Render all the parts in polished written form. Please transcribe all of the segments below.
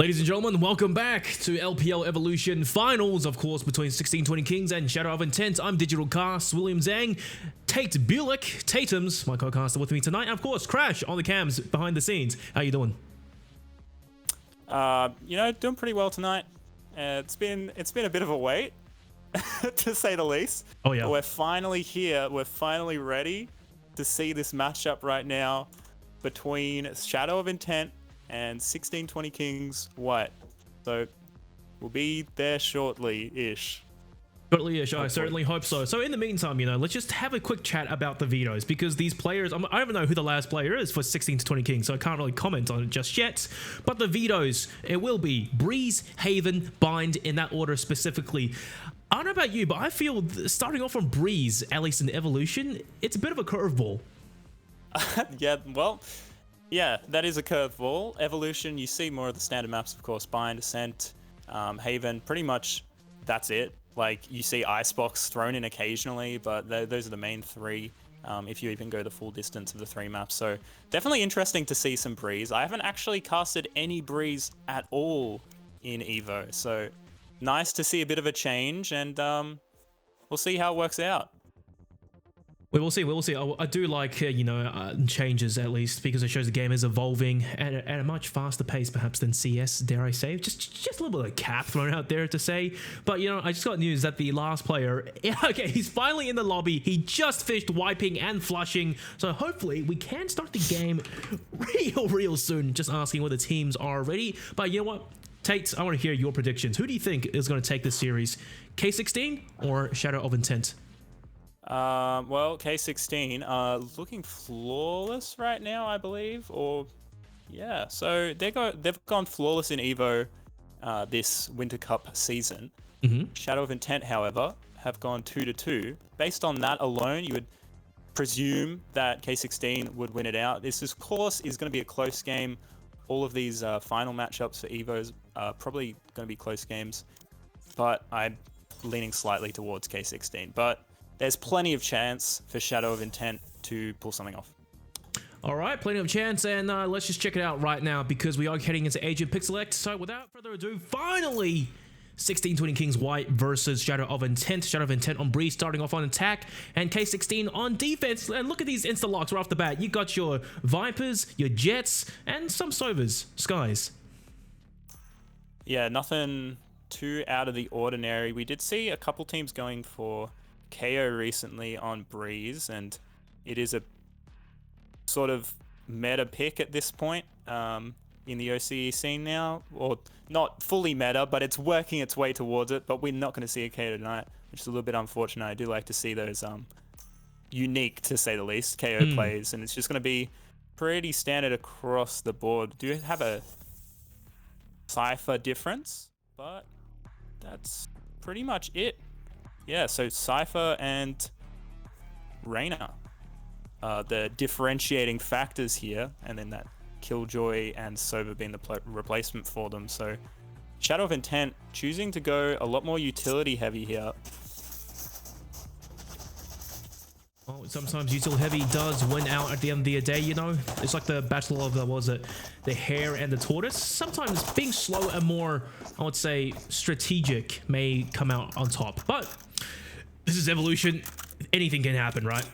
Ladies and gentlemen, welcome back to LPL Evolution Finals, of course, between 1620 Kings and Shadow of Intent. I'm Digital Cast, William Zhang, Tate Bulick, Taytems, my co-caster with me tonight, and of course, Crash on the cams behind the scenes. How you doing? Doing pretty well tonight. It's been a bit of a wait, to say the least. Oh yeah. But we're finally here. We're finally ready to see this matchup right now between Shadow of Intent and 1620 Kings White. So we'll be there shortly-ish. Shortly-ish, I certainly hope so. So in the meantime, let's just have a quick chat about the vetoes, because these players, I don't even know who the last player is for 16 to 20 Kings, so I can't really comment on it just yet. But the vetoes, it will be Breeze, Haven, Bind, in that order specifically. I don't know about you, but I feel starting off from Breeze, at least in Evolution, it's a bit of a curveball. Yeah, that is a curveball. Evolution, you see more of the standard maps, of course. Bind, Ascent, Haven, pretty much that's it. Like, you see Icebox thrown in occasionally, but those are the main three, if you even go the full distance of the three maps. So definitely interesting to see some Breeze. I haven't actually casted any Breeze at all in Evo, so nice to see a bit of a change, and we'll see how it works out. We will see. I do like, changes, at least, because it shows the game is evolving at a much faster pace, perhaps, than CS, dare I say. Just a little bit of cap thrown out there to say. But, I just got news that the last player, okay, he's finally in the lobby. He just finished wiping and flushing. So hopefully we can start the game real soon. Just asking whether teams are ready. But you know what? Tate, I want to hear your predictions. Who do you think is going to take this series? K16 or Shadow of Intent? Well, K16 looking flawless right now, I believe. So they've gone flawless in Evo this Winter Cup season. Shadow of Intent, however, have gone 2-2. Based on that alone, you would presume that K16 would win it out. This, of course, is going to be a close game. All of these final matchups for Evos are probably going to be close games, but I'm leaning slightly towards K16. But there's plenty of chance for Shadow of Intent to pull something off. All right, plenty of chance, and let's just check it out right now, because we are heading into Age of Pixelect. So without further ado, finally, 1620 Kings White versus Shadow of Intent. Shadow of Intent on Breeze starting off on attack, and K16 on defense. And look at these insta-locks right off the bat. You got your Vipers, your Jets, and some Sovas, Skies. Yeah, nothing too out of the ordinary. We did see a couple teams going for KO recently on Breeze, and it is a sort of meta pick at this point in the OCE scene now, or not fully meta, but it's working its way towards it. But we're not going to see a KO tonight, which is a little bit unfortunate. I do like to see those unique, to say the least, KO plays, and it's just going to be pretty standard across the board. Do have a Cypher difference, but that's pretty much it. Yeah, so Cypher and Reyna, the differentiating factors here, and then that Killjoy and Sova being the replacement for them. So Shadow of Intent choosing to go a lot more utility heavy here. Oh, sometimes utility heavy does win out at the end of the day, It's like the battle of the hare and the tortoise. Sometimes being slow and more, I would say, strategic may come out on top. But this is Evolution. Anything can happen, right?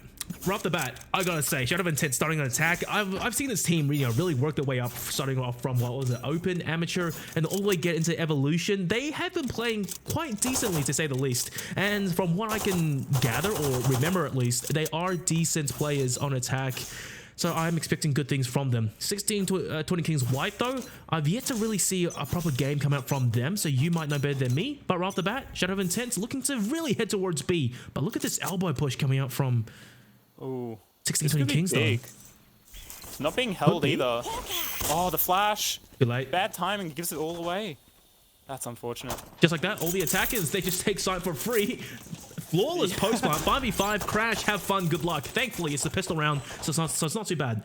Right off the bat, I gotta say, Shadow of Intent starting on attack. I've seen this team really work their way up, starting off from, open, amateur, and all the way get into Evolution. They have been playing quite decently, to say the least. And from what I can gather, or remember at least, they are decent players on attack. So I'm expecting good things from them. 16 to 20 Kings White, though, I've yet to really see a proper game come out from them, so you might know better than me. But right off the bat, Shadow of Intent's looking to really head towards B. But look at this elbow push coming out from 1620 Kings, though. It's not being held either. Oh, the flash. Too late. Bad timing, gives it all away. That's unfortunate. Just like that, all the attackers, they just take sight for free. Flawless post plant, 5v5, Crash, have fun, good luck. Thankfully, it's the pistol round, so it's not too bad.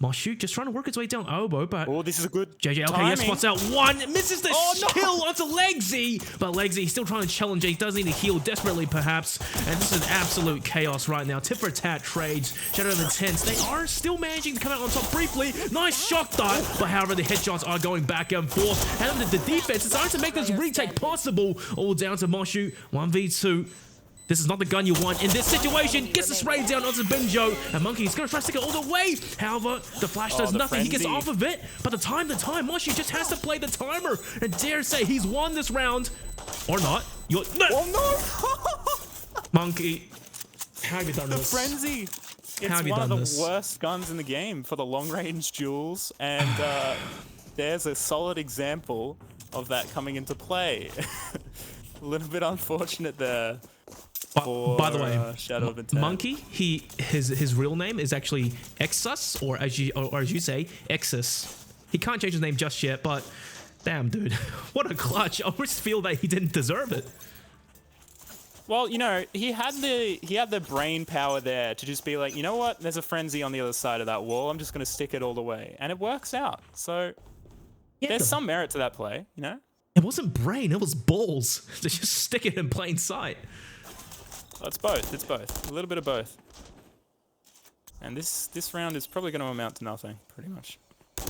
Moshoot just trying to work his way down elbow, but Oh, this is a good JJLK timing. spots out one, misses the no. kill onto Legsy, but Legsy still trying to challenge. He does need to heal desperately, perhaps, and this is absolute chaos right now. Tit for tat trades, Shadow of Intent. They are still managing to come out on top briefly. Nice shock dart, but however, the headshots are going back and forth, and the defense is starting to make this retake possible. All down to Moshoot, 1v2. This is not the gun you want in this situation. Gets the spray down onto Binjo, and Monkey's gonna try to stick it all the way. However, the flash does nothing. He gets off of it, but the time, Moshi just has to play the timer and dare say he's won this round. Or not. No. Oh no! Monkey, how have you done The this? frenzy. It's one of the worst guns in the game for the long-range duels, and there's a solid example of that coming into play. A little bit unfortunate there. By the way, Shadow of Intent. Monkey, his real name is actually Exus, or as you say, Exus. He can't change his name just yet, but damn, dude, what a clutch! I almost feel that he didn't deserve it. Well, you know, he had the brain power there to just be like, you know what? There's a frenzy on the other side of that wall. I'm just gonna stick it all the way, and it works out. So Yeah, there's some merit to that play, you know. It wasn't brain, it was balls to just stick it in plain sight. Well, it's both. It's both. A little bit of both. And this round is probably going to amount to nothing, pretty much.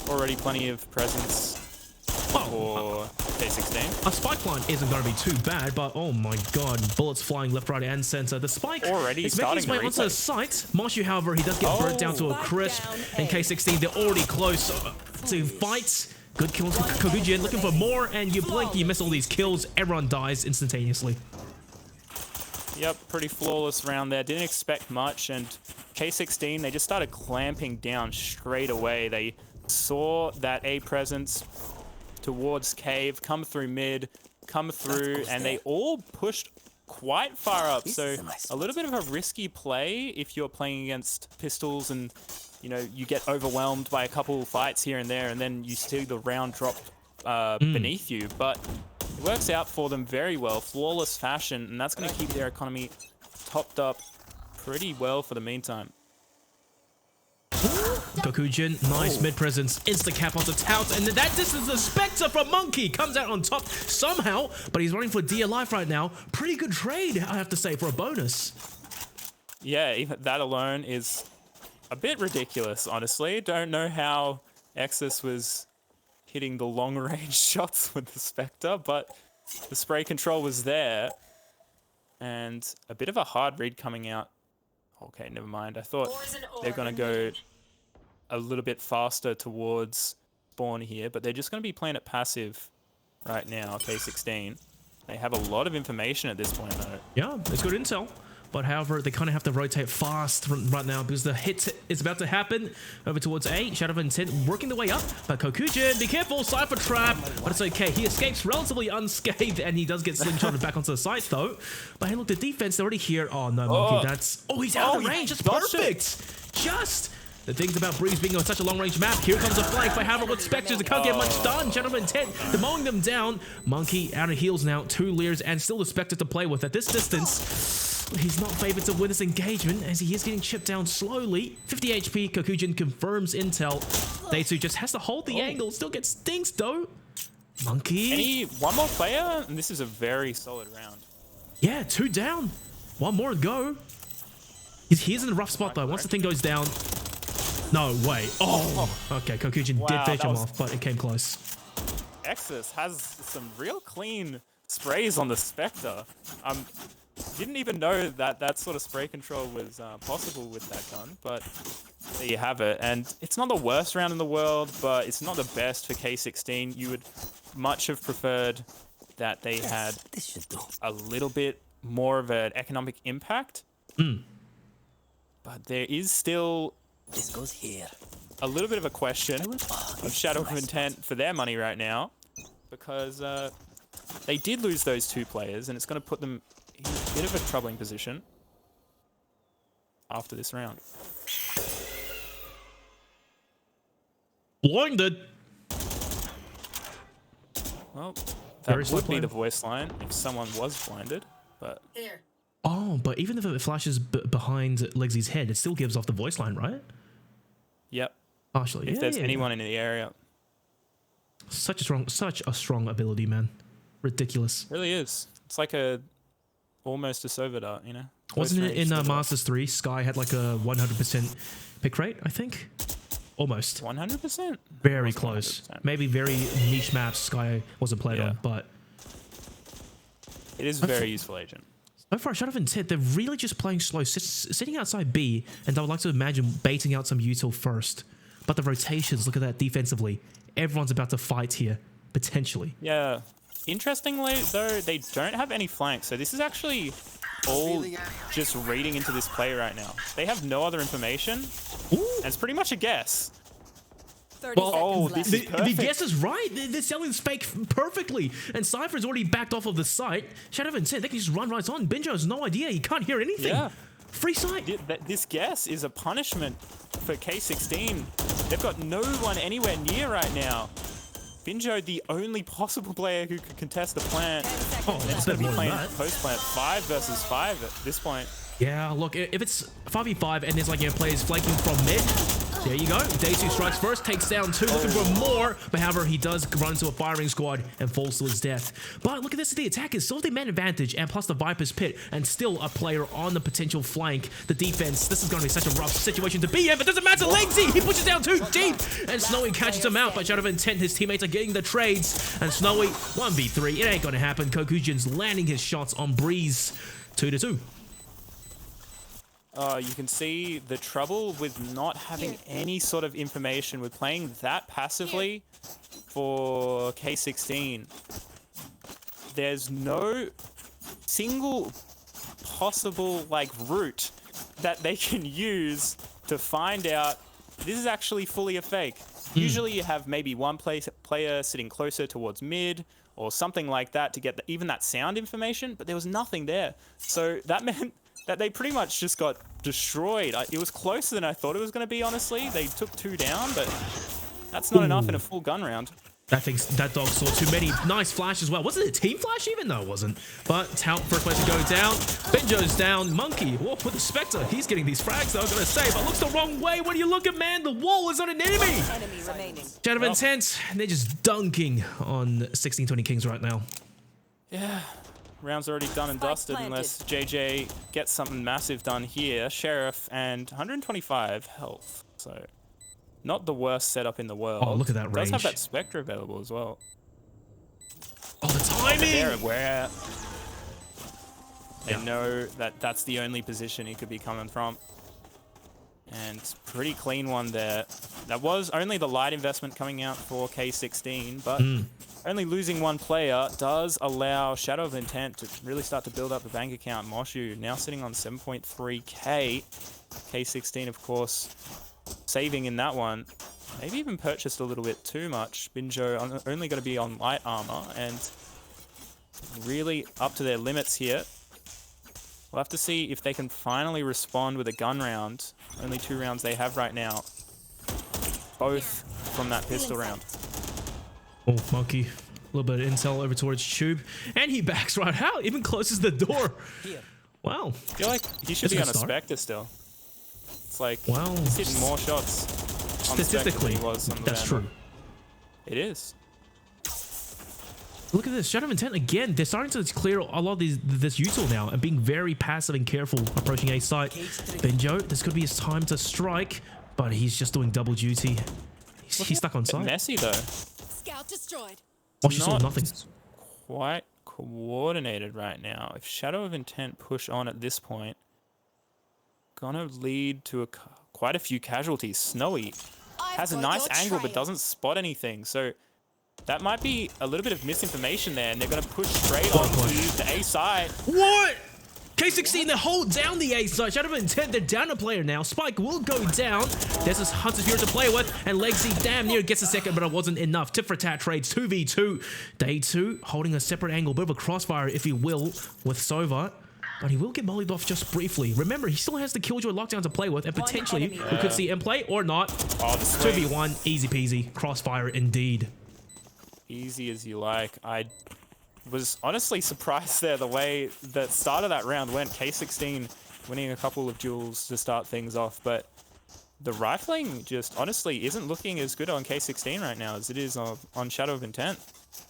Already plenty of presence for K16. A spike plant isn't going to be too bad, but oh my god, bullets flying left, right, and center. The spike already is making his way onto the site. Moshu, however, he does get burnt down to a crisp. And K16, they're already close to fight. Good kills for Kogujian, looking for more, and you blink, you miss all these kills. Everyone dies instantaneously. Yep, pretty flawless round there. Didn't expect much, and K16, they just started clamping down straight away. They saw that A presence towards cave, come through mid, come through, and they all pushed quite far up. So a little bit of a risky play if you're playing against pistols and, you know, you get overwhelmed by a couple fights here and there, and then you see the round drop beneath you. But it works out for them very well, flawless fashion, and that's going to keep their economy topped up pretty well for the meantime. Kokujin, nice mid presence, insta cap onto Tout, and that distance, the Spectre from Monkey comes out on top somehow, but he's running for dear life right now. Pretty good trade, I have to say, for a bonus. Yeah, even that alone is a bit ridiculous, honestly. Don't know how Exus was hitting the long range shots with the Spectre, but the spray control was there, and a bit of a hard read coming out. Okay, never mind. I thought they're going to go a little bit faster towards spawn here, but they're just going to be playing it passive right now, K16. They have a lot of information at this point, though. Yeah, it's good intel. But however, they kind of have to rotate fast right now because the hit is about to happen over towards A. Shadow of Intent working the way up. But Kokujin, be careful, Cypher Trap. But it's okay. He escapes relatively unscathed, and he does get slingshotted back onto the site, though. But hey, look, the defense, they're already here. Oh, no, Monkey, that's... Oh, he's out of range. That's perfect. Just... The things about Breeze being on such a long-range map. Here comes a flank by Hammer with Spectres. They can't get much done. Shadow of Intent, they're mowing them down. Monkey out of heals now. 2 Leers and still the Spectre to play with. At this distance, he's not favored to win this engagement as he is getting chipped down slowly. 50 HP, Kokujin confirms intel. Daytsu just has to hold the angle. Still gets stinks though. Monkey. One more player? And this is a very solid round. Yeah, 2 down. 1 more to go. He's in a rough spot though. Once the thing goes down. No way. Oh, okay. Kokujin did fetch him off, but it came close. Exus has some real clean sprays on the Spectre. Didn't even know that that sort of spray control was possible with that gun, but there you have it. And it's not the worst round in the world, but it's not the best for K16. You would much have preferred that they had a little bit more of an economic impact. But there is still a little bit of a question of Shadow of Intent for their money right now, because they did lose those 2 players, and it's going to put them in a bit of a troubling position after this round. Blinded. Well, that would be the voice line if someone was blinded, but... Oh, but even if it flashes behind Legsy's head, it still gives off the voice line, right? Yep. Partially. if Yeah, there's yeah, anyone in the area. such a strong ability, man. Ridiculous. Really is. It's like almost a Sova dart, you know? Wasn't it in Close range Masters 3? Sky had like a 100% pick rate, I think. Almost. 100%? Very close. 100%. Maybe very niche maps Sky wasn't played on, but It is a very useful agent. so far, Shadow of Intent, they're really just playing slow, sitting outside B, and I would like to imagine baiting out some util first. But the rotations, look at that defensively. Everyone's about to fight here, potentially. Yeah. Interestingly, though, they don't have any flanks, so this is actually all just reading into this play right now. They have no other information, Ooh. and it's pretty much a guess. Well, Oh, this is the perfect. guess is right. They're selling this fake perfectly. And Cypher's already backed off of the site. Shadow of Intent, they can just run right on. Binjo has no idea. He can't hear anything. Yeah. Free sight. This guess is a punishment for K16. They've got no one anywhere near right now. Binjo, the only possible player who could contest the plant. Oh, It's that's going to be more than playing that. post plant 5 versus 5 at this point. Yeah, look, if it's 5v5 and there's like, you know, players flanking from mid, there you go. Day2 strikes first, takes down 2, looking for more. But however, he does run into a firing squad and falls to his death. But look at this, the attack is still the man advantage, and plus the Viper's Pit, and still a player on the potential flank. The defense, this is going to be such a rough situation to be in, but doesn't matter. Legsy, he pushes down too deep, and Snowy catches him out. But Shadow of Intent, his teammates are getting the trades, and Snowy 1v3. It ain't going to happen. Kokujin's landing his shots on Breeze. 2-2. You can see the trouble with not having any sort of information with playing that passively for K16. There's no single possible like route that they can use to find out this is actually fully a fake. Usually you have maybe one player sitting closer towards mid or something like that to get even that sound information, but there was nothing there. So that meant that they pretty much just got destroyed. It was closer than I thought it was going to be, honestly. They took 2 down, but that's not enough in a full gun round. That dog saw too many. Nice flash as well. Was it a team flash even? No, it wasn't. But Tout first place to go down. Binjo's down. Monkey, with the Spectre. He's getting these frags, though, I'm going to say. But looks the wrong way. What are you looking, man? The wall is on an enemy. Shadow of Intent. And they're just dunking on 1620 Kings right now. Yeah. Round's already done and dusted unless JJ gets something massive done here. Sheriff and 125 health. So not the worst setup in the world. Oh, look at that range. Does have that Spectre available as well. Oh, the timing! They're aware. They know that that's the only position he could be coming from. And pretty clean one there. That was only the light investment coming out for K16, but only losing one player does allow Shadow of Intent to really start to build up a bank account. Moshu now sitting on 7.3k. K16, of course, saving in that one. Maybe even purchased a little bit too much. Binjo only going to be on light armor and really up to their limits here. We'll have to see if they can finally respond with a gun round. Only 2 rounds they have right now. Both from that pistol round. Oh, Monkey. A little bit of intel over towards Tube. And he backs right out. Even closes the door. Wow. I feel like he should be on a Spectre still. It's like, he's hitting more shots on statistically, than he was on the that's Vandal. true. It is. Look at this. Shadow of Intent, again, they're starting to clear a lot of this util now and being very passive and careful approaching A site. Binjo, this could be his time to strike, but he's just doing double duty. He's stuck on site. Messy, though. Scout destroyed. Oh, she saw nothing. Quite coordinated right now. If Shadow of Intent push on at this point, gonna lead to quite a few casualties. Snowy has a nice angle but doesn't spot anything, so that might be a little bit of misinformation there, and they're gonna push straight on to the A side. What? K16, they hold down the A side. Shadow of Intent, they're down a player now. Spike will go down. There's this Hunter's Fury to play with, and Legsy damn near gets a second, but it wasn't enough. Tit for tat trades, 2v2. Day2 holding a separate angle, bit of a crossfire, if you will, with Sova. But he will get mollied off just briefly. Remember, he still has the Killjoy lockdown to play with, and potentially we could see him play or not. Oh, 2v1, easy peasy. Crossfire indeed. Easy as you like. I was honestly surprised there the way the start of that round went. K16 winning a couple of duels to start things off, but the rifling just honestly isn't looking as good on K16 right now as it is on Shadow of Intent.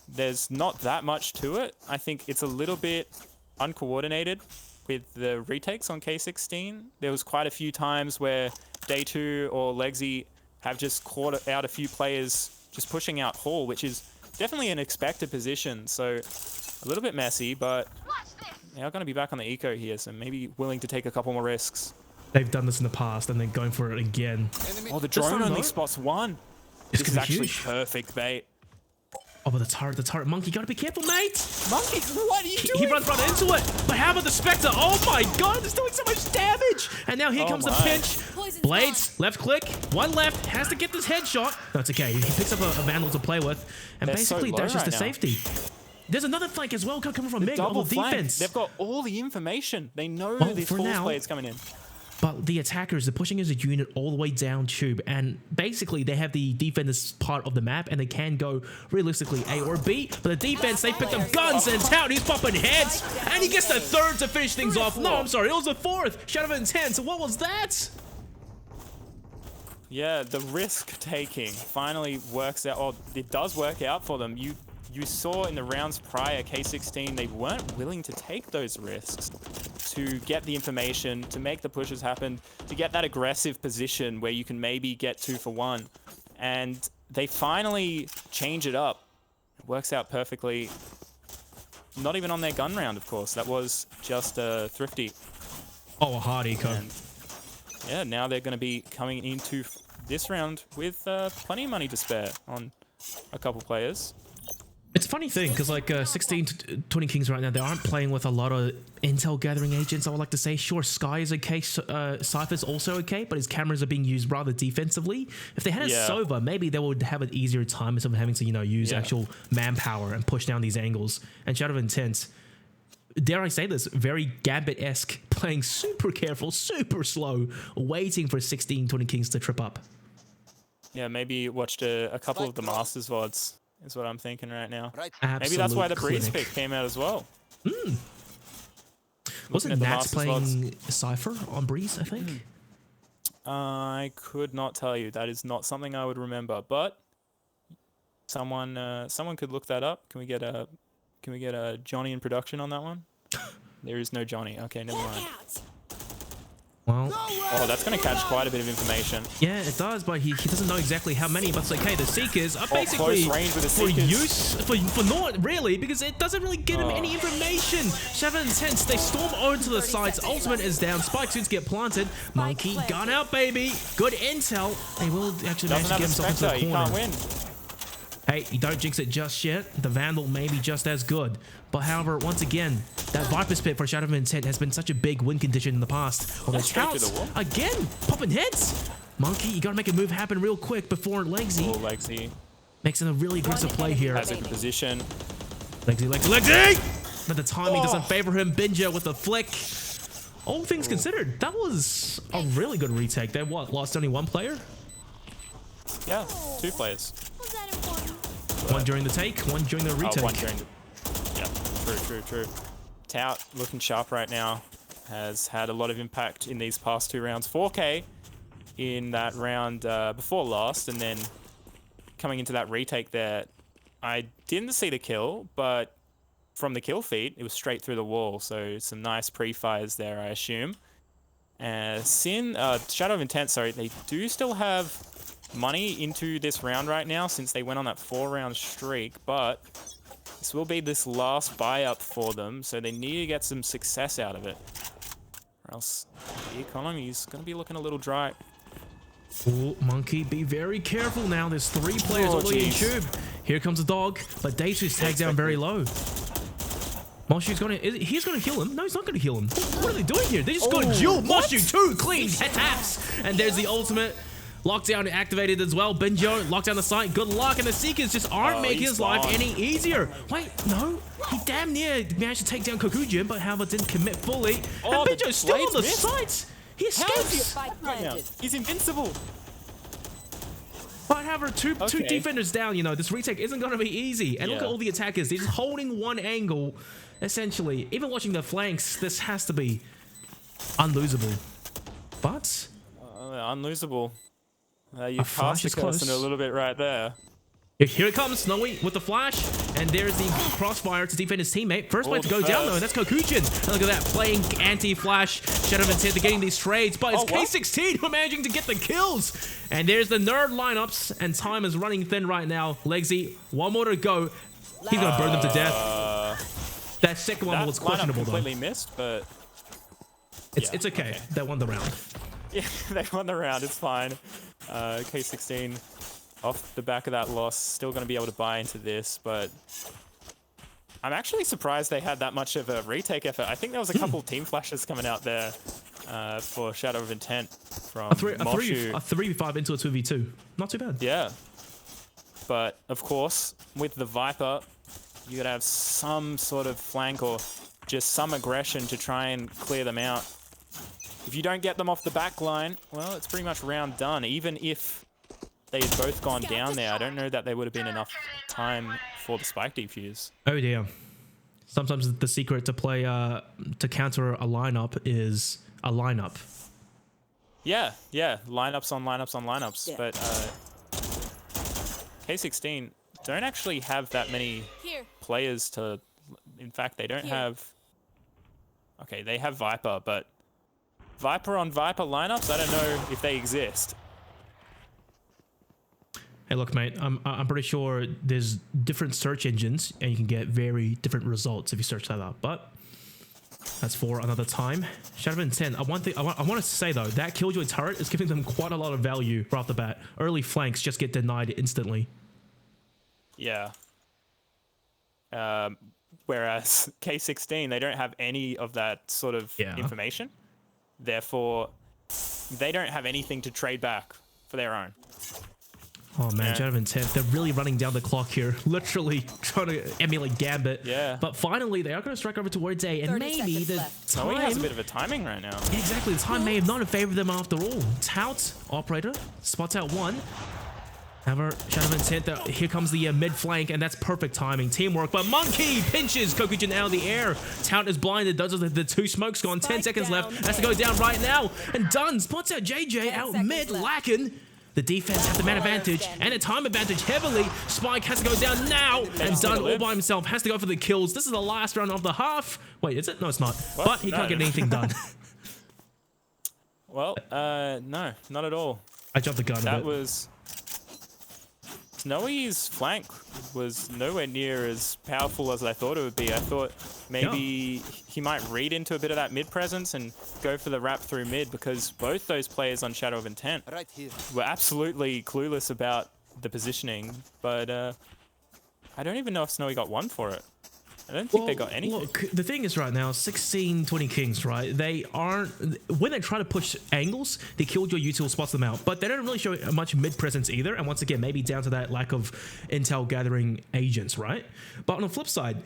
There's not that much to it. I think it's a little bit uncoordinated with the retakes on K16. There was quite a few times where Day2 or Legsy have just caught out a few players just pushing out Hall, which is definitely an expected position. So a little bit messy, but they are going to be back on the eco here, so maybe willing to take a couple more risks. They've done this in the past and then going for it again. Oh, the drone only spots one. This is actually huge. perfect bait. Oh, but the turret. Monkey, gotta be careful, mate. Monkey, what are you doing? He runs right into it. But how about the Spectre? Oh my god, it's doing so much damage. And now here comes the pinch. Blades, left click, one left, has to get this headshot. No, it's okay. He picks up a Vandal to play with. And basically that's just the safety. There's another flank as well coming from Mig on the defense. They've got all the information. They know this Force play is coming in. But the attackers, they're pushing as a unit all the way down tube, and basically they have the defense part of the map, and they can go realistically A or B. But the defense, they picked up guns, and Tout, he's popping heads, and he gets the third to finish things off. No, I'm sorry, it was the fourth. Shadow of Intent. So what was that? Yeah, the risk taking finally works out. Or it does work out for them. You saw in the rounds prior, K16, they weren't willing to take those risks to get the information, to make the pushes happen, to get that aggressive position where you can maybe get 2 for 1. And they finally change it up. It works out perfectly. Not even on their gun round, of course. That was just a thrifty. Oh, a hard eco. And yeah, now they're going to be coming into this round with plenty of money to spare on a couple players. It's a funny thing, because like 16 to 20 Kings right now, they aren't playing with a lot of intel gathering agents, I would like to say. Sure, Sky is okay, Cypher's also okay, but his cameras are being used rather defensively. If they had a Sova, maybe they would have an easier time instead of having to, you know, use actual manpower and push down these angles. And Shadow of Intent, dare I say this, very Gambit-esque, playing super careful, super slow, waiting for 16, 20 Kings to trip up. Yeah, maybe watched a couple of the Masters VODs. Is what I'm thinking right now. Absolute maybe that's why the Breeze clinic. pick came out as well. Wasn't Nats playing Cypher on Breeze, I think? I could not tell you. That is not something I would remember. But someone could look that up. Can we get a Johnny in production on that one? There is no Johnny. Okay, never mind. Well, oh, that's going to catch quite a bit of information. Yeah, it does, but he doesn't know exactly how many. But it's like, hey, the Seekers are basically close range with the for Seekers. use, for not really, because it doesn't really get him any information. Shadow of Intent, they storm over to the sides. Ultimate is down. Spike suits get planted. Monkey, gun out, baby. Good intel. They will actually manage to get himself into the corner. You can't win. Hey, you don't jinx it just yet. The Vandal may be just as good. But however, once again, that Viper's Pit for Shadow of Intent has been such a big win condition in the past. Oh, the Touts, again, popping heads. Monkey, you gotta make a move happen real quick before Legsy. Oh, Legsy. Makes it a really aggressive play here. Has a good position. Legsy! But the timing doesn't favor him. Binja with a flick. All things considered, that was a really good retake. They lost only one player? Yeah, 2 players. One during the take, one during the retake. One during the... Yeah, true. Tout looking sharp right now. Has had a lot of impact in these past 2 rounds. 4K in that round before last, and then coming into that retake there, I didn't see the kill, but from the kill feed, it was straight through the wall. So some nice pre-fires there, I assume. Shadow of Intent, sorry, they do still have money into this round right now since they went on that 4-round streak, but this will be this last buy up for them, so they need to get some success out of it, or else the economy is going to be looking a little dry. Oh, Monkey, be very careful now. There's 3 players all the way in tube. Here comes the dog, but Daysu's tagged down very low. Moshu's he's gonna heal him. No, he's not gonna heal him. What are they doing here? They just got duel Moshu 2 clean head taps, and there's the ultimate. Lockdown activated as well. Benjo locked down the site. Good luck, and the Seekers just aren't making his life any easier. Wait, no, he damn near managed to take down Kokujin, but however didn't commit fully. And Benjo's still on the site. He escapes. He's invincible. But however, two defenders down. You know, this retake isn't going to be easy. And look at all the attackers. They're just holding one angle, essentially. Even watching the flanks, this has to be unlosable. But unlosable. You flash cast the is person close. a little bit right there. Here it comes, Snowy with the flash, and there's the crossfire to defend his teammate. First player to go down though, and that's Kokujin. And look at that, playing anti-flash. Shadow of Intent, they're getting these trades, but it's K16 who are managing to get the kills. And there's the nerd lineups, and time is running thin right now. Legsy, one more to go. He's gonna burn them to death. That second one was questionable though. Completely missed, but it's okay. They won the round. Yeah, they won the round. It's fine. K16 off the back of that loss, still going to be able to buy into this, but I'm actually surprised they had that much of a retake effort. I think there was a couple team flashes coming out there for Shadow of Intent from a 3v5 into a 2v2. Not too bad. Yeah. But, of course, with the Viper, you got to have some sort of flank or just some aggression to try and clear them out. If you don't get them off the back line, well, it's pretty much round done. Even if they had both gone down there, I don't know that there would have been enough time for the spike defuse. Oh dear. Sometimes the secret to play to counter a lineup is a lineup. Yeah, lineups on lineups on lineups. Yeah. But K16 don't actually have that many players to. In fact, they don't have. Okay, they have Viper, but Viper on Viper lineups, I don't know if they exist. Hey, look, mate, I'm pretty sure there's different search engines and you can get very different results if you search that up, but that's for another time. Shadow of Intent, one thing I want to say though, that Killjoy turret is giving them quite a lot of value right off the bat. Early flanks just get denied instantly. Yeah. Whereas K16, they don't have any of that sort of information. Therefore, they don't have anything to trade back for their own. Oh man, Shadow of Intent, they're really running down the clock here. Literally trying to emulate Gambit. Yeah. But finally, they are going to strike over towards A, and maybe the time... he has a bit of a timing right now. Exactly, the time may have not favored them after all. Tout, operator, spots out one. However, Shadow of Intent, here comes the mid flank, and that's perfect timing. Teamwork, but Monkey pinches Kokujin out of the air. Tout is blinded, does the two smokes gone, 10 seconds left, has to go down right now. And Dunn spots out JJ out mid, lacking. The defense has the man advantage and a time advantage heavily. Spike has to go down now, and Dunn all by himself has to go for the kills. This is the last round of the half. Wait, is it? No, it's not. What? But he can't get anything done. Well, no, not at all. I jumped the gun a bit. That was... Snowy's flank was nowhere near as powerful as I thought it would be. I thought maybe he might read into a bit of that mid presence and go for the wrap through mid, because both those players on Shadow of Intent were absolutely clueless about the positioning. But I don't even know if Snowy got one for it. I don't think they got anything. Look, the thing is right now, 16-20 Kings, right? They aren't... When they try to push angles, the Killjoy util spots them out. But they don't really show much mid-presence either. And once again, maybe down to that lack of intel gathering agents, right? But on the flip side,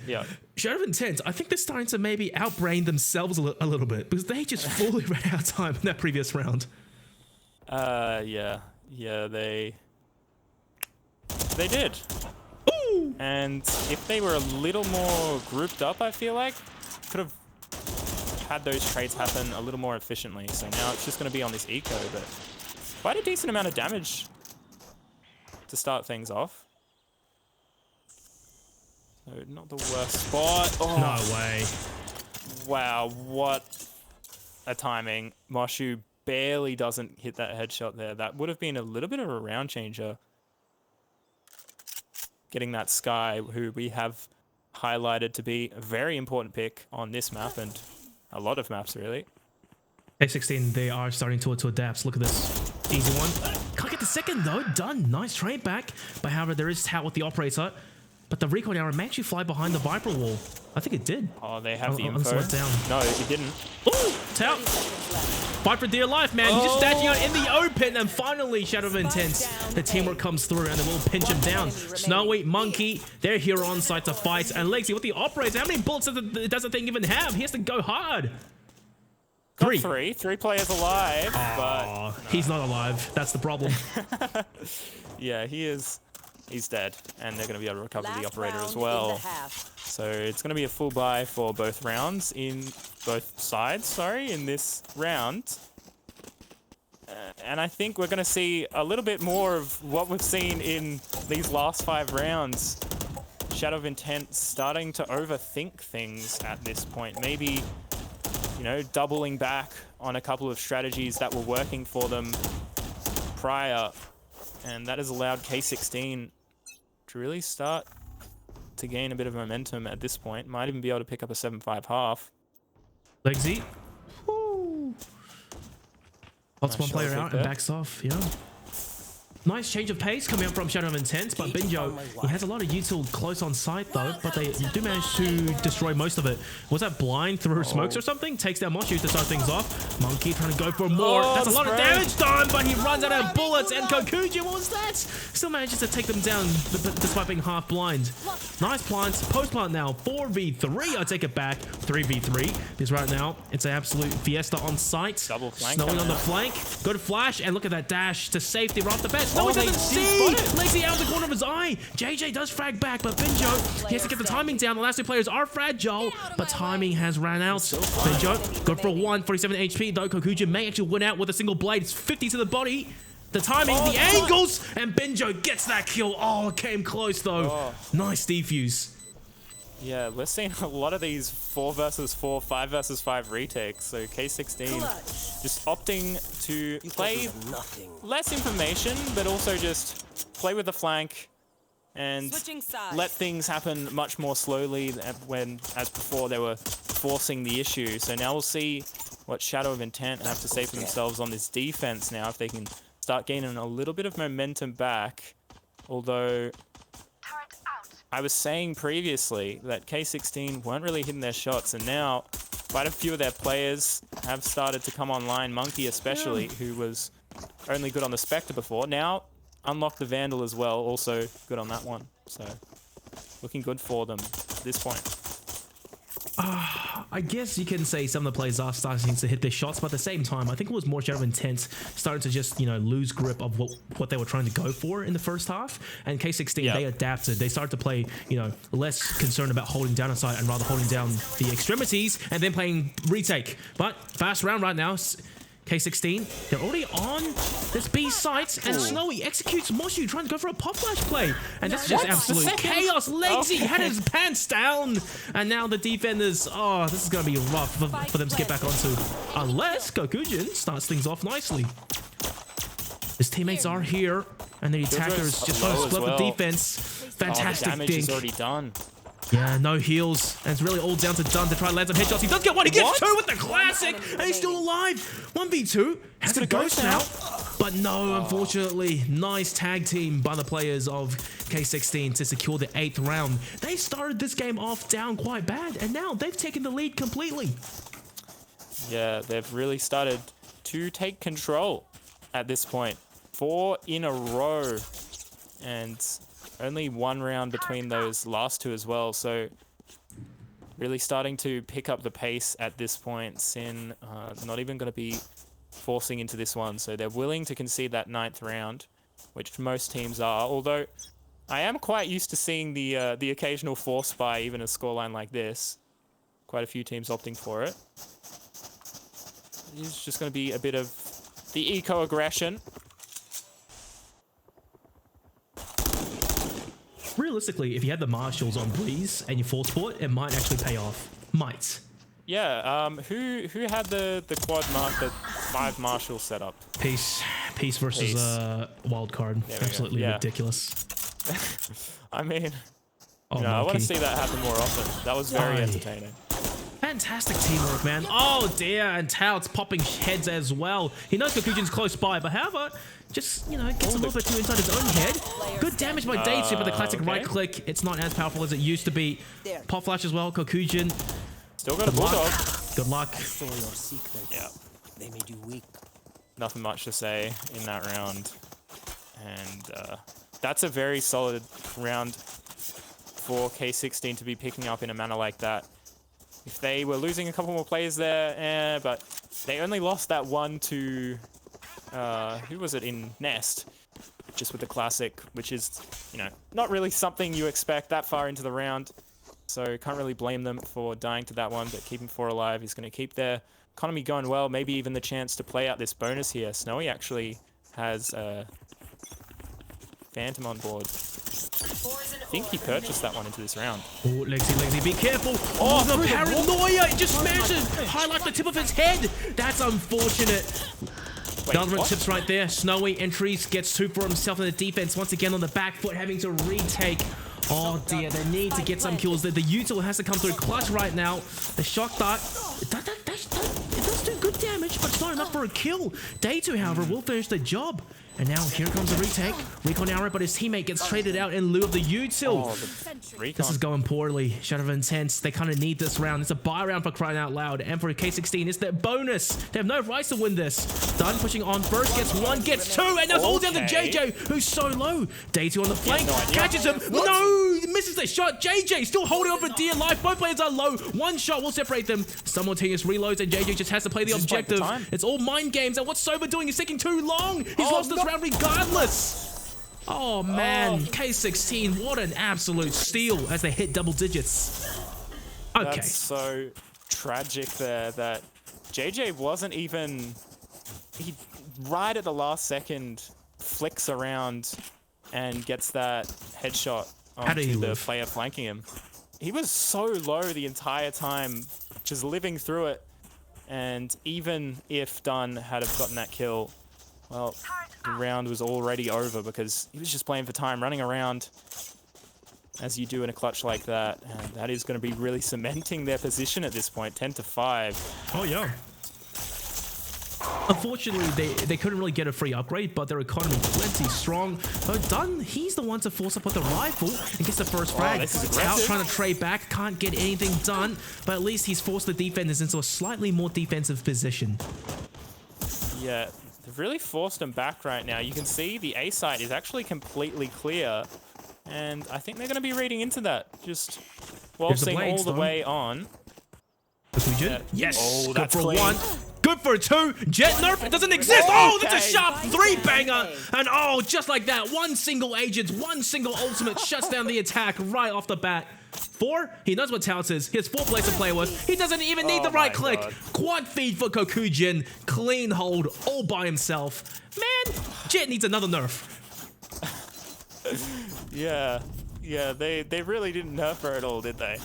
Shadow of Intent, I think they're starting to maybe outbrain themselves a little bit, because they just fully ran out of time in that previous round. Yeah, they did. And if they were a little more grouped up, I feel like, could have had those trades happen a little more efficiently. So now it's just going to be on this eco, but quite a decent amount of damage to start things off. So not the worst spot. Oh, no way. Wow, what a timing. Moshu barely doesn't hit that headshot there. That would have been a little bit of a round changer. Getting that Sky, who we have highlighted to be a very important pick on this map and a lot of maps, really. A16, they are starting to adapt. Look at this. Easy one. Can't get the second, though. Done. Nice trade back. But however, there is Tout with the operator. But the recoil arrow may actually fly behind the Viper wall. I think it did. Oh, they have the info. No, it didn't. Ooh, Tout. Fight for dear life, man. He's just dashing out in the open, and finally, Shadow of Intent. The teamwork comes through, and they will pinch him down. Snowy, Monkey, they're here on site to fight. And Legsy with the operator. How many bullets does the thing even have? He has to go hard. Three players alive, but no. He's not alive. That's the problem. Yeah, he is. He's dead, and they're going to be able to recover the operator as well. So it's going to be a full buy for both rounds in both sides. Sorry, in this round. And I think we're going to see a little bit more of what we've seen in these last 5 rounds. Shadow of Intent starting to overthink things at this point. Maybe, you know, doubling back on a couple of strategies that were working for them prior. And that has allowed K16 to really start to gain a bit of momentum at this point. Might even be able to pick up a 7-5 half. Legsy. Woo. Lots Nice one player shot out there. and backs off. Yeah. Nice change of pace coming up from Shadow of Intent, but Binjo, he has a lot of util close on site though, but they do manage to destroy most of it. Was that blind through smokes or something? Takes down Moshu to start things off. Monkey trying to go for more. That's a lot of damage done, but he runs out of bullets, and Kokujin, what was that? Still manages to take them down despite being half blind. Nice plants. Post plant now. 4v3. I take it back. 3v3. Because right now, it's an absolute fiesta on site. Double flank Snowing on the out. flank. Go to flash, and look at that dash to safety right off the bat. No, Oh, he doesn't they see! spot it. Lazy out of the corner of his eye. JJ does frag back, but Binjo, he has to get the timing down. The last 2 players are fragile, but timing has ran out. Binjo, good for 147 HP, though. Kokujin may actually win out with a single blade. It's 50 to the body. The timing, the angles, and Binjo gets that kill. Oh, it came close, though. Nice defuse. Yeah, we're seeing a lot of these 4 versus 4, 5 versus 5 retakes. So K16 just opting to play less information, but also just play with the flank and let things happen much more slowly than as before they were forcing the issue. So now we'll see what Shadow of Intent have to say for themselves on this defense now, if they can start gaining a little bit of momentum back. Although I was saying previously that K16 weren't really hitting their shots, and now quite a few of their players have started to come online. Monkey especially, who was only good on the Spectre before, now unlocked the Vandal as well, also good on that one. So looking good for them at this point. I guess you can say some of the players are starting to hit their shots, but at the same time, I think it was more Shadow of Intent starting to just, you know, lose grip of what they were trying to go for in the first half. And K16, they adapted. They started to play, you know, less concerned about holding down a side and rather holding down the extremities and then playing retake. But fast round right now. K16, they're already on this B site, and Snowy executes Moshu trying to go for a pop flash play. And that's just absolute chaos. Legsy had his pants down, and now the defenders, oh, this is going to be rough for them to get back onto. Unless Kokujin starts things off nicely. His teammates are here, and the attackers just trying to split the defense. Fantastic the damage dink. is already done. Yeah, no heals. And it's really all down to Dunn to try and land some headshots. He does get one. He gets 2 with the classic. And he's still alive. 1v2. Has a ghost now. But no, unfortunately. Nice tag team by the players of K16 to secure the 8th round. They started this game off down quite bad. And now they've taken the lead completely. Yeah, they've really started to take control at this point. 4 in a row. And only 1 round between those last 2 as well, so really starting to pick up the pace at this point. Sin not even going to be forcing into this one, so they're willing to concede that 9th round, which most teams are, although I am quite used to seeing the occasional force by even a scoreline like this. Quite a few teams opting for it. It's just going to be a bit of the eco-aggression. Realistically, if you had the marshals on Breeze and you full sport, it might actually pay off. Might. Yeah, who had the quad the 5 marshal setup? Peace versus wild card. Absolutely ridiculous. I mean, Oh, I want to see that happen more often. That was very entertaining. Fantastic teamwork, man. Oh dear, and Tao's popping heads as well. He knows Kokujin's close by, but however, just, you know, gets a little bit too inside his own head. Good damage by Date, but the classic right click, it's not as powerful as it used to be. Pop flash as well, Kokujin. Still got a bulldog. Good luck. Yeah. They made you weak. Nothing much to say in that round. And that's a very solid round for K16 to be picking up in a manner like that. If they were losing a couple more players there, but they only lost that one to, who was it in Nest? Just with the classic, which is, you know, not really something you expect that far into the round. So can't really blame them for dying to that one, but keeping 4 alive is going to keep their economy going well. Maybe even the chance to play out this bonus here. Snowy actually has Phantom on board. I think he purchased that one into this round. Oh, Lexi, be careful. Oh, the paranoia. It just managed to highlight the tip of his head. That's unfortunate. Valorant tips right there. Snowy entries, gets 2 for himself in the defense. Once again on the back foot, having to retake. Oh dear, they need to get some kills. The util has to come through clutch right now. The shock dart, it does do good damage, but it's not enough for a kill. Day2, however, will finish the job. And now here comes the retake. Recon arrow, but his teammate gets traded out in lieu of the util. This is going poorly. Shadow of Intense, they kind of need this round. It's a buy round for crying out loud. And for K16, it's their bonus. They have no rights to win this. Dunn pushing on first, gets 1, gets 2, and that's all down to JJ, who's so low. Day2 on the flank, catches him. No, he misses the shot. JJ still holding on for dear life. Both players are low. One shot will separate them. Simultaneous reloads, and JJ just has to play the objective. It's all mind games. And what's Sober doing? He's taking too long. He's lost this round regardless. Oh man, K16, what an absolute steal as they hit double digits. Okay. That's so tragic there that JJ wasn't even, he right at the last second flicks around and gets that headshot onto the player flanking him. He was so low the entire time, just living through it. And even if Dunn had have gotten that kill, well, the round was already over because he was just playing for time, running around as you do in a clutch like that. And that is going to be really cementing their position at this point, 10-5. Oh, yeah. Unfortunately, they couldn't really get a free upgrade, but their economy plenty strong. But Dunn, he's the one to force up with the rifle and gets the first frag. Out trying to trade back, can't get anything done, but at least he's forced the defenders into a slightly more defensive position. Yeah, they've really forced him back right now. You can see the A site is actually completely clear, and I think they're going to be reading into that. Just waltzing all the way on. Yes, oh, good for 1. Good for 2. Jet nerf, it doesn't exist. Oh, that's a sharp 3-banger. And oh, just like that, one single agent, one single ultimate shuts down the attack right off the bat. 4, he knows what Taytems is. He has 4 players to play with. He doesn't even need the right click. Quad feed for Kokujin. Clean hold all by himself. Man, Jet needs another nerf. Yeah, they really didn't nerf her at all, did they?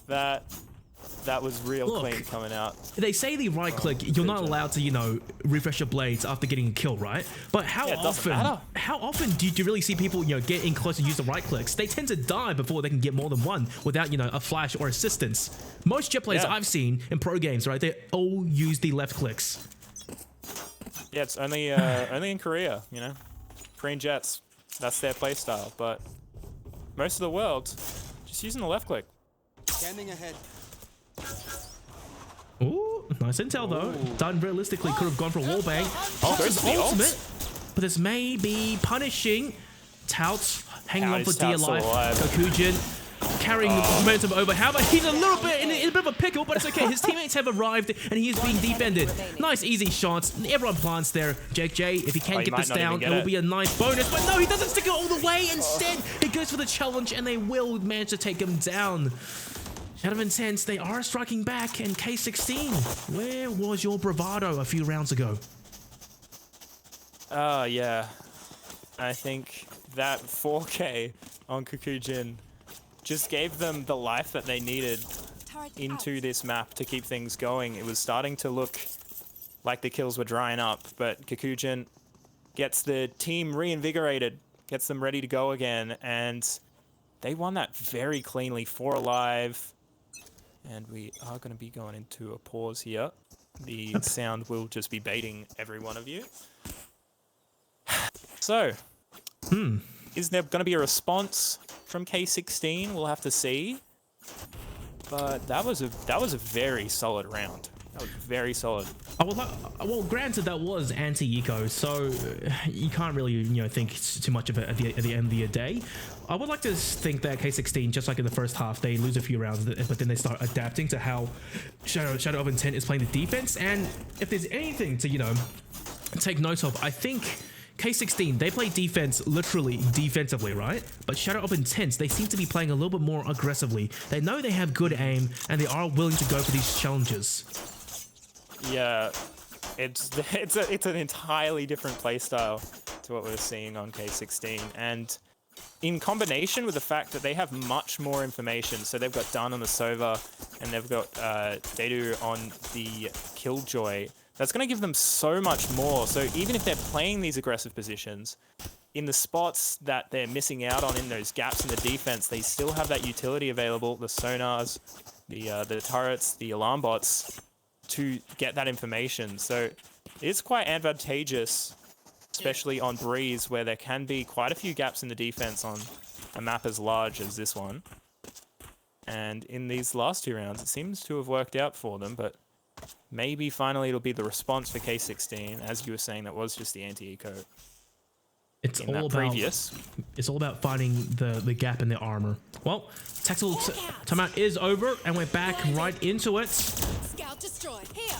That was real clean coming out. They say the right click, you're not allowed to, you know, refresh your blades after getting a kill, right? But how often do you really see people, you know, get in close and use the right clicks? They tend to die before they can get more than one without, you know, a flash or assistance. Most Jet players I've seen in pro games, right, they all use the left clicks. Yeah, it's only in Korea, you know, Korean Jets. That's their playstyle, but most of the world just using the left click. Standing ahead. Ooh, nice intel though. Dunn realistically could have gone for a wallbang. His ultimate, but this may be punishing. Touts hanging on for dear life. Kokujin carrying momentum over. However, he's a little bit in a bit of a pickle, but it's okay. His teammates have arrived and he is being defended. Nice easy shots. Everyone plants there. JJ, if he can get this down, it will be a nice bonus. But no, he doesn't stick it all the way. Instead, he goes for the challenge and they will manage to take him down. Shadow of Intense, they are striking back, and K16, where was your bravado a few rounds ago? Yeah. I think that 4K on Kokujin just gave them the life that they needed into this map to keep things going. It was starting to look like the kills were drying up, but Kokujin gets the team reinvigorated, gets them ready to go again, and they won that very cleanly, 4 alive. And we are going to be going into a pause here. The sound will just be baiting every one of you. So, is there going to be a response from K16? We'll have to see. But that was a very solid round. That was very solid. Well, granted, that was anti-eco, so you can't really, you know, think too much of it at the end of the day. I would like to think that K16, just like in the first half, they lose a few rounds, but then they start adapting to how Shadow of Intent is playing the defense. And if there's anything to, you know, take note of, I think K16, they play defense literally defensively, right? But Shadow of Intense, they seem to be playing a little bit more aggressively. They know they have good aim, and they are willing to go for these challenges. Yeah, it's an entirely different playstyle to what we're seeing on K16, and in combination with the fact that they have much more information, so they've got Dunn on the Sova, and they've got Dedu on the Killjoy. That's going to give them so much more. So even if they're playing these aggressive positions, in the spots that they're missing out on, in those gaps in the defense, they still have that utility available, the sonars, the turrets, the alarm bots, to get that information. So it's quite advantageous, especially on Breeze, where there can be quite a few gaps in the defense on a map as large as this one. And in these last 2 rounds, it seems to have worked out for them, but maybe finally it'll be the response for K16. As you were saying, that was just the anti-eco. It's all about finding the gap in the armor. Well, tactical timeout is over, and we're back right into it. Scout destroyed. Here.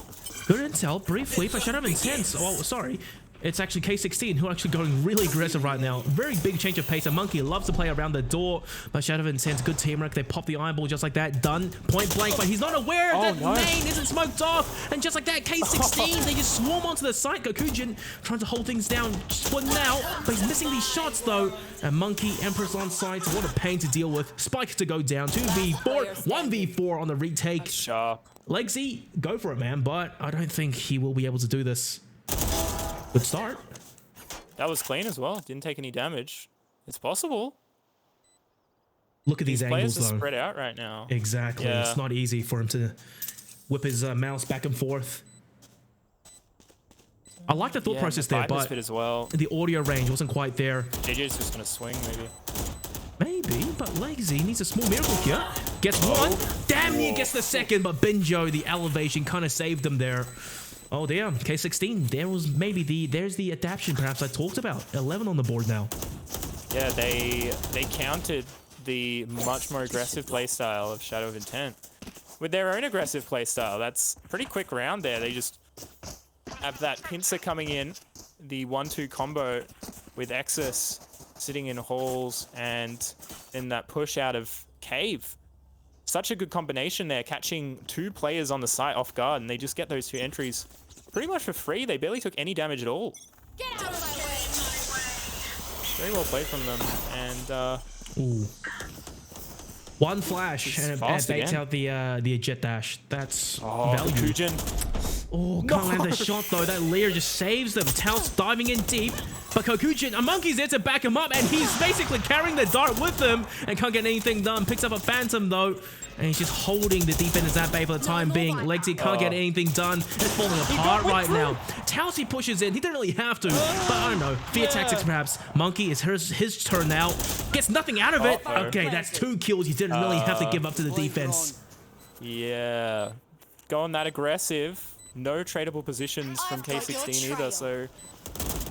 Good intel, briefly, but Shadow of Intense. Oh, sorry. It's actually K16 who are actually going really aggressive right now. Very big change of pace. A Monkey loves to play around the door, but Shadow of Intense, good teamwork. They pop the eyeball just like that. Done. Point blank, but he's not aware that main isn't smoked off. And just like that, K16, they just swarm onto the site. Gokujin trying to hold things down, splitting out, but he's missing these shots though. And Monkey, Empress on site. What a pain to deal with. Spike to go down. 2v4, 1v4 on the retake. Sharp. Legsy, go for it, man, but I don't think he will be able to do this. Good start. That was clean as well. Didn't take any damage. It's possible. Look at these angles, players though. are spread out right now. Exactly. Yeah. It's not easy for him to whip his mouse back and forth. I like the thought process there, but as well. the audio range wasn't quite there. JJ's just gonna swing, maybe. Maybe, but Legsy needs a small miracle here. Gets one. Damn near gets the second, but Binjo, the elevation, kind of saved him there. Oh damn, K16. There's the adaptation perhaps I talked about. 11 on the board now. Yeah, they countered the much more aggressive playstyle of Shadow of Intent with their own aggressive playstyle. That's a pretty quick round there. They just have that pincer coming in, the 1-2 combo with Exus sitting in halls, and then that push out of Cave. Such a good combination there, catching 2 players on the site off guard, and they just get those 2 entries pretty much for free. They barely took any damage at all. Get out of my way. Very well played from them, and ooh. One flash and it baits out the jet dash. That's value. Kokujin. Oh, can't land the shot though. That Lear just saves them. Taos diving in deep. But Kokujin, a Monkey's there to back him up, and he's basically carrying the dart with him and can't get anything done. Picks up a Phantom though, and he's just holding the defenders at bay for the time being. Legsy can't get anything done. It's falling apart right now. Taosy pushes in. He didn't really have to, but I don't know. Fear tactics perhaps. Monkey, is his turn now. Gets nothing out of it. Okay, that's 2 kills. He didn't really have to give up to the defense. Yeah, going that aggressive. No tradable positions from K16 either, so...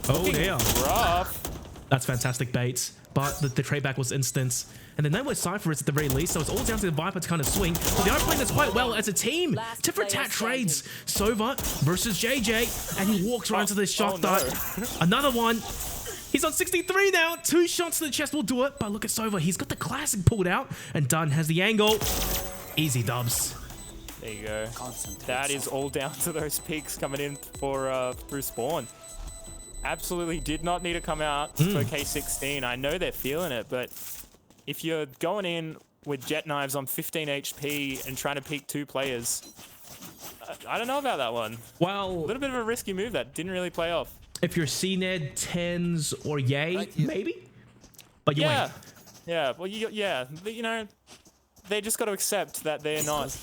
Oh, damn. Rough. That's fantastic baits, but the trade back was instant. And the Nightmare Cypher is at the very least, so it's all down to the Viper to kind of swing. But they are playing this quite well as a team. Tit for tat trades. Sova versus JJ, and he walks right into the shock dart. Another one. He's on 63 now. 2 shots to the chest will do it, but look at Sova. He's got the classic pulled out, and Dunn has the angle. Easy dubs. There you go. That is all down to those peaks coming in for through spawn. Absolutely did not need to come out for K16. I know they're feeling it, but if you're going in with jet knives on 15 HP and trying to peek 2 players, I don't know about that one. Well, a little bit of a risky move that didn't really play off. If you're CNED, TENS, or Yay, maybe? But you ain't. Yeah, well, you know, they just got to accept that they're not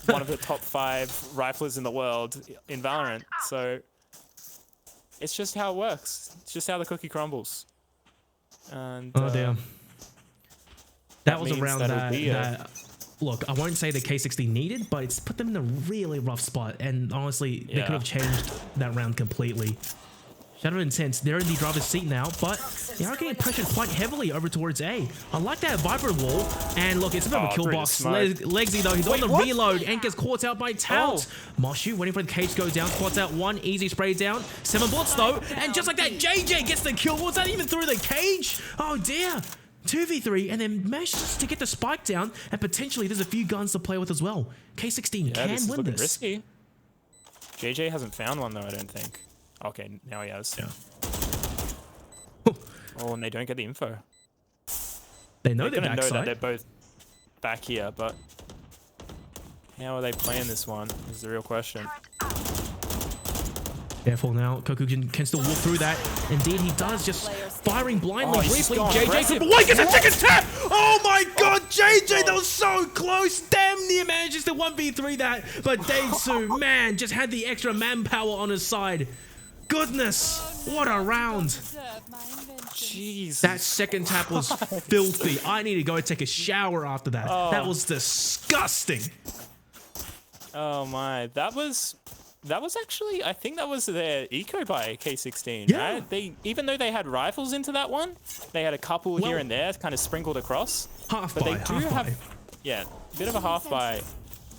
one of the top 5 riflers in the world in Valorant. So it's just how it works. It's just how the cookie crumbles. And oh damn, that was a round that look, I won't say the K16 needed, but it's put them in a really rough spot. And honestly, they could have changed that round completely. Shadow Intent, they're in the driver's seat now, but they are getting pressured quite heavily over towards A. I like that Viper wall, and look, it's a bit of a kill box. Legsy though, he's on the reload and gets caught out by Tout. Moshu waiting for the cage to go down, spots out one, easy spray down. 7 bullets though, and just like that, JJ gets the kill. Was that even through the cage? Oh dear. 2v3 and then manages to get the spike down, and potentially there's a few guns to play with as well. K16 can win this. Risky. JJ hasn't found one though, I don't think. Okay, now he has. Yeah. Oh, and they don't get the info. They know they're they're gonna know that backside. they're both back here, but how are they playing this one is the real question. Careful now, Koku can still walk through that. Indeed he does, just firing blindly, briefly. JJ gets a second tap! Oh my god, JJ, that was so close! Damn near manages to 1v3 that, but Daesu, man, just had the extra manpower on his side. Goodness, what a round. Jeez. That second tap was filthy. I need to go take a shower after that. That was disgusting. Oh my, that was actually, I think that was their eco by K16, yeah. right? Even though they had rifles into that one, they had a couple here and there kind of sprinkled across. Half but buy, they do have, yeah, a bit of a half buy.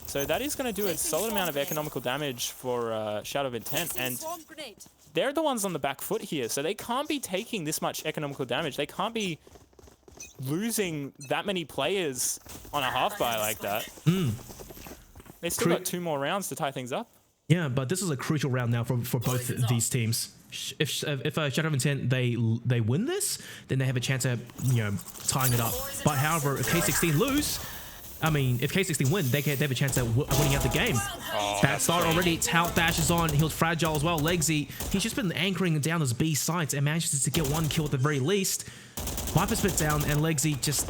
So that is going to do a solid amount of economical damage for Shadow of Intent, and they're the ones on the back foot here, so they can't be taking this much economical damage. They can't be losing that many players on a half buy like that. They still got 2 more rounds to tie things up. Yeah, but this is a crucial round now for both these teams. If Shadow of Intent they win this, then they have a chance at tying it up. But however, if K16 lose, I mean, if K16 win, they have a chance at winning out the game. Bad start already. Tout dashes on. He was fragile as well. Legsy, he's just been anchoring down his B sites and manages to get 1 kill at the very least. Viper spit down, and Legsy just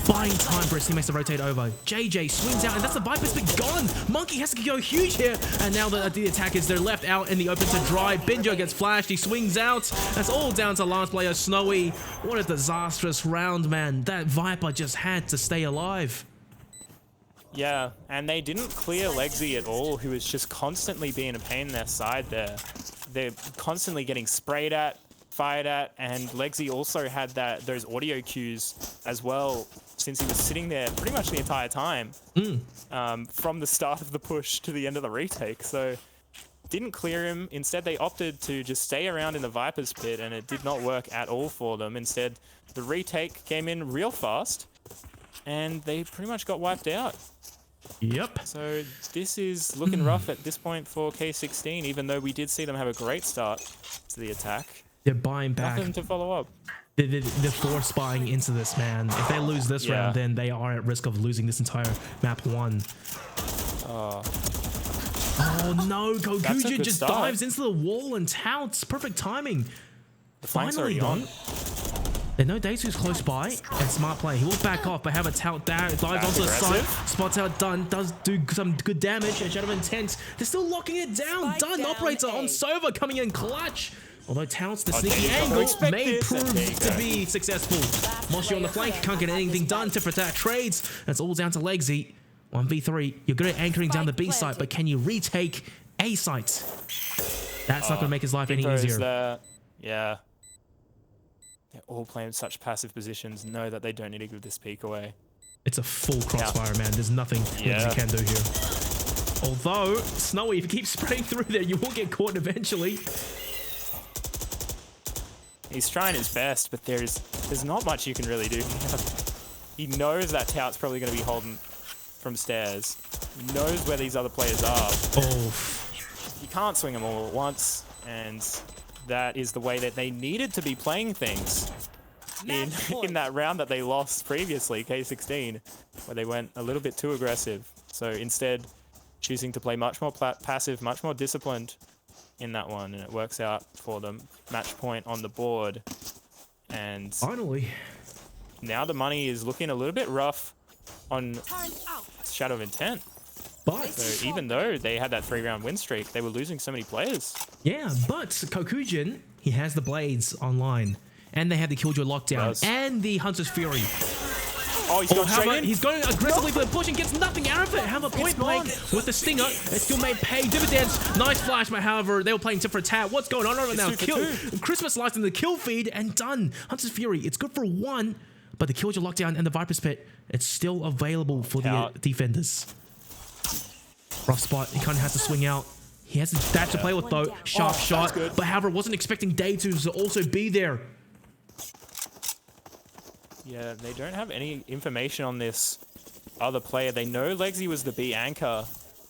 buying time for his teammates to rotate over. JJ swings out, and that's the Viper spit gone. Monkey has to go huge here, and now the attackers, they're left out in the open to dry. Binjo gets flashed, he swings out. That's all down to last player, Snowy. What a disastrous round, man. That Viper just had to stay alive. Yeah, and they didn't clear Legsy at all, who was just constantly being a pain in their side there. They're constantly getting sprayed at, fired at, and Legsy also had those audio cues as well, since he was sitting there pretty much the entire time, from the start of the push to the end of the retake. So didn't clear him. Instead, they opted to just stay around in the Viper's pit, and it did not work at all for them. Instead, the retake came in real fast, and they pretty much got wiped out. Yep. So this is looking rough at this point for K16, even though we did see them have a great start to the attack. They're buying back. Nothing to follow up. They're force buying into this, man. If they lose this round, then they are at risk of losing this entire map 1. Oh no, Kokujin just dives into the wall and touts. Perfect timing. Finally though. They know Daesu's close by, and smart play. He will back off, but have a Tout dives onto the side. Spots out Dun, does do some good damage, and Shadow of Intent, they're still locking it down. Dun, operator on Sova coming in clutch. Although Touts, the sneaky angle may prove to be successful. Moshi on the flank, can't get anything done. Tit for tat trades. That's all down to Legsy. 1v3, you're good at anchoring down the B site, but can you retake A site? That's not going to make his life any easier. Yeah. They're all playing such passive positions, know that they don't need to give this peek away. It's a full crossfire, man. There's nothing Legsy can do here. Although, Snowy, if you keep spraying through there, you will get caught eventually. He's trying his best, but there's not much you can really do. He knows that Tout's probably going to be holding from stairs. He knows where these other players are. You can't swing them all at once, and that is the way that they needed to be playing things in that round that they lost previously, K16, where they went a little bit too aggressive. So instead, choosing to play much more passive, much more disciplined in that one, and it works out for them. Match point on the board, and finally, now the money is looking a little bit rough on Shadow of Intent. But so even though they had that 3-round win streak, they were losing so many players. Yeah, but Kokujin, he has the blades online, and they have the Killjoy lockdown and the Hunter's Fury. Oh, he's going straight Hammer, in. he's going aggressively for the push and gets nothing out of it. Hammer point blank with the stinger. It still may pay dividends. Nice flash, but however, they were playing tit for tat. What's going on right now? 2 for Kill. 2. Christmas lights in the kill feed and done. Hunter's Fury, it's good for 1, but the Killjoy lockdown and the Viper's Pit, it's still available for the defenders. Rough spot. He kind of has to swing out. He has a dash to play with though. Sharp shot. But however, wasn't expecting Taytems to also be there. Yeah, they don't have any information on this other player. They know Legsy was the B anchor,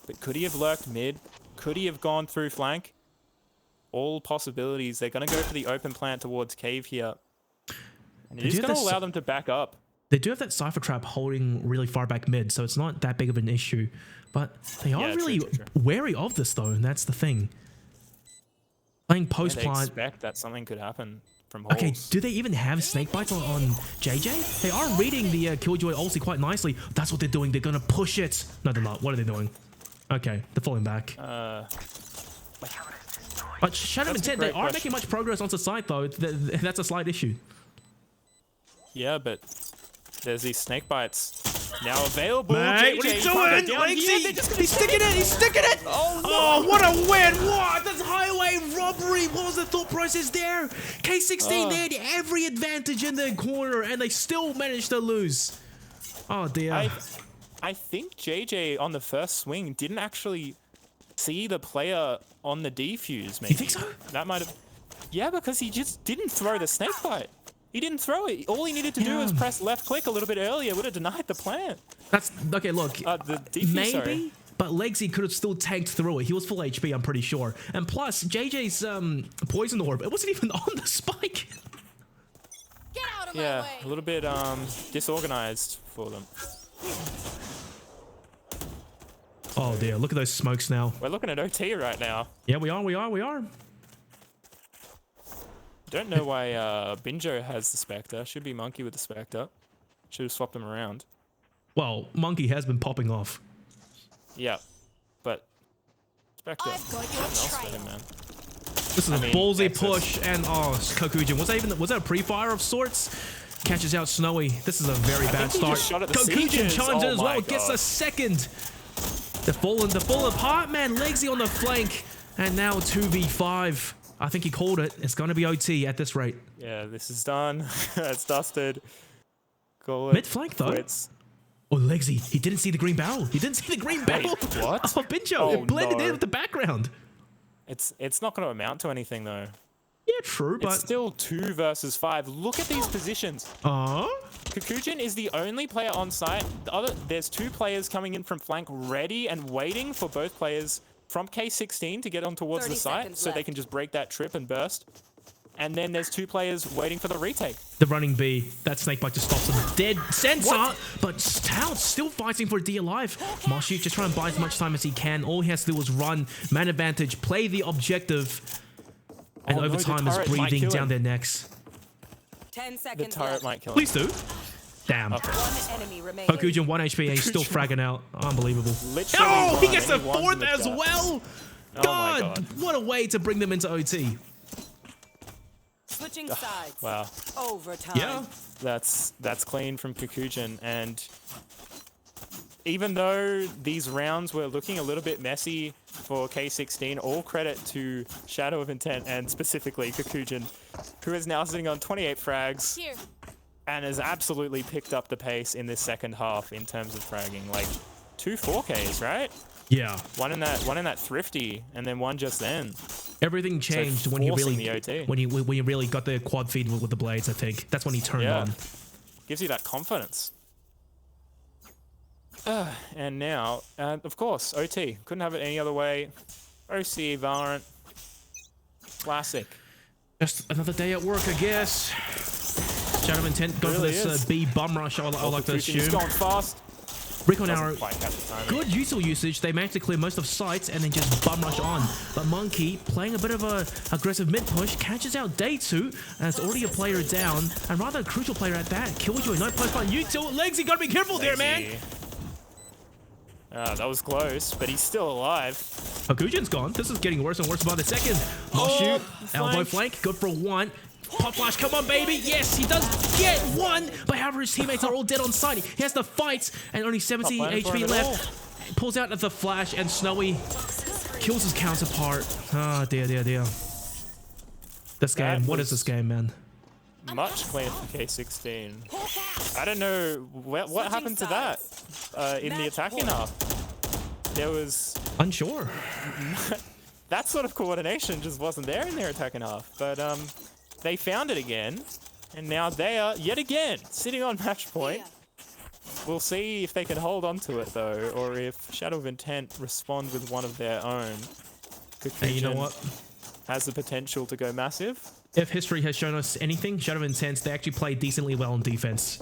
but could he have lurked mid? Could he have gone through flank? All possibilities. They're going to go for the open plant towards cave here. And it is going to allow them to back up. They do have that Cypher Trap holding really far back mid, so it's not that big of an issue. But they are really wary of this, though, and that's the thing. Playing post They plant. expect that something could happen from holes. Okay, do they even have snake bites on JJ? They are reading the Killjoy ulti quite nicely. That's what they're doing. They're going to push it. No, they're not. What are they doing? Okay, they're falling back. But Shadow Intent, they aren't making much progress onto site, though. That's a slight issue. Yeah, but there's these snake bites now available. Mate, what are you doing? Legsy, he's sticking it. He's sticking it. Oh, no. Oh, what a win. What? That's highway robbery. What was the thought process there? K16, they had every advantage in their corner, and they still managed to lose. Oh, dear. I think JJ on the first swing didn't actually see the player on the defuse, maybe. You think so? That might have... Yeah, because he just didn't throw the snake bite. He didn't throw it. All he needed to do was press left click a little bit earlier. Would have denied the plant. That's... Okay, look. The defuse, maybe, sorry. but Legsy could have still tanked through it. He was full HP, I'm pretty sure. And plus, JJ's poison orb, it wasn't even on the spike. Get out of my Yeah, way. a little bit disorganized for them. Oh, dear. Look at those smokes now. We're looking at OT right now. Yeah, we are. Don't know why Binjo has the Spectre. Should be Monkey with the Spectre. Should have swapped them around. Well, Monkey has been popping off. Yeah, but Spectre. I've got your Nothing else for trail. him, man. This is a mean, ballsy Texas. push, and oh, Kokujin. Was that a pre-fire of sorts? Catches out Snowy. This is a very bad think he start. just shot at the Kokujin sieges. chimes in Oh as well. my Gets God. a second. They're falling apart, man. Legsy on the flank, and now 2v5. I think he called it. It's gonna be OT at this rate. Yeah, this is done. It's dusted. Call it. Mid flank though. Quits. Oh, Legsy. He didn't see the green barrel. He didn't see the green barrel. what? Oh, Binjo. Oh, it blended no. in with the background. It's not going to amount to anything though. Yeah, true, It's but still 2 versus 5. Look at these positions. Kokujin is the only player on site. There's 2 players coming in from flank ready and waiting for both players from K16 to get on towards the 30 site seconds so they left. can just break that trip and burst. And then there's 2 players waiting for the retake. the running B, that snakebite just stops him dead center, but Stout still fighting for dear life. Moshi just trying to buy as much time as he can. All he has to do is run, man advantage, play the objective, and Oh, no, over the time is turret might breathing kill down him. their necks. 10 The seconds turret left. might kill him. Please do. Damn. One enemy remaining. Kokujin 1 HP and he's still fragging out. Unbelievable. Literally Oh, he won, gets and a he won 4th the as chat. well. Oh my God, God. what a way to bring them into OT. Switching sides. Wow. Overtime. Yeah. That's clean from Kokujin, and even though these rounds were looking a little bit messy for K16, all credit to Shadow of Intent and specifically Kokujin, who is now sitting on 28 frags Here. and has absolutely picked up the pace in this second half in terms of fragging. Like 2 4Ks, right? Yeah. One in that thrifty, and then one just then. Everything changed when you forcing really the OT. when you really got the quad feed with the blades. I think that's when he turned Yeah. on. Gives you that confidence. And now, of course, OT. Couldn't have it any other way. OC, Valorant. Classic. Just another day at work, I guess. Shadow of Intent going for Really this is. B bum rush. I like to He's assume. going fast. Recon Doesn't arrow. quite catch the timing. Good util usage. They managed to clear most of sites and then just bum rush on. But Monkey, playing a bit of a aggressive mid push, catches out Day2 and it's already a player down, and rather a crucial player at that. Killjoy, no post on util. Legsy, gotta be careful there, man. That was close, but he's still alive. Kokujin's gone. This is getting worse and worse by the second. Moshu, elbow flank, good for 1. Pop flash, come on, baby. Yes, he does get one. But however, his teammates are all dead on site. He has to fight, and only 70 HP left. Pulls out the flash, and Snowy kills his counterpart. Ah, dear, dear, dear. This game, what is this game, man? Much cleaner for K16. I don't know what happened to that in the attacking half. There was unsure. That sort of coordination just wasn't there in their attacking half. But they found it again, and now they are yet again sitting on match point. We'll see if they can hold on to it though, or if Shadow of Intent respond with one of their own. Hey, you know what? Has the potential to go massive. If history has shown us anything, Shadow of Intent, they actually play decently well on defense.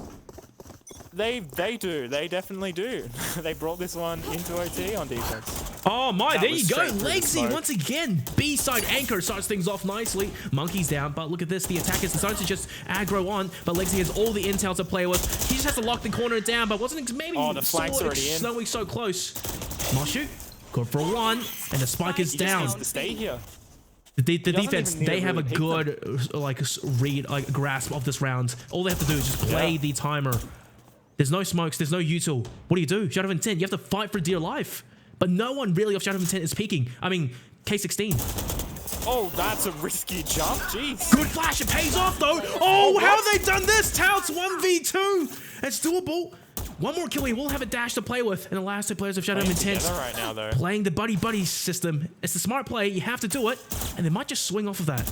They do. They definitely do. They brought this one into OT on defense. Oh my, That there was you go. straight through the Legacy smoke. once again. B-side anchor starts things off nicely. Monkey's down, but look at this. The attackers decided to just aggro on, but Legacy has all the intel to play with. He just has to lock the corner down, but wasn't maybe the flank's already in. Snowy so close. Moshu, good for one, and the spike is He down. just needs to stay here. The doesn't defense, even need they to have a really peek good grasp of this round. All they have to do is just play the timer. There's no smokes, there's no util. What do? Shadow of Intent, you have to fight for dear life. But no one really of Shadow of Intent is peeking. I mean, K16. Oh, that's a risky jump. Jeez. Good flash, it pays off though. Oh, how have they done this? Touts 1v2. It's doable. One more kill, we will have a dash to play with. And the last two players of Shadow of Intent right now, though. playing the buddy system. It's the smart play, you have to do it. And they might just swing off of that.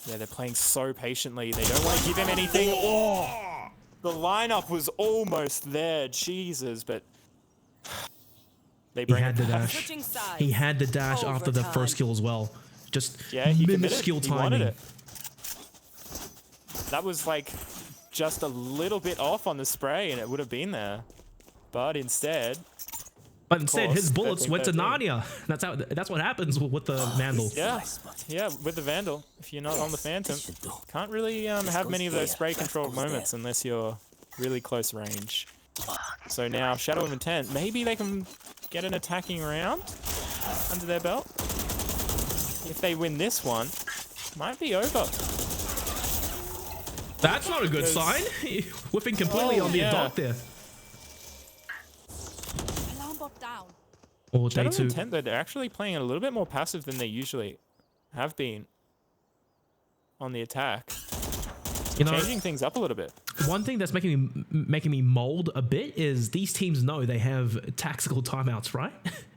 Yeah, they're playing so patiently. They don't want to give him anything. Oh, the lineup was almost there. Jesus, but they He bring had it the back. dash. Switching sides. He had the dash after the Overtime. first kill as well. Just Yeah, he committed. minuscule He wanted timing. it. That was like just a little bit off on the spray, and it would have been there. But instead, But instead, his bullets 13, went to 13. Narnia. That's what happens with the Vandal. yeah, with the Vandal, if you're not on the Phantom, can't really have many of those spray controlled moments unless you're really close range. So now Shadow of Intent, maybe they can get an attacking round under their belt. If they win this one, might be over. That's not a good sign. Whipping completely on the dock there. Alarm bot down. Or day Shadow of two. Intent, though, they're actually playing a little bit more passive than they usually have been on the attack. You know, Changing things up a little bit. one thing that's making me mold a bit is these teams know they have tactical timeouts, right?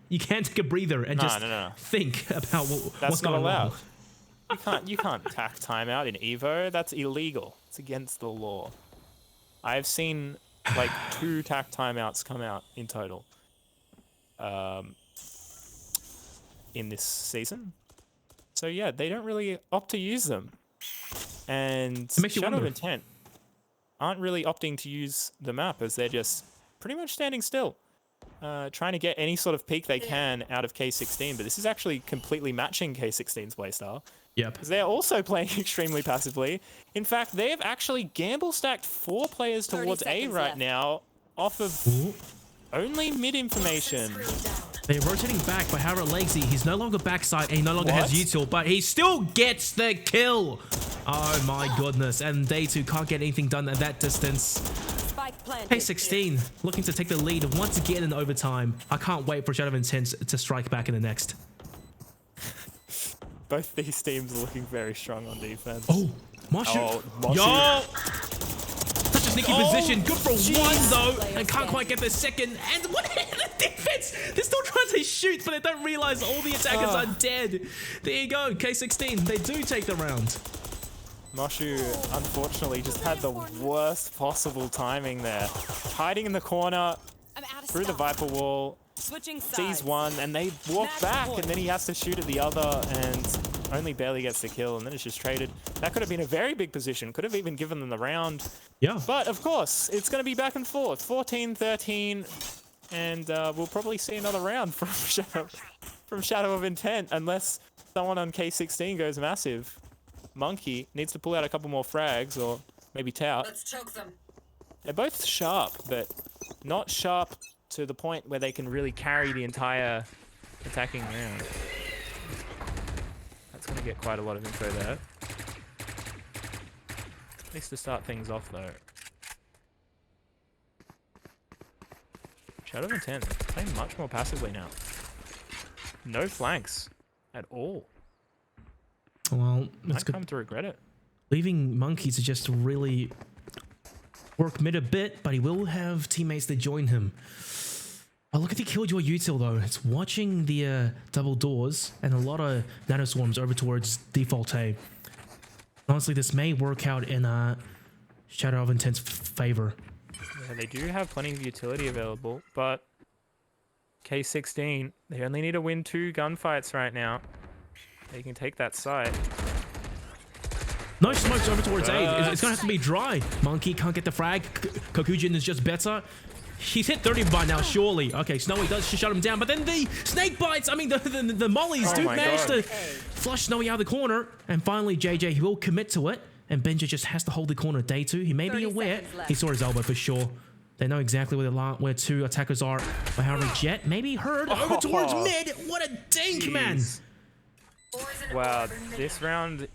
You can't take a breather and just no. think about That's what's not going allowed. on. You can't tack timeout in Evo. That's illegal. It's against the law. I've seen like 2 tack timeouts come out in total in this season. So yeah, they don't really opt to use them. And It makes you Shadow of wonder. Intent aren't really opting to use the map as they're just pretty much standing still. Trying to get any sort of peak they can out of K16, but this is actually completely matching K16's playstyle. Yep. Because they're also playing extremely passively. In fact, they have actually gamble stacked 4 players 30 towards A seconds right left. now off of Ooh. only mid information. They're rotating back, but however, Legacy, he's no longer backside and he no longer has What? util, but he still gets the kill. Oh my goodness. And day two can't get anything done at that distance. Spike planted. K16 looking to take the lead once again in overtime. I can't wait for Shadow of Intent to strike back in the next. Both these teams are looking very strong on defense. Oh, Moshu. Oh, Moshu. Yo! Such a sneaky position. Good for one, though. Player And can't quite get the second. And what the defense? They're still trying to shoot, but they don't realize all the attackers are dead. There you go. K16. They do take the round. Moshu, unfortunately, just had the worst possible timing there. Hiding in the corner, I'm out of through the stock. Viper wall, Switching sides. sees one, and they walk Match back, point. and then he has to shoot at the other, and only barely gets the kill, and then it's just traded. That could have been a very big position, could have even given them the round. Yeah. But, of course, it's going to be back and forth. 14-13, and we'll probably see another round from Shadow of Intent, unless someone on K16 goes massive. Monkey needs to pull out a couple more frags, or maybe Tout. Let's choke them. They're both sharp, but not sharp to the point where they can really carry the entire attacking round. That's going to get quite a lot of info there. Nice to start things off though. Shadow of Intent playing much more passively now. No flanks at all. Well, Might it's good. come to regret it. Leaving Monkeys to just really work mid a bit, but he will have teammates that join him. Oh, look at the Killjoy util though. It's watching the double doors and a lot of nano swarms over towards default A. Honestly, this may work out in Shadow of Intent's favor. Yeah, they do have plenty of utility available, but K16, they only need to win 2 gunfights right now. They can take that site. No smokes over towards A. It's gonna have to be dry. Monkey can't get the frag. Kokujin is just better. He's hit 30 by now, surely. Okay, Snowy does shut him down, but then the snake bites, I mean, the mollies do manage to flush Snowy out of the corner. And finally, JJ, he will commit to it. And Benja just has to hold the corner day 2. He may be aware. He saw his elbow for sure. They know exactly where 2 attackers are. But however, Jet maybe heard over towards mid. What a dink, man. Wow, this round,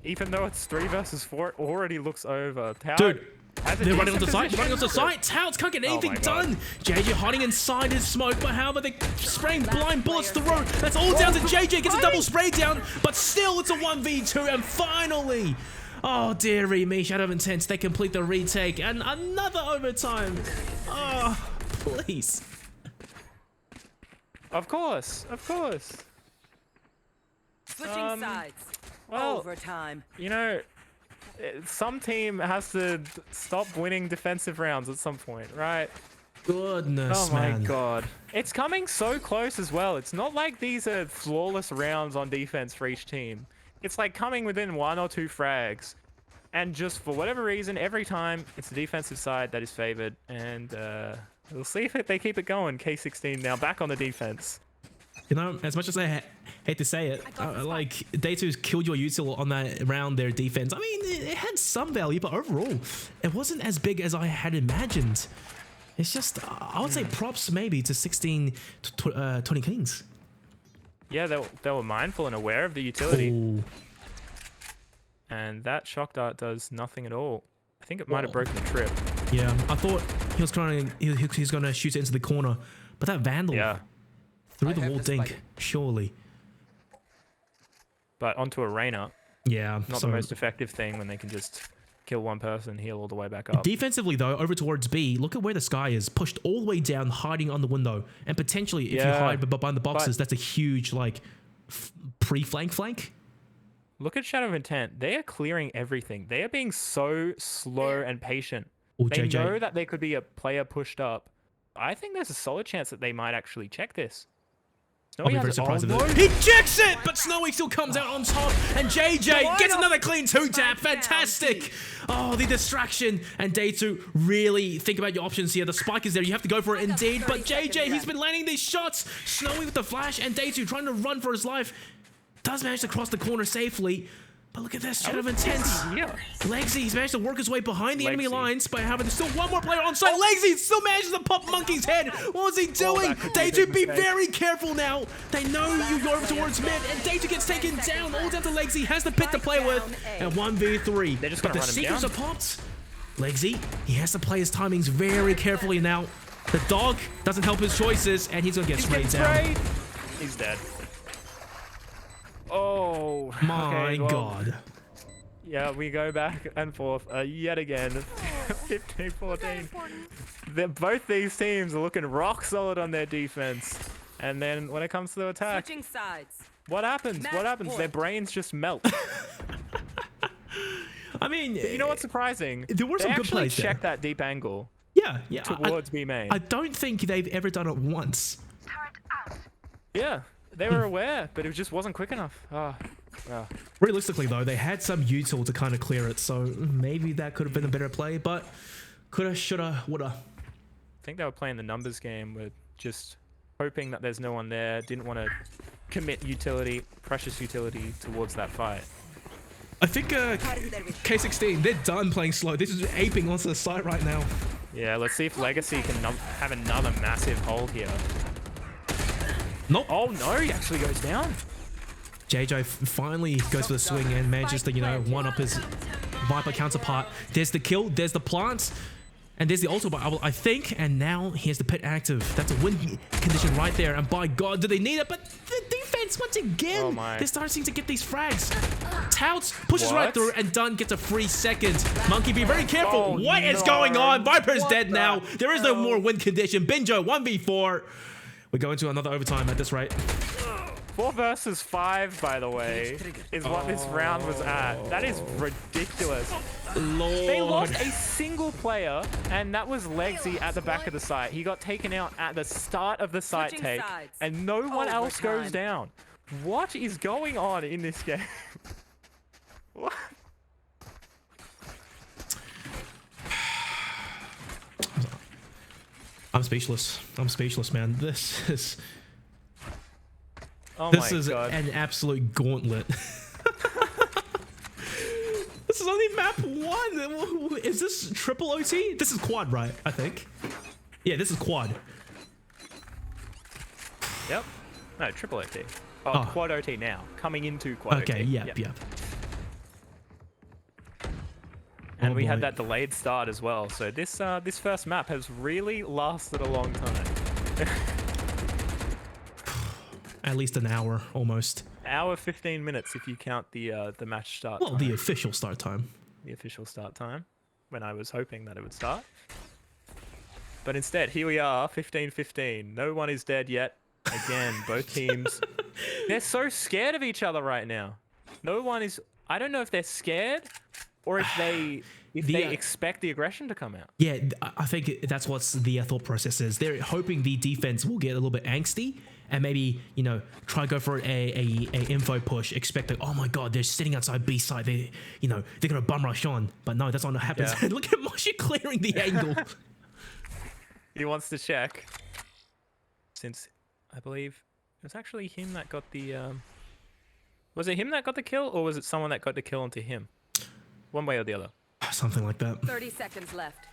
even though it's 3 versus 4, it already looks over. Dude. They're running onto site, Touts can't get anything done. JJ hiding inside his smoke, but however, they're spraying blind bullets through. That's all down to JJ, gets a double spray down, but still it's a 1v2, and finally, oh dearie me, Shadow of Intent, they complete the retake, and another overtime. Oh, please. Of course. Switching sides. Well, Overtime. you know, some team has to stop winning defensive rounds at some point, right? Goodness, oh my man. god. It's coming so close as well. It's not like these are flawless rounds on defense for each team. It's like coming within 1 or 2 frags. And just for whatever reason, every time it's the defensive side that is favored. And we'll see if they keep it going. K16 now back on the defense. You know, as much as I hate to say it, like, Day2's killed your util on that round, their defense. I mean, it had some value, but overall, it wasn't as big as I had imagined. It's just, I would say props maybe to 16 to 20 Kings. Yeah, they were mindful and aware of the utility. Oh. And that shock dart does nothing at all. I think it might have broken the trip. Yeah, I thought he was going to shoot it into the corner, but that Vandal... Yeah. Through the wall dink, surely. But onto Arena. Yeah. Not the most effective thing when they can just kill one person, heal all the way back up. Defensively, though, over towards B, look at where the Sky is. Pushed all the way down, hiding on the window. And potentially, if you hide behind the boxes, that's a huge, like, pre-flank. Look at Shadow of Intent. They are clearing everything. They are being so slow and patient. Ooh, they JJ. know that there could be a player pushed up. I think there's a solid chance that they might actually check this. I'll be very surprised if he checks it, but Snowy still comes out on top, and JJ gets another clean 2-tap. Fantastic. Oh, the distraction. And Day2, really think about your options here. The spike is there. You have to go for it indeed, but JJ, he's been landing these shots. Snowy with the flash, and Day2 trying to run for his life. Does manage to cross the corner safely. But look at this, Shadow of Intent. Legsy, he's managed to work his way behind the enemy lines by having still one more player on site. Legsy still manages to pop Monkey's head. What was he doing? Day2, be very careful now. They know you go over towards mid, and Day2 gets taken down. All down to Legsy, has the pit to play with, and 1v3. They're just but gonna the run him secrets down. are popped. Legsy, he has to play his timings very carefully now. The dog doesn't help his choices, and he's gonna get sprayed down. He's dead. Oh My God. Yeah, we go back and forth yet again. 15-14. Both these teams are looking rock solid on their defense. And then when it comes to the attack, Switching sides. what happens? What happens? Their brains just melt. I mean, But you know what's surprising? There were some they good actually plays there. checked that deep angle Yeah. towards B main. I don't think they've ever done it once. Yeah, they were aware, but it just wasn't quick enough. Realistically, though, they had some util to kind of clear it, so maybe that could have been a better play, but coulda, shoulda, woulda. I think they were playing the numbers game with just hoping that there's no one there, didn't want to commit utility, precious utility towards that fight. I think K16, they're done playing slow. This is aping onto the site right now. Yeah, let's see if Legacy can have another massive hold here. Nope. Oh no, he actually goes down. JJ finally goes for the swing and manages to, you know, one-up his Viper counterpart. There's the kill, there's the plants, and there's the ulti, I think. And now here's the pit active. That's a win condition right there. And by God, do they need it? But the defense, once again, they're starting to get these frags. Touts pushes right through, and Dunn gets a free second. Monkey, be very careful. What is going on? Viper's dead now. There is no more win condition. Binjo 1v4. We're going to another overtime at this rate. 4 versus 5, by the way, is what this round was at. That is ridiculous. Lord. They lost a single player, and that was Legsy at the back of the site. He got taken out at the start of the site take, and no one else goes down. What is going on in this game? What? I'm speechless. I'm speechless, man. This is... Oh this my is God. an absolute gauntlet. This is only map 1. Is this triple OT? This is quad, right? I think. Yeah, this is quad. Yep. No, triple OT. Oh, quad OT now. Coming into quad OT. Okay, yep. And we had that delayed start as well. So this this first map has really lasted a long time. At least an hour, almost. Hour 15 minutes if you count the match start Well, time. the official start time. The official start time, when I was hoping that it would start. But instead, here we are, 15-15. No one is dead yet. Again, both teams, they're so scared of each other right now. No one is, I don't know if they're scared or if they expect the aggression to come out. Yeah, I think that's what's the thought process is. They're hoping the defense will get a little bit angsty and maybe, you know, try to go for a info push, expecting, oh my God, they're sitting outside B side. They, you know, they're gonna bum rush on, but no, that's not what happens. Yeah. Look at Moshi clearing the angle. He wants to check, since I believe it was actually him that got the. Was it him that got the kill, or was it someone that got the kill onto him? One way or the other. Something like that. 30 seconds left.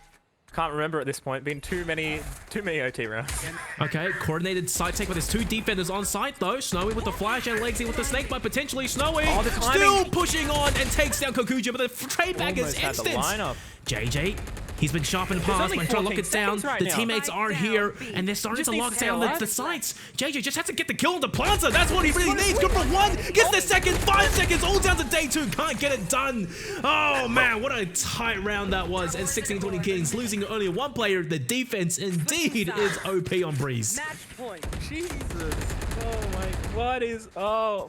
Can't remember at this point. Been too many OT rounds. Okay, coordinated side take with his 2 defenders on site though. Snowy with the flash and Legsy with the snake bite potentially. Snowy still pushing on and takes down Kokuja, but the trade back is instant. JJ, he's been sharp in the past, but trying to lock it down. The teammates are here and they're starting to lock down the sites. JJ just has to get the kill on the Planta. That's what he really needs. Good for 1, gets the second, 5 seconds, all down to day 2. Can't get it done. Oh man, what a tight round that was. And 16-20 Kings losing only 1 player. The defense indeed is OP on Breeze. Match point. Jesus. Oh my,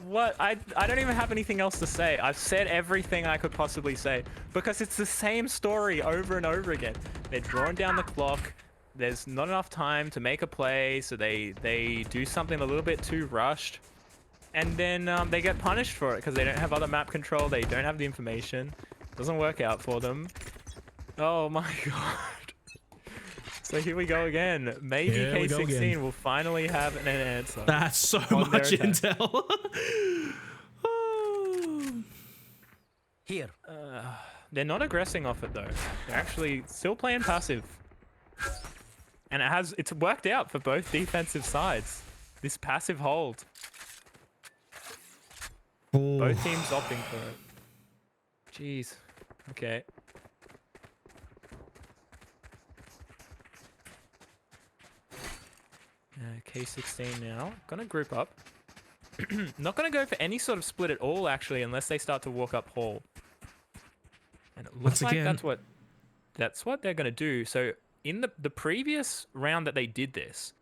what? I don't even have anything else to say. I've said everything I could possibly say because it's the same story over and over again. They're drawing down the clock. There's not enough time to make a play, so they do something a little bit too rushed. And then they get punished for it because they don't have other map control. They don't have the information. Doesn't work out for them. Oh my God. So here we go again. Maybe K16 will finally have an answer. That's so much intel. Here. They're not aggressing off it though. They're actually still playing passive. And it's worked out for both defensive sides. This passive hold. Oh. Both teams opting for it. Jeez. Okay. K16 now. Gonna group up. Not gonna go for any sort of split at all, actually, unless they start to walk up hall. And it looks like that's what they're gonna do. So in the previous round that they did this,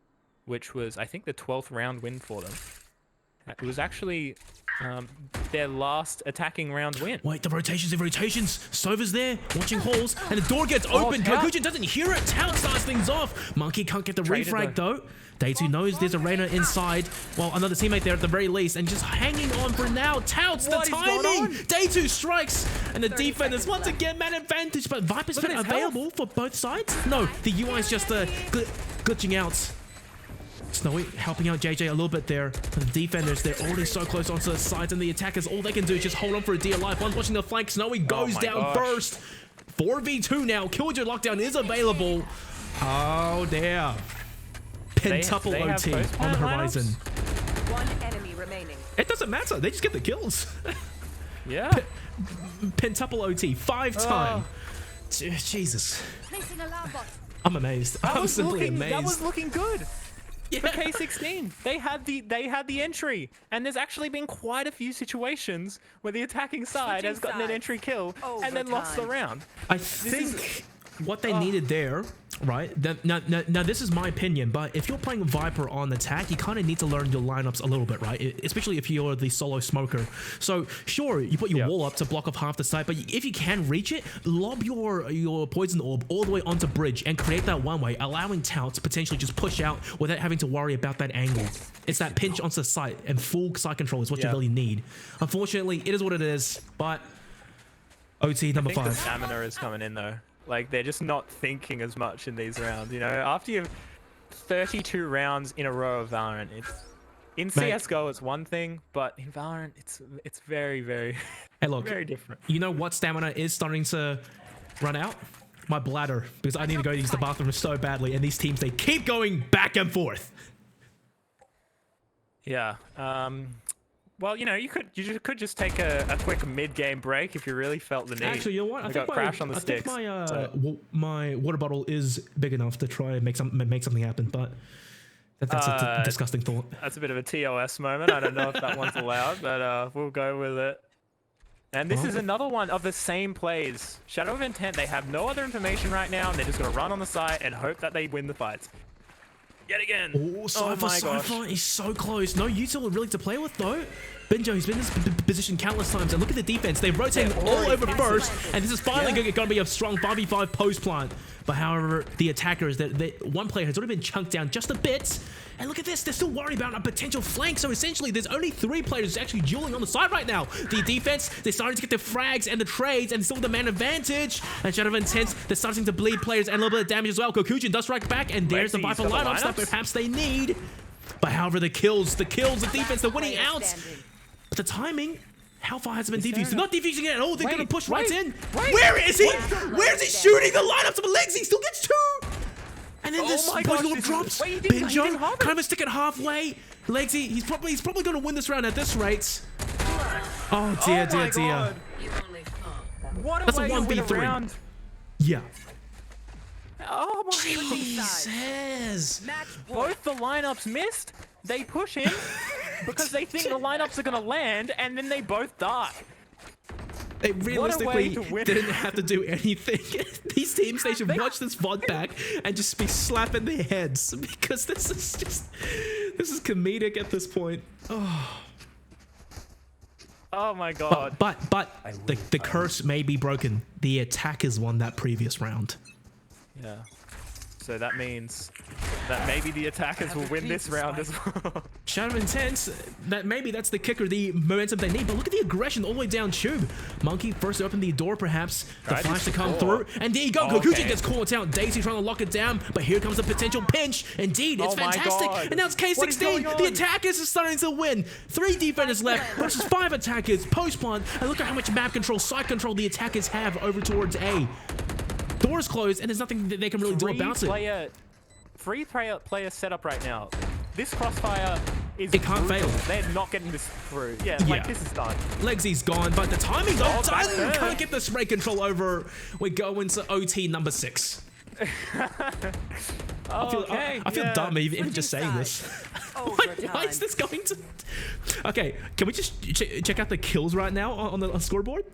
which was I think the 12th round win for them, it was actually their last attacking round win. Wait, the rotations. Sova's there, watching halls, and the door gets open. Kokuja doesn't hear it. Tout starts things off. Monkey can't get the refrag though. Day2 knows there's a Reyna inside. Well, another teammate there at the very least, and just hanging on for now. Touts the timing. Day2 strikes, and the defenders once again man advantage, but Viper's been available for both sides. No, the UI is just glitching out. Snowy helping out JJ a little bit there. But the defenders, they're already so close onto the sides, and the attackers, all they can do is just hold on for a dear life. One's watching the flank. Snowy goes down first. 4v2 now. Killjoy lockdown is available. Oh, dear. Pentuple OT on the horizon. One enemy remaining. It doesn't matter. They just get the kills. Yeah. Pentuple OT, 5-time. Jesus. Placing alarm bot. I'm amazed. I'm simply amazed. That was looking good. Yeah. For K16, they had the entry, and there's actually been quite a few situations where the attacking side has gotten an sides. entry kill and then lost the round. I think what they needed there, right? Now, this is my opinion, but if you're playing Viper on attack, you kind of need to learn your lineups a little bit, right? Especially if you're the solo smoker. So, sure, you put your wall up to block off half the site, but if you can reach it, lob your poison orb all the way onto bridge and create that one way, allowing Tau to potentially just push out without having to worry about that angle. It's that pinch onto the site, and full site control is what you really need. Unfortunately, it is what it is, but OT number 5. The stamina is coming in though. Like, they're just not thinking as much in these rounds, you know? After you've 32 rounds in a row of Valorant, in CSGO it's one thing, but in Valorant it's very, very, hey, look, very different. You know what stamina is starting to run out? My bladder, because I need to go use the bathroom so badly, and these teams, they keep going back and forth. Yeah. Well, you know, you could just take a quick mid-game break if you really felt the need. Actually, you know what? I think Crash on the sticks. My water bottle is big enough to try and make something happen, but that's a disgusting thought. That's a bit of a TOS moment. I don't know if that one's allowed, but we'll go with it. And this is another one of the same plays. Shadow of Intent, they have no other information right now, and they're just going to run on the site and hope that they win the fights. Yet again. Oh, Cypher is so close. No util really to play with, though. Benjo, he's been in this position countless times. And look at the defense. They're rotating all over first. And this is finally going to be a strong 5v5 post plant. But however, the attackers, one player has already been chunked down just a bit. And look at this. They're still worried about a potential flank. So essentially, there's only 3 players actually dueling on the side right now. The defense, they're starting to get the frags and the trades and still the man advantage. And Shadow of Intent, they're starting to bleed players and a little bit of damage as well. Kokujin does strike back. And there's the Viper lineups that perhaps they need. But however, the kills, the defense, they're winning out. But the timing, how far has it been defused? They're not defusing it at all. They're going to push right in. Where is he? Where is he shooting? The lineups of Legs. He still gets 2. And then this poison orb drops. Benjo, kind of stick it halfway. Legsy, he's probably going to win this round at this rate. Oh dear, dear, dear. That's a 1v3. Yeah. Oh my Jesus. Both the lineups missed. They push in because they think the lineups are going to land, and then they both die. They realistically didn't have to do anything. These teams, they should watch this VOD back and just be slapping their heads, because this is comedic at this point. Oh my god. But the curse may be broken. The attackers won that previous round. Yeah. So that means that maybe the attackers will win this round as well. Shadow of Intent, that's the kicker, the momentum they need. But look at the aggression all the way down tube. Monkey first to open the door, perhaps. The flash to come through. And there you go. Kokujin gets caught out. Daisy trying to lock it down. But here comes a potential pinch. Indeed, it's fantastic. And now it's K16. The attackers are starting to win. 3 defenders left versus 5 attackers. Post plant. And look at how much map control, side control the attackers have over towards A. Doors closed, and there's nothing that they can really do about it. Free player setup right now. This crossfire is it can't fail. They're not getting this through. Yeah, like this is done. Legsy's gone, but the timing's all done. Can't get the spray control over. We go into OT number 6. I feel dumb even just saying this. Why is this going to... Okay, can we just check out the kills right now on the scoreboard?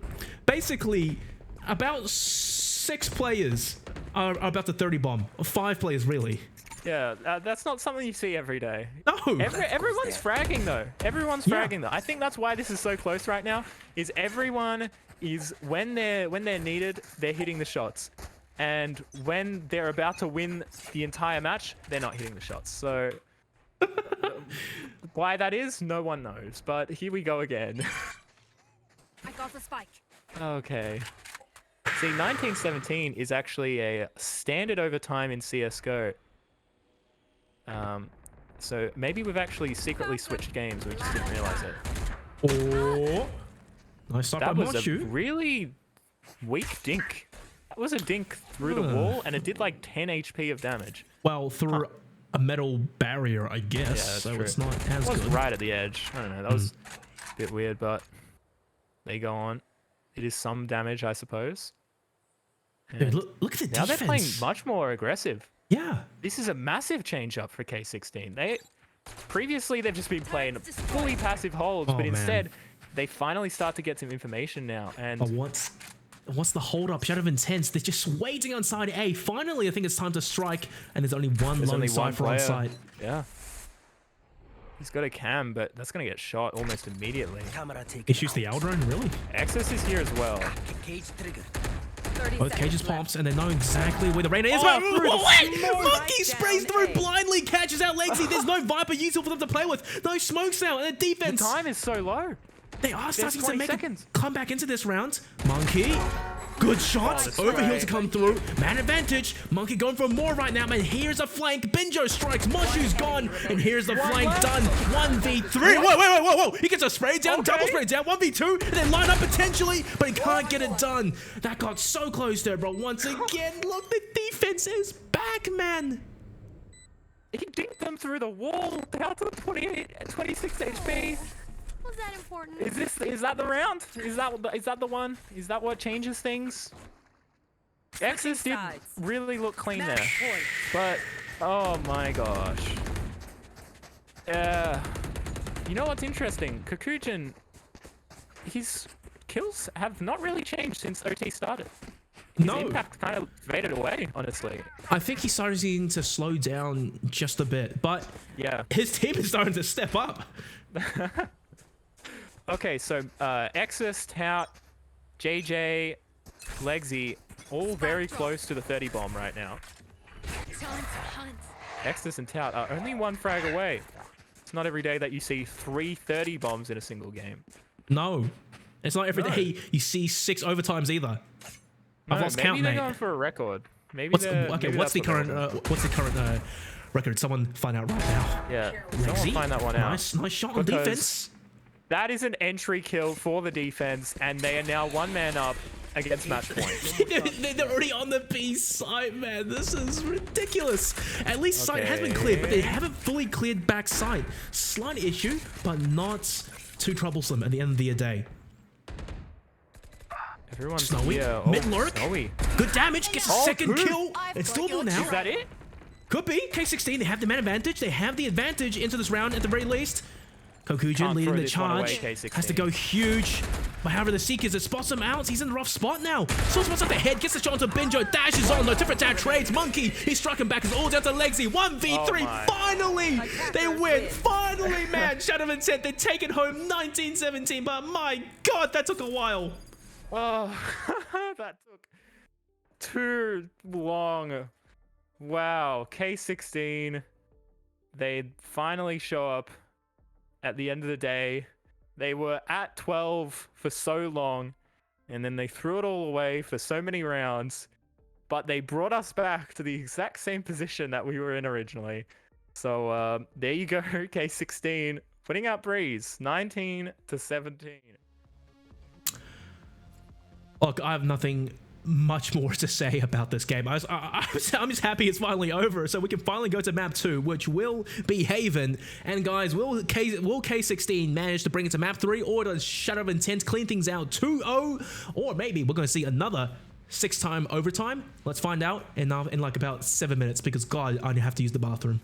Basically, about 6 players are about to 30 bomb. 5 players, really. Yeah, that's not something you see every day. No. Everyone's fragging though. Everyone's fragging though. I think that's why this is so close right now. Is everyone is when they're needed, they're hitting the shots, and when they're about to win the entire match, they're not hitting the shots. So why that is, no one knows. But here we go again. I got the spike. Okay. See, 1917 is actually a standard overtime in CSGO. So maybe we've actually secretly switched games. We just didn't realize it. Oh, nice stop. That was a really weak dink. That was a dink through the wall, and it did like 10 HP of damage. Well, through a metal barrier, I guess. Yeah, so true. it's not as it was good. right at the edge. I don't know. That was a bit weird, but They go on. It is some damage, I suppose. Dude, And look at the now defense. they're playing much more aggressive. Yeah. This is a massive change up for K16. Previously they've just been playing fully passive holds, Oh, but man. instead they finally start to get some information now. And But what's the hold up? Shadow of Intense. They're just waiting on side A. Finally, I think it's time to strike, and there's only one there's lone only one Cypher on player. site. Yeah. He's got a cam, but that's gonna get shot almost immediately. He shoots the L drone, really? Exus is here as well. 30 Both seconds cages left. pops, and they know exactly where the Reyna is. Oh, But through the wait! smoke. Monkey Right sprays down through, A. blindly catches out Lexi. There's no Viper useful for them to play with. No smokes out, and the The defense. time is so low. They are starting to 20 make seconds. a comeback into this round. Monkey. Good shot. the Overheal to spray. come through. Man advantage. Monkey going for more right now, man. Here's a flank. Binjo strikes. Mushu's gone. And here's the flank done. 1v3. Whoa. He gets a spray down, Okay. double spray down. 1v2. And then line up potentially, but he can't get it done. That got so close there, bro. Once again, look, the defense is back, man. He dinked them through the wall down to 26 HP. Was that important? Is that the round? Is that the one? Is that what changes things? Exus did sides. really look clean there, Match point. but oh my gosh. You know what's interesting? Kokujin, his kills have not really changed since OT started. His No. impact kind of faded away, honestly. I think he's starting to slow down just a bit, but Yeah. his team is starting to step up. Okay, so Exus, Tout, JJ, Legsy, all very close to the 30 bomb right now. Time to hunt. Exus and Tout are only one frag away. It's not every day that you see 3 30 bombs in a single game. No. It's not every No. day you see 6 overtimes either. I've No, lost maybe count, they're mate. going for a record. Maybe What's they're, okay? maybe What's the that's what current? they're What's the current record? Someone find out right now. yeah, Lexi? someone find that one out. Nice shot on Because- defense. That is an entry kill for the defense, and they are now 1 man up against match point. They're already on the B side, man. This is ridiculous. At least side has been cleared, but they haven't fully cleared back side. Slight issue, but not too troublesome at the end of the day. Everyone's Snowy, here. Oh, mid-lurk. Snowy. Good damage, gets a Oh, second good. kill. It's doable now. Is that it? Could be. K16, they have the man advantage. They have the advantage into this round at the very least. Kokujin Can't leading throw the this one away, charge. K16. Has to go huge. But however, the Seekers, it spots him out. He's in a rough spot now. So spots up the head, gets the shot onto Binjo, dashes on. No different tag trades. Monkey, he struck him back. It's all down to Legsy. 1v3. Oh my. Finally, they win. win. Finally, man. Shadow of Intent, they take it home 1917. But my God, that took a while. Oh, that took too long. Wow, K16, they finally show up at the end of the day. They were at 12 for so long, and then they threw it all away for so many rounds, but they brought us back to the exact same position that we were in originally. So there you go, K16, putting out Breeze, 19-17. Look, I have nothing much more to say about this game. I'm just happy it's finally over, so we can finally go to map 2, which will be Haven. And guys, will K16 manage to bring it to map 3, or does Shadow of Intent clean things out 2-0? Or maybe we're going to see another 6-time overtime? Let's find out in like about 7 minutes, because God, I have to use the bathroom.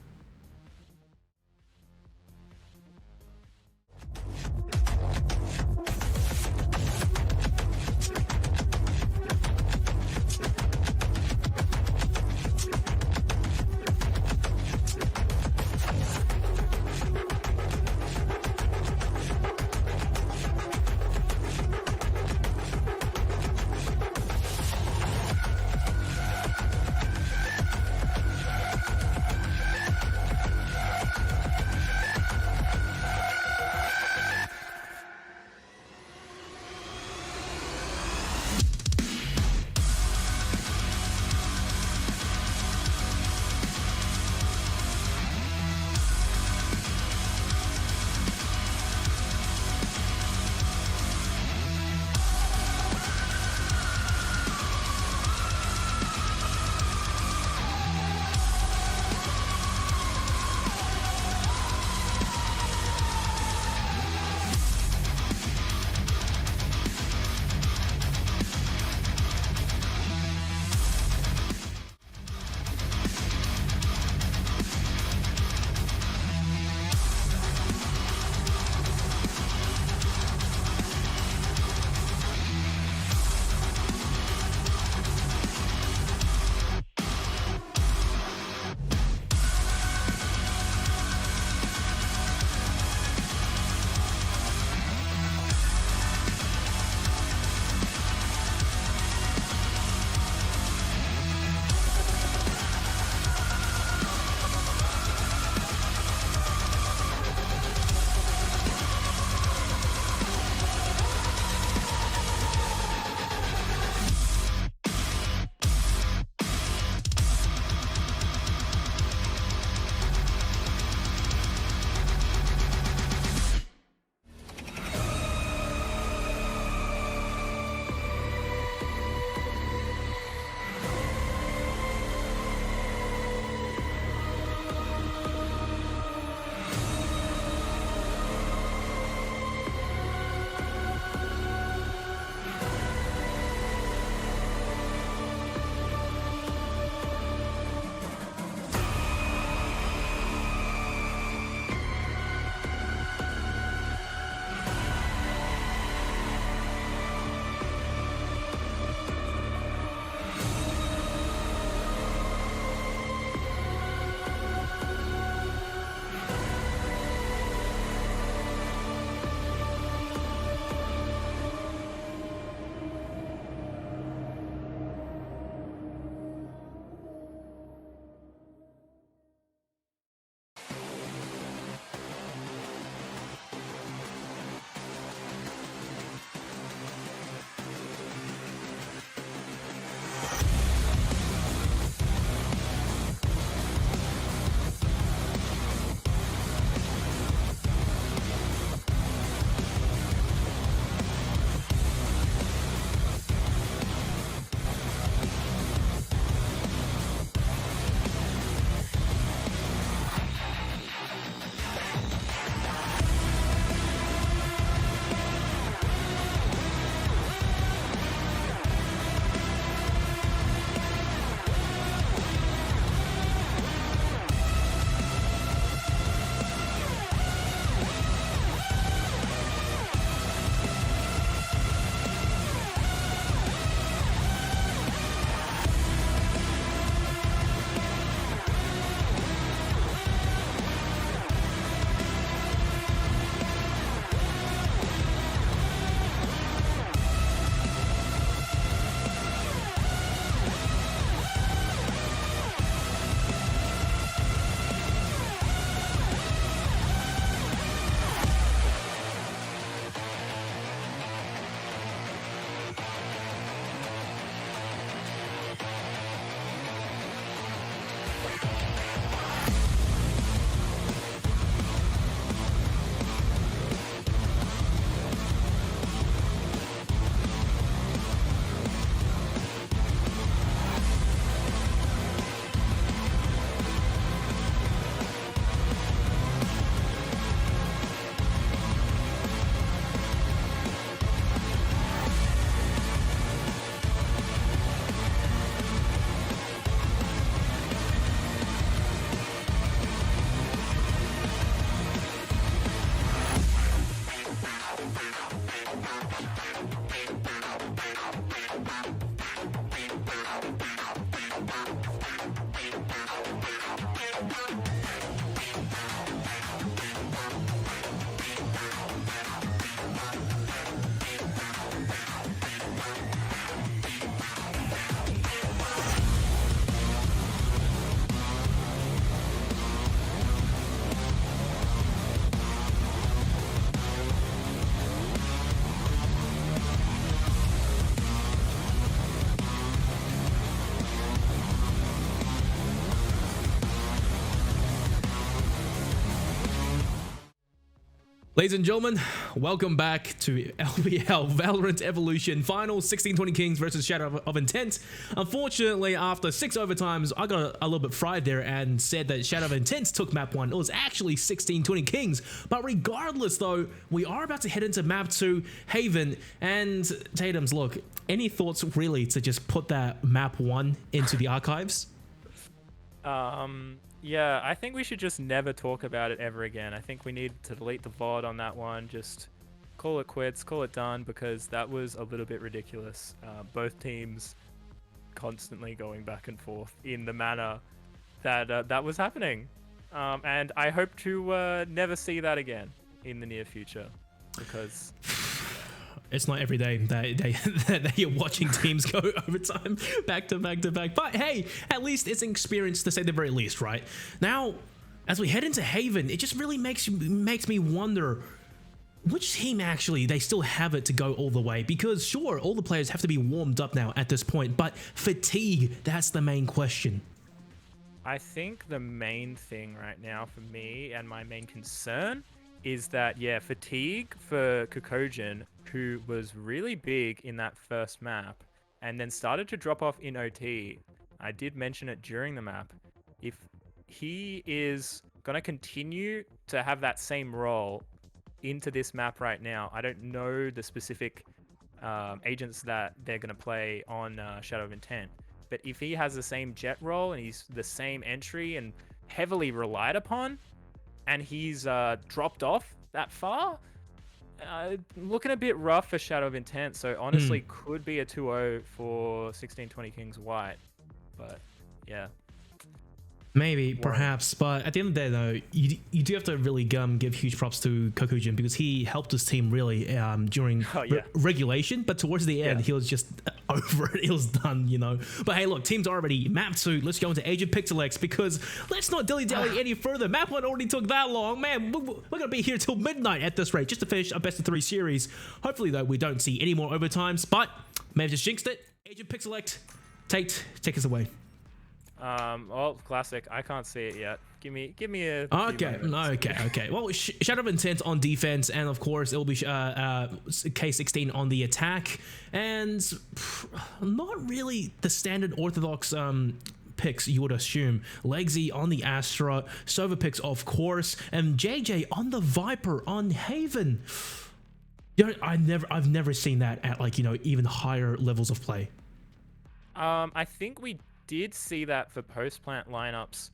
Ladies and gentlemen, welcome back to LPL Valorant Evolution Final 1620 Kings versus Shadow of Intent. Unfortunately, after 6 overtimes, I got a little bit fried there and said that Shadow of Intent took map 1. It was actually 1620 Kings. But regardless though, we are about to head into map 2, Haven. And Taytems, look, any thoughts really to just put that map 1 into the archives? Yeah, I think we should just never talk about it ever again. I think we need to delete the VOD on that one. Just call it quits, call it done, because that was a little bit ridiculous. Both teams constantly going back and forth in the manner that that was happening. And I hope to never see that again in the near future, because... It's not every day that you're watching teams go overtime back to back to back. But hey, at least it's an experience to say the very least, right? Now, as we head into Haven, it just really makes me wonder which team actually they still have it to go all the way. Because sure, all the players have to be warmed up now at this point, but fatigue, that's the main question. I think the main thing right now for me and my main concern is that, yeah, fatigue for Kokojin, who was really big in that first map and then started to drop off in OT. I did mention it during the map. If he is going to continue to have that same role into this map right now, I don't know the specific agents that they're going to play on Shadow of Intent. But if he has the same jet role and he's the same entry and heavily relied upon, and he's dropped off that far, looking a bit rough for Shadow of Intent. So honestly, could be a 2-0 for 1620 Kings White. But yeah. Maybe, perhaps, but at the end of the day, though, you do have to really give huge props to Kokujin, because he helped his team really during regulation, but towards the end, he was just over it. He was done, you know. But hey, look, teams are already map 2. Let's go into Agent Pixelex, because let's not dilly-dally any further. Map 1 already took that long. Man, we're going to be here till midnight at this rate, just to finish a best-of-3 series. Hopefully, though, we don't see any more overtimes, but may have just jinxed it. Agent Pixelect, Tate, take us away. Well, classic. I can't see it yet. Give me a. Okay. Well, Shadow of Intent on defense, and of course it will be K16 on the attack, and not really the standard orthodox picks you would assume. Legsy on the Astra, Sova picks of course, and JJ on the Viper on Haven. You know, I've never seen that at, like, you know, even higher levels of play. I think we did see that for post-plant lineups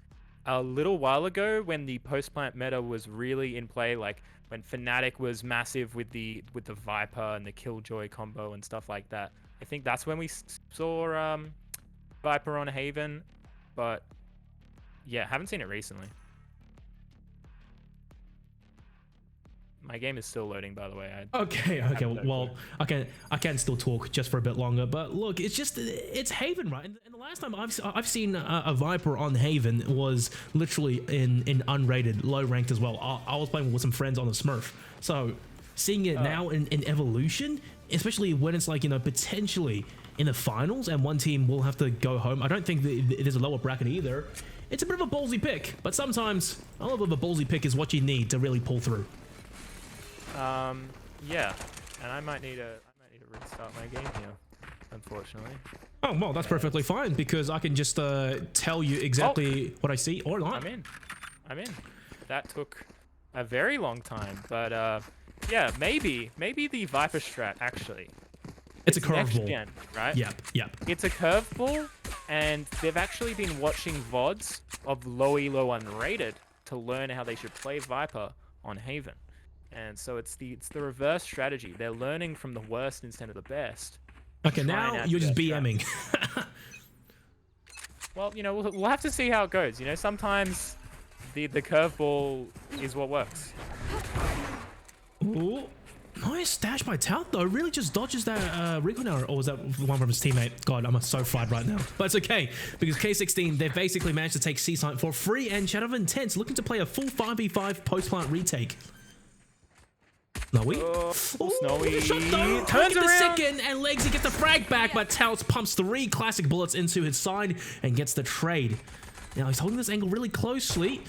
a little while ago, when the post-plant meta was really in play, like when Fnatic was massive with the Viper and the Killjoy combo and stuff like that. I think that's when we saw Viper on Haven, but yeah, haven't seen it recently. My game is still loading, by the way. Okay. Well, I can still talk just for a bit longer. But look, it's Haven, right? And the last time I've seen a Viper on Haven was literally in unrated, low ranked as well. I was playing with some friends on the Smurf. So seeing it now in Evolution, especially when it's like, you know, potentially in the finals and one team will have to go home. I don't think there's a lower bracket either. It's a bit of a ballsy pick, but sometimes a little bit of a ballsy pick is what you need to really pull through. Yeah, and I might need to restart my game here, unfortunately. Oh, well, that's perfectly fine, because I can just tell you exactly what I see or not. I'm in. That took a very long time, but yeah, maybe the Viper strat actually. It's a curveball, gen, right? Yep. It's a curveball, and they've actually been watching VODs of low elo unrated to learn how they should play Viper on Haven. And so it's the reverse strategy. They're learning from the worst instead of the best. Okay, now you're just BMing. Well, you know, we'll have to see how it goes. You know, sometimes the curveball is what works. Ooh, nice dash by Tout though. Really just dodges that recon arrow. Or was that one from his teammate? God, I'm so fried right now. But it's okay, because K16, they've basically managed to take C-Site for free, and Shadow of Intent looking to play a full 5v5 post-plant retake. Snowy. Snowy turns around. The second, and Legsy gets the frag back, but Tout pumps 3 classic bullets into his side and gets the trade. Now he's holding this angle really closely.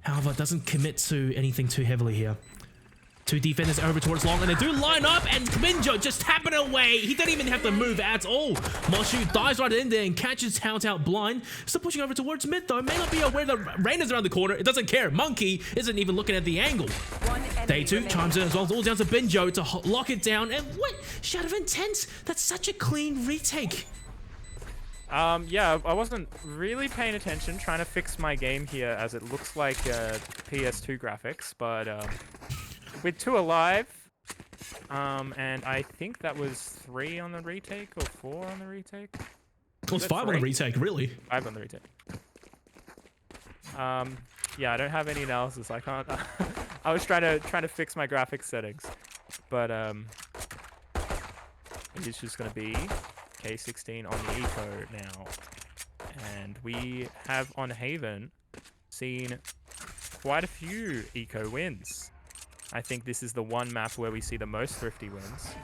However, doesn't commit to anything too heavily here. Two defenders over towards long, and they do line up, and Minjo just tapping away. He didn't even have to move at all. Moshu dives right in there and catches Tout out blind. Still pushing over towards mid, though. May not be aware the rain is around the corner. It doesn't care. Monkey isn't even looking at the angle. Day 2 chimes in as well. All down to Binjo to lock it down. And what? Shadow of Intent? That's such a clean retake. Yeah, I wasn't really paying attention, trying to fix my game here as it looks like PS2 graphics, but with 2 alive, and I think that was 3 on the retake or 4 on the retake. It was 5 on the retake, really. 5 on the retake. Yeah, I don't have any analysis. I can't. I was trying to fix my graphics settings, but it's just gonna be K16 on the eco now, and we have on Haven seen quite a few eco wins. I think this is the one map where we see the most thrifty wins.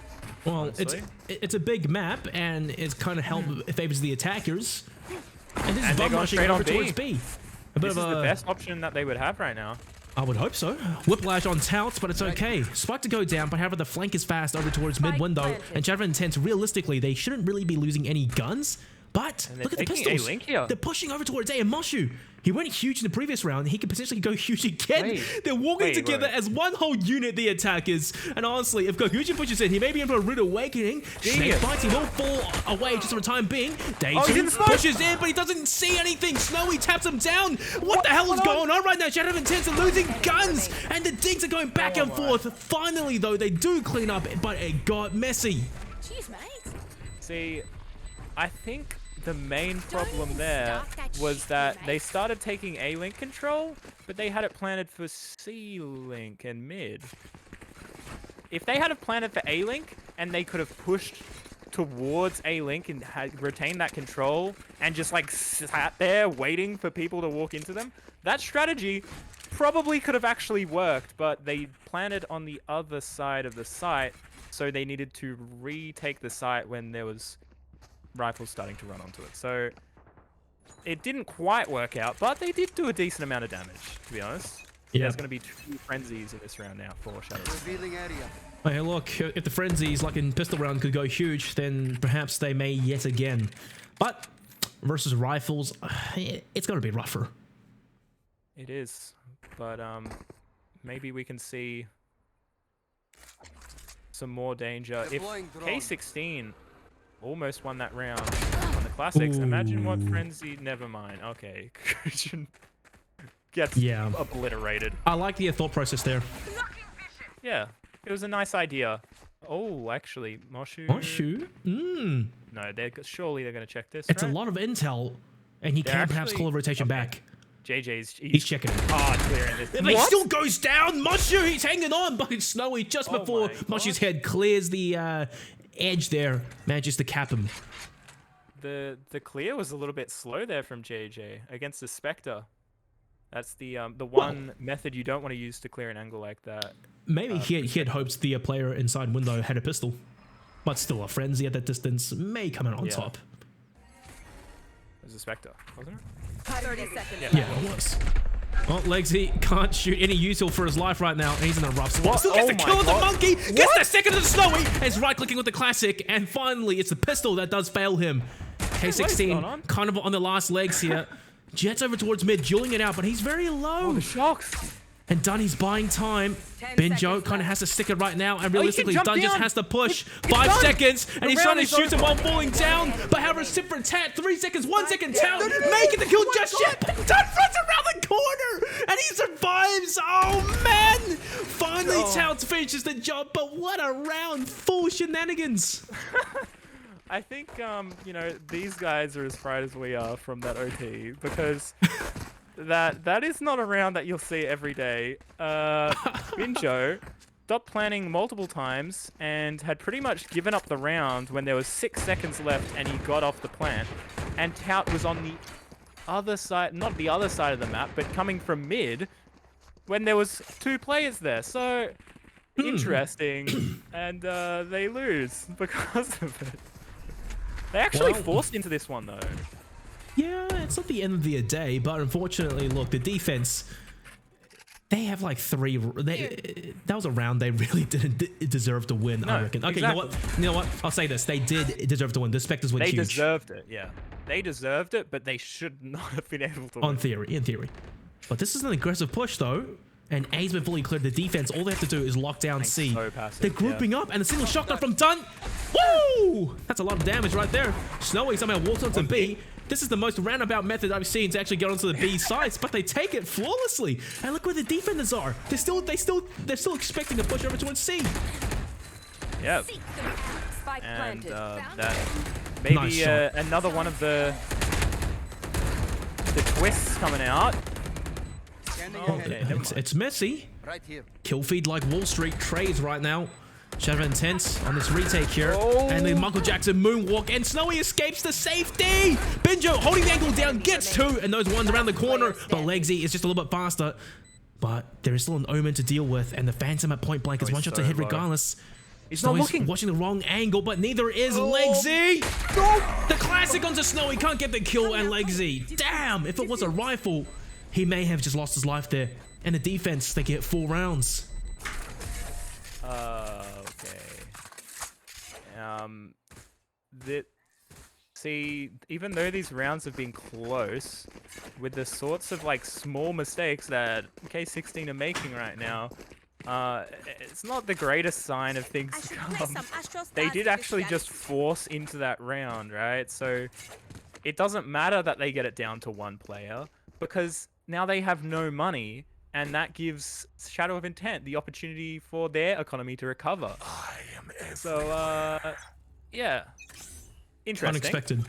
Well, honestly. it's a big map, and it's kind of it favors the attackers. And this is they're bum going rushing straight over on B. towards B. A bit This of is the best option that they would have right now. I would hope so. Whiplash on Touts, but it's okay. Spike to go down, but however, the flank is fast over towards mid window. And Shadow of Intent, realistically, they shouldn't really be losing any guns. But look at the pistols. They're pushing over towards A, and Moshu, he went huge in the previous round. He could potentially go huge again. They're walking together as one whole unit, the attackers. And honestly, if Gokuji pushes in, he may be in for a rude awakening. Snake bites, he will fall away just for the time being. Day 2 pushes in, but he doesn't see anything. Snowy taps him down. What the hell is going on right now? Shadow of Intent are losing guns, and the dings are going back and forth. Finally, though, they do clean up, but it got messy. Jeez, mate. See, I think the main problem there was that they started taking A-Link control, but they had it planted for C-Link and mid. If they had it planted for A-Link, and they could have pushed towards A-Link and had retained that control, and just like sat there waiting for people to walk into them, that strategy probably could have actually worked, but they planted on the other side of the site, so they needed to retake the site when there was rifles starting to run onto it. So it didn't quite work out, but they did do a decent amount of damage, to be honest. Yeah. There's going to be 2 frenzies in this round now for Shadow. Revealing area. Hey, look, if the frenzies, like in pistol round, could go huge, then perhaps they may yet again. But versus rifles, it's going to be rougher. It is, but maybe we can see some more danger. If K16 almost won that round on the classics, imagine what frenzy. Never mind. Okay, gets obliterated. I like the thought process there. Yeah, it was a nice idea. Oh, actually, Moshu. Moshu? No, surely they're going to check this. It's right? a lot of intel, and he can perhaps call a rotation back. He's checking it. Clearing this. But he still goes down. Moshu, he's hanging on, but it's Snowy just before Moshu's head clears the edge there, manages to cap him. The clear was a little bit slow there from JJ against the Spectre. That's the one method you don't want to use to clear an angle like that. Maybe he had hopes the player inside window had a pistol, but still a frenzy at that distance may come out on top. It was a Spectre, wasn't it? 30 seconds. Yeah, it was. Well, Legsy can't shoot any util for his life right now, and he's in a rough spot. Still gets the kill of the monkey, gets the second of the Snowy, and he's right-clicking with the classic, and finally, it's the pistol that does fail him. K16 kind of on the last legs here. Jets over towards mid, dueling it out, but he's very low. The shocks. And Dunny's buying time. Binjo kind of has to stick it right now, and realistically, Dunn just has to push. 5 seconds, and he's trying to shoot him while falling down. But however, sit for tat, 3 seconds, 1 second, Tout making the kill just yet. Dunn runs around the corner, and he survives. Oh man! Finally, Tout finishes the job, but what a round, full shenanigans. I think you know, these guys are as fried as we are from that OT, because that is not a round that you'll see every day. Binjo stopped planning multiple times and had pretty much given up the round when there was 6 seconds left and he got off the plant. And Tout was on the other side, not the other side of the map, but coming from mid when there was 2 players there. So interesting. And they lose because of it. They actually forced into this one though. Yeah, it's not the end of the day, but unfortunately, look, the defense, They have like three. That was a round they really didn't deserve to win. I reckon. Okay, exactly. You know what? I'll say this: they did deserve to win. The Spectres were They huge. deserved it. Yeah, they deserved it, but they should not have been able to. In theory. But this is an aggressive push though. And A's been fully cleared the defense. All they have to do is lock down C. So passive, They're grouping up, and a single shotgun from Dun. Woo! That's a lot of damage right there. Snowy somehow walks onto B. This is the most roundabout method I've seen to actually get onto the B sides, but they take it flawlessly. And look where the defenders are. They're still expecting to push over towards C. Yeah. Spike And planted. that maybe Nice shot. another one of the twists coming out. Okay, never mind. It's messy. Right here. Kill feed like Wall Street trades right now. Shadow of Intent on this retake here. Oh. And then Michael Jackson moonwalk, and Snowy escapes to safety. Benjo holding the angle down, gets two, and those ones around the corner. But Legsy is just a little bit faster. But there is still an Omen to deal with, and the Phantom at point blank is one shot to hit regardless. He's not Snowy's looking. watching the wrong angle, but neither is Legsy. The classic onto Snowy, can't get the kill, and Legsy. Damn, if it was a rifle, he may have just lost his life there. And the defense, they get 4 rounds. Okay. See, even though these rounds have been close, with the sorts of like small mistakes that K16 are making right now, it's not the greatest sign of things to come. They did actually just force into that round, right? So it doesn't matter that they get it down to 1 player, because now they have no money, and that gives Shadow of Intent the opportunity for their economy to recover. So, yeah. Interesting. Unexpected.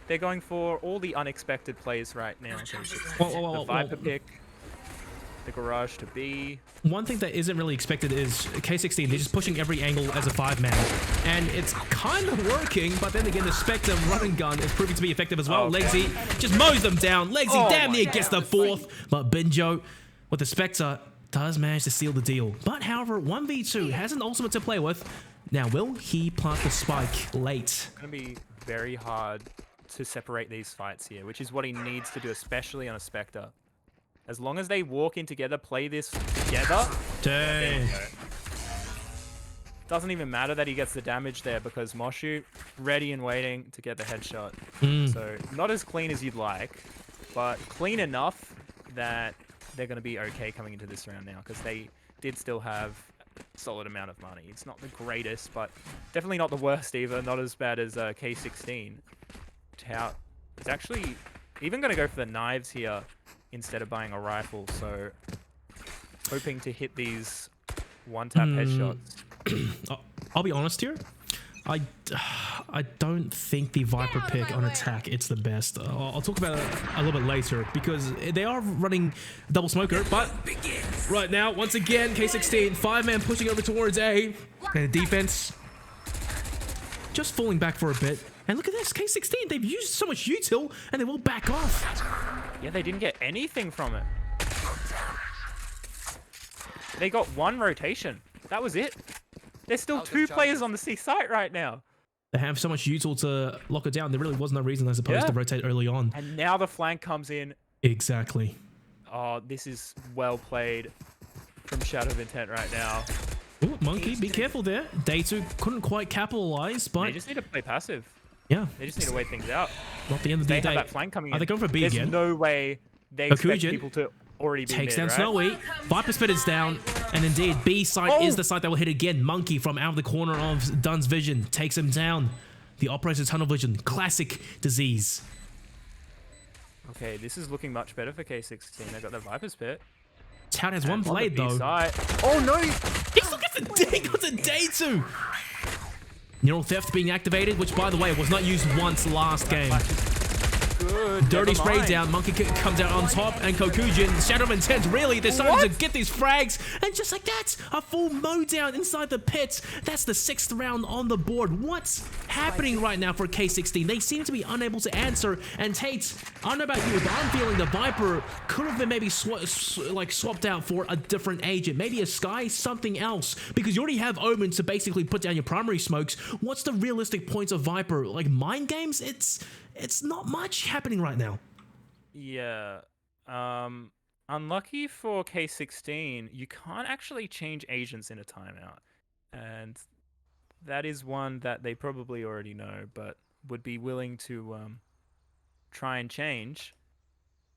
They're going for all the unexpected plays right now. Well, The Viper pick, the Garage to B. One thing that isn't really expected is K16, they're just pushing every angle as a 5-man. And it's kind of working, but then again, the Spectre run and gun is proving to be effective as well. Okay. Legsy just mows them down. Legsy Oh damn my near gets the 4th, but Benjo with the Spectre does manage to seal the deal. But however, 1v2 has an ultimate to play with. Now, will he plant the spike late? It's going to be very hard to separate these fights here, which is what he needs to do, especially on a Spectre. As long as they walk in together, play this together. Dang. Doesn't even matter that he gets the damage there, because Moshu ready and waiting to get the headshot. So not as clean as you'd like, but clean enough that they're going to be okay coming into this round now, because they did still have a solid amount of money. It's not the greatest, but definitely not the worst either. Not as bad as K16. Tout is actually even going to go for the knives here instead of buying a rifle, so hoping to hit these one-tap headshots. I'll be honest here. I don't think the Viper pick on attack it's the best. I'll talk about it a little bit later, because they are running double smoker, but right now, once again, K16, 5-man pushing over towards A, and the defense just falling back for a bit. And look at this, K16, they've used so much util, and they will back off. Yeah, they didn't get anything from it. They got 1 rotation. That was it. There's still 2 players on the C site right now. They have so much util to lock it down. There really was no reason, I suppose, to rotate early on. And now the flank comes in. Exactly. Oh, this is well played from Shadow of Intent right now. Ooh, Monkey, be careful there. Day2 couldn't quite capitalize, but They just need to play passive. yeah, They just need to wait things out. not the end of the They day. have that flank coming in. Are they going for B There's again? no way they expect Okujin people to already be Takes mid, down right? Snowy. Viper Spit is down. And indeed, B side is the site that will hit again. Monkey from out of the corner of Dun's vision takes him down. The operator's tunnel vision. Classic disease. Okay, this is looking much better for K16. They got the Viper's Pit. Tout has one On the blade, B though. side. Oh no! He still gets the ding on the Day2. Neural Theft being activated, which, by the way, was not used once last game. Good. Dirty never spray mind. down. Monkey comes out on top, and Kokujin, Shadow of Intent, really, they're starting to get these frags, and just like that, a full mow down inside the pit. That's the 6th round on the board. What's happening right now for K16? They seem to be unable to answer, and Tate, I don't know about you, but I'm feeling the Viper could have been maybe swapped out for a different agent, maybe a Sky, something else, because you already have Omen to basically put down your primary smokes. What's the realistic points of Viper? Like mind games? It's not much happening right now. Yeah. Unlucky for K16, you can't actually change agents in a timeout. And that is one that they probably already know, but would be willing to try and change.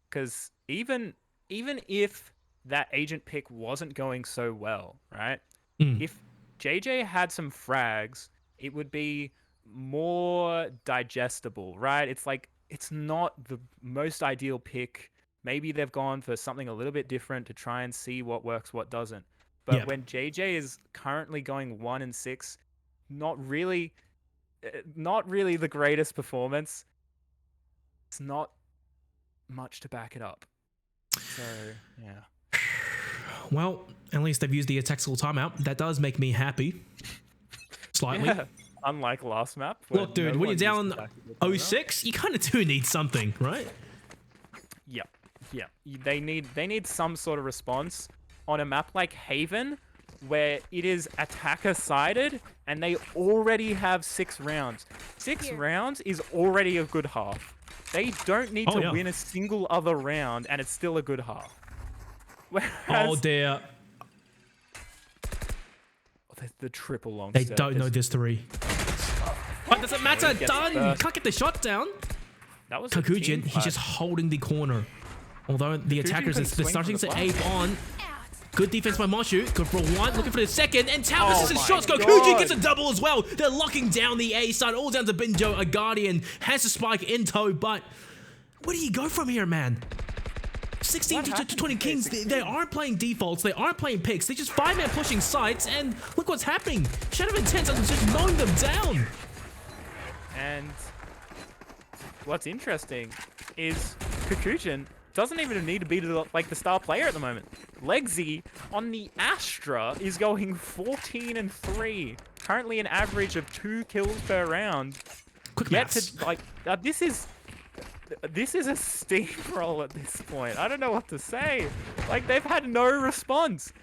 Because even if that agent pick wasn't going so well, right? If JJ had some frags, it would be more digestible, right? It's like, it's not the most ideal pick. Maybe they've gone for something a little bit different to try and see what works, what doesn't. But Yep. when JJ is currently going 1 and 6, not really the greatest performance. It's not much to back it up. So, yeah. Well, at least they've used the tactical timeout. That does make me happy. Slightly. Yeah. Unlike last map. where Look, dude, no when you're one used down the tactical timeout. 06, you kind of do need something, right? Yeah. They need some sort of response on a map like Haven, where it is attacker sided and they already have 6 rounds. 6 rounds is already a good half. They don't need to win a single other round and it's still a good half. Oh dear. The triple long They step don't know is- this 3. But doesn't matter. Gets Done. first. Can't get the shot down. That was a Kakujin, team he's fight. just holding the corner. Although the attackers could are swing starting for the to flag. ape on. Good defense by Moshu. Good for 1. Looking for the second. And Tao misses his my shots. God. Kakujin gets a double as well. They're locking down the A side. All down to Binjo. A Guardian has a spike in tow. But where do you go from here, man? 16 What to happened 20 to Kings. They aren't playing defaults. They aren't playing picks. They're just 5-man pushing sites. And look what's happening. Shadow of Intense is just mowing them down. And what's interesting is Kakujin doesn't even need to be the star player at the moment. Legsy on the Astra is going 14 and 3. Currently an average of 2 kills per round. Quick Yet maths. to, this is a steamroll at this point. I don't know what to say. Like, they've had no response.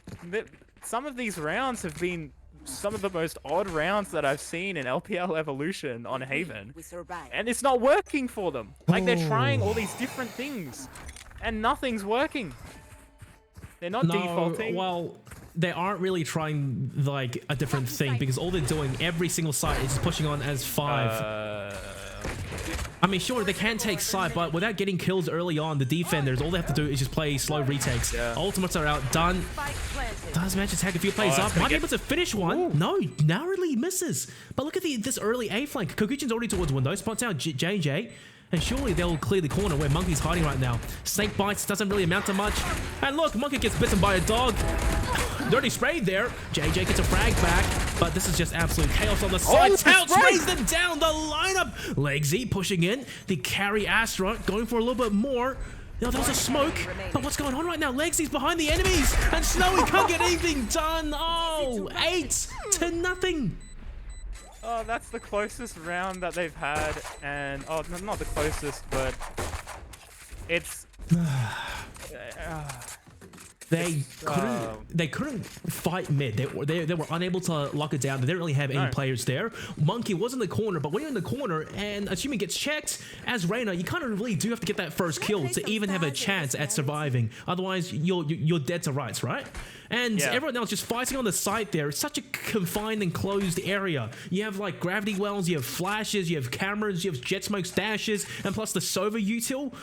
Some of these rounds have been some of the most odd rounds that I've seen in LPL Evolution on Haven. And it's not working for them. Like, they're trying all these different things. And nothing's working. They're not defaulting. Well, they aren't really trying like a different thing because all they're doing every single site is just pushing on as 5. I mean, sure, they can take side, but without getting kills early on, the defenders, all they have to do is just play slow retakes. Ultimates are out, done. Does manage to tag a few plays up. Might be able to finish one. Ooh. No, narrowly misses. But look at this early A flank. Kokujin's already towards window, spots out JJ. And surely they'll clear the corner where Monkey's hiding right now. Snake bites doesn't really amount to much. And look, Monkey gets bitten by a dog. Dirty sprayed there. JJ gets a frag back, but this is just absolute chaos on the side. Tao sprays them down. The lineup. Legsy pushing in. The carry Astra going for a little bit more. No, there was a smoke. But what's going on right now? Legsy's behind the enemies. And Snowy can't get anything done. Oh, 8-0. Oh, that's the closest round that they've had, and not the closest, but it's they couldn't fight mid. They were unable to lock it down. They didn't really have any players there. Monkey was in the corner, but when you're in the corner and assuming gets checked as Reyna, you kind of really do have to get that first kill to even have a chance at surviving. Otherwise, you're dead to rights, right? And everyone else just fighting on the site there. It's such a confined and closed area. You have like gravity wells, you have flashes, you have cameras, you have jet smoke stashes, and plus the Sova util.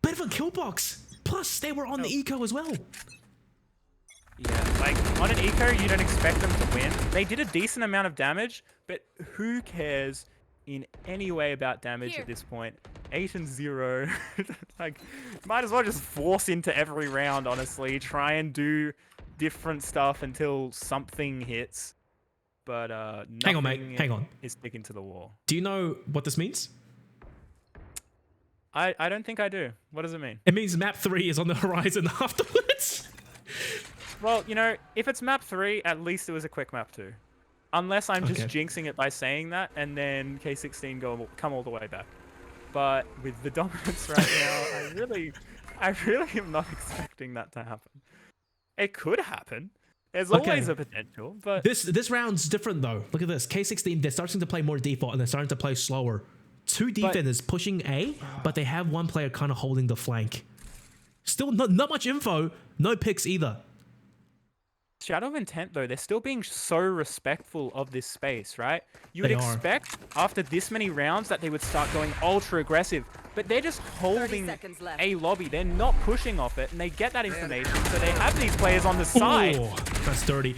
Bit of a kill box. Plus, they were on the eco as well. Yeah, like on an eco, you don't expect them to win. They did a decent amount of damage, but who cares in any way about damage at this point? 8-0. Like, might as well just force into every round, honestly. Try and do different stuff until something hits. But hang on, mate. Hang on. Is sticking to the wall. Do you know what this means? I don't think I do. What does it mean? It means map 3 is on the horizon afterwards. Well, you know, if it's map 3, at least it was a quick map 2. Unless I'm just jinxing it by saying that, and then K16 come all the way back. But with the dominance right now, I really am not expecting that to happen. It could happen. There's always a potential, but this round's different though. Look at this. K16, they're starting to play more default and they're starting to play slower. 2 defenders pushing A, but they have 1 player kind of holding the flank. Still not much info. No picks either. Shadow of Intent, though, they're still being so respectful of this space, right? You would They are. expect after this many rounds that they would start going ultra aggressive, but they're just holding seconds left. a lobby. They're not pushing off it, and they get that information, so they have these players on the side. Oh, that's dirty.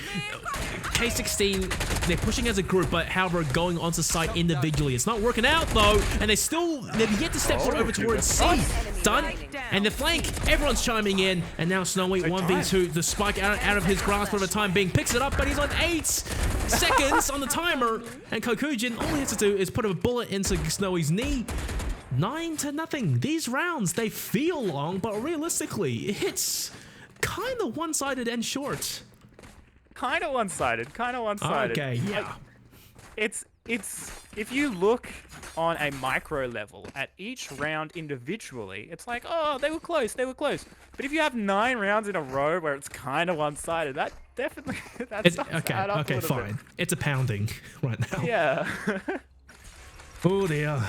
K16, they're pushing as a group, but however, going onto site individually. It's not working out though, and they've yet to step foot over towards C. Done. And the flank, everyone's chiming in, and now Snowy 1v2, the spike out of his grasp for the time being, picks it up, but he's on 8 seconds on the timer, and Kokujin, all he has to do is put a bullet into Snowy's knee. 9-0. These rounds, they feel long, but realistically, it's kind of one-sided and short. Kind of one-sided. Okay, yeah. It's if you look on a micro level at each round individually, it's like, oh, they were close. But if you have 9 rounds in a row where it's kind of one-sided, that definitely It's, starts to add up a okay, little fine. It's a pounding right now. bit. Yeah. Oh dear.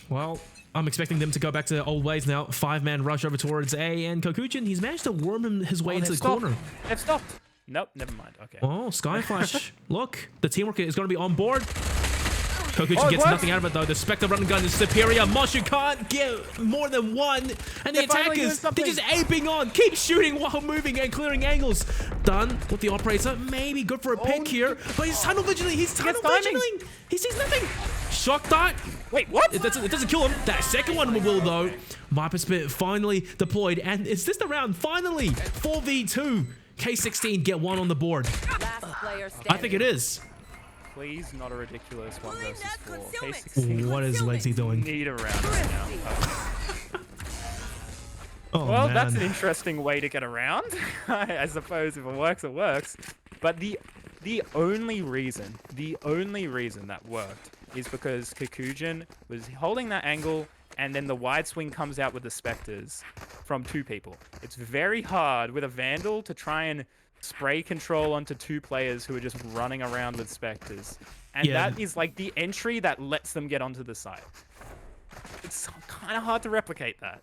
Well, I'm expecting them to go back to their old ways now. 5-man rush over towards A, and Kokujin, he's managed to worm his way into the corner. They've stopped. Nope, never mind. Okay. Oh, Skyflash. Look, the teamwork is going to be on board. Kokujin gets nothing out of it though. The Spectre run and gun is superior. Moshu can't get more than one. And the attackers, they're just aping on. Keep shooting while moving and clearing angles. Done with the operator. Maybe good for a pick here. But he's tunnel vigiling. He sees nothing. Shock dart. Wait, what? It doesn't kill him. That second one will though. Viper Spit finally deployed. And is this the round? Finally. 4v2. K16 get one on the board. Last player standing. I think it is. Please, not a ridiculous 1 versus 4. concealment. K16 What is Legsy doing? need a round right now. Oh, Well, man. that's an interesting way to get around. I suppose if it works, it works. But the only reason that worked is because Kokujin was holding that angle, and then the wide swing comes out with the Spectres from 2 people. It's very hard with a Vandal to try and spray control onto 2 players who are just running around with Spectres. And Yeah. that is like the entry that lets them get onto the site. It's kind of hard to replicate that.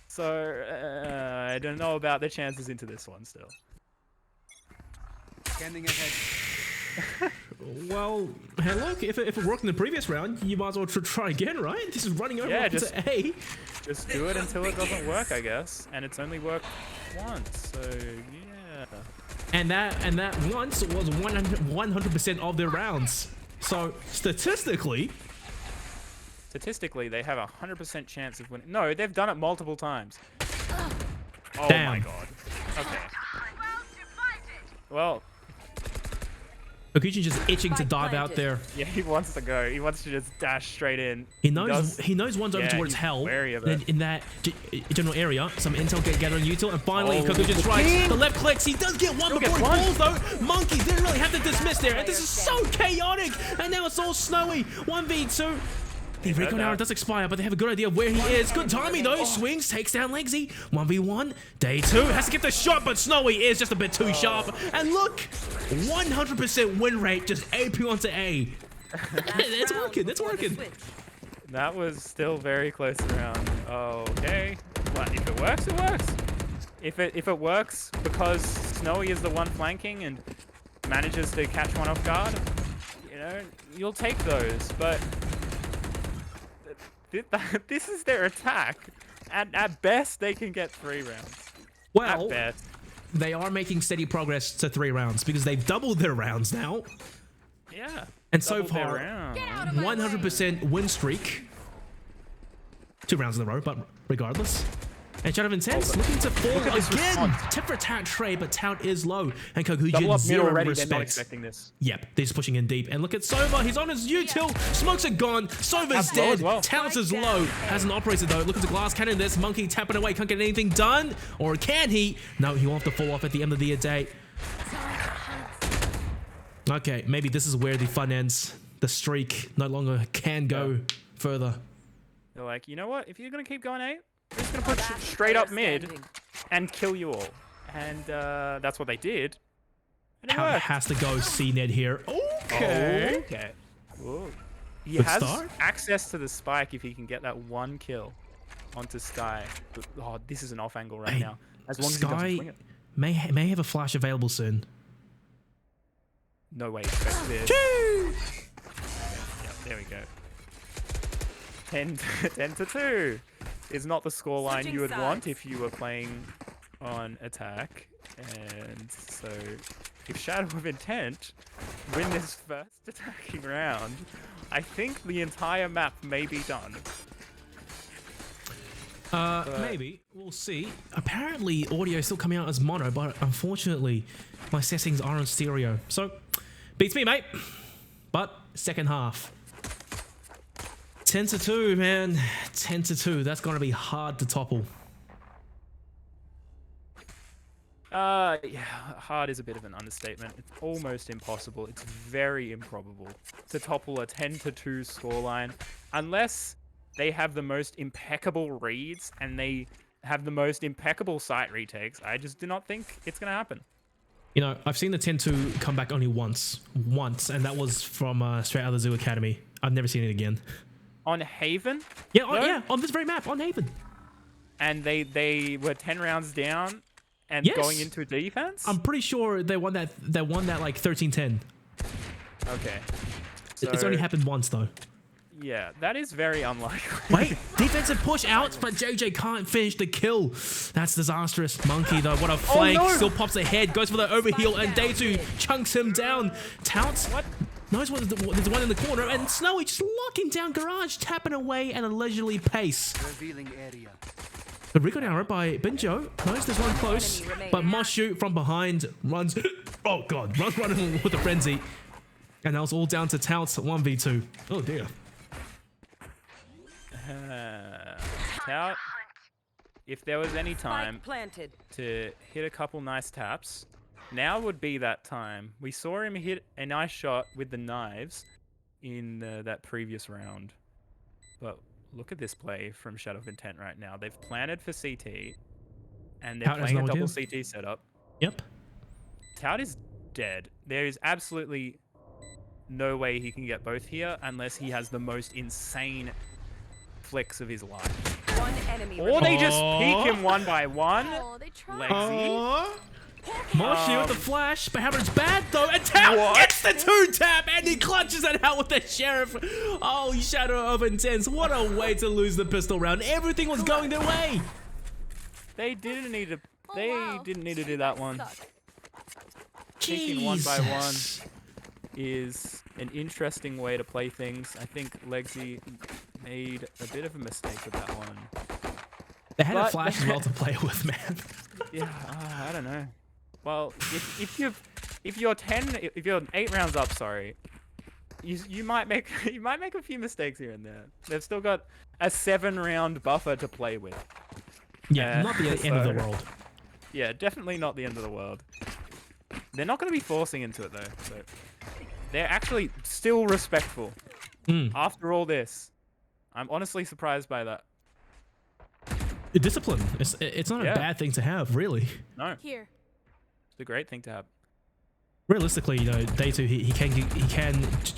So, I don't know about their chances into this one still. Scanning ahead. Well, hey, look, if it worked in the previous round, you might as well try again, right? This is running over onto just- A. Just do it until it doesn't work, I guess. And it's only worked once, so yeah. And that once was 100% of their rounds. So, statistically, Statistically, they have a 100% chance of winning. No, they've done it multiple times. Oh my Damn. god. Okay. Well, Kokujin just itching to dive out there. yeah, he wants to go. He wants to just dash straight in. He knows one's over Yeah, towards he's hell. wary of Then it. in that general area, some intel get gathered on util, and finally Kokujin strikes. The left clicks. He does get one before he one. falls though. Monkey didn't really have to dismiss there, and this is so chaotic. And now it's all Snowy. 1v2. The recon hour does expire, but they have a good idea of where he is. Good timing though. Swings, takes down Legsy. 1v1. Day 2 has to get the shot, but Snowy is just a bit too sharp. And look, 100% win rate, just AP onto A. It's working. It's working. That was still very close around. Okay. Well, if it works, it works. If it works because Snowy is the one flanking and manages to catch one off guard, you know, you'll take those. But this is their attack. At best, they can get 3 rounds. Well, At best. they are making steady progress to 3 rounds because they've doubled their rounds now. Yeah. And so doubled their far, round. 100% win streak. 2 rounds in a row, but regardless. And Shadow of Intense looking to fall at this again. response. Tip for Tout trade, but Tout is low. And Double Kokujin, up mid 0 already. They're not respect. expecting this. Yep, they're just pushing in deep. And look at Sova. He's on his util. Smokes are gone. Sova's That's low dead. as well. Tout is low. Has an operator though. Look at the glass cannon. This Monkey tapping away. Can't get anything done. Or can he? No, he won't have to fall off at the end of the day. Okay, maybe this is where the fun ends. The streak no longer can go further. They're like, you know what? If you're gonna keep going 8, we're just gonna push straight up mid and kill you all. And that's what they did. And it How it worked. has to go CNED here. Okay. Okay. Whoa. He Good has start. access to the spike if he can get that 1 kill. onto Sky. Oh, this is an off angle right Hey, now. As long as he doesn't Sky swing it. may have a flash available soon. No way, expect this. There we go. 10 to 2 is not the scoreline Switching you would want sides. if you were playing on attack. And so, if Shadow of Intent win this first attacking round, I think the entire map may be done. Maybe. We'll see. Apparently, audio is still coming out as mono, but unfortunately, my settings are on stereo. So, beats me, mate. But, second half. 10 to 2, man. 10 to 2. That's going to be hard to topple. Yeah, hard is a bit of an understatement. It's almost impossible. It's very improbable to topple a 10 to 2 scoreline unless they have the most impeccable reads and they have the most impeccable site retakes. I just do not think it's going to happen. You know, I've seen the 10-2 come back only once, and that was from straight out of the Zoo Academy. I've never seen it again. On Haven? Yeah, No? on this very map, on Haven. And they were 10 rounds down and Yes. going into defense? I'm pretty sure they won that like 13-10. Okay. It's only happened once though. Yeah, that is very unlikely. Wait, defensive push out, but JJ can't finish the kill. That's disastrous. Monkey though, what a flank. no. Still pops ahead, goes for the overheal, and Daytu chunks him down. Touts What? knows there's one in the corner, and Snowy just locking down Garage, tapping away at a leisurely pace. Revealing area. The recon arrow by Benjo. Knows there's one close, Enemy remaining. but Moshu from behind runs. Oh god, runs running with a frenzy. And that was all down to Touts 1v2. Oh dear. Tout, if there was any time Spike planted. to hit a couple nice taps, now would be that time. We saw him hit a nice shot with the knives in that previous round. But look at this play from Shadow of Intent right now. They've planted for CT, and they're Tout has playing a no double idea. CT setup. Yep. Tout is dead. There is absolutely no way he can get both here unless he has the most insane flicks of his life. One enemy Or they remaining. just peek him one by one. Oh, they tried. Lexi. Moshu with the flash, but Hammer's bad though, and Tout What? gets the 2-tap, and he clutches it out with the Sheriff. Oh, Shadow of Intense, what a way to lose the pistol round. Everything was going their way. They didn't need to. Oh, They wow. didn't need to do that one. Suck. Peeking one by one Jesus. is an interesting way to play things. I think Lexi made a bit of a mistake with that one. They had a But- flash as well to play with, man. Yeah, I don't know. Well, if you're 8 rounds up, sorry, you might make a few mistakes here and there. They've still got a 7-round buffer to play with. Yeah, not the end of the so- world. Yeah, definitely not the end of the world. They're not going to be forcing into it though, so they're actually still respectful after all this. I'm honestly surprised by that. Discipline. It's not Yeah. a bad thing to have, really. No, Here. it's a great thing to have. Realistically, you know, Daytu, he can to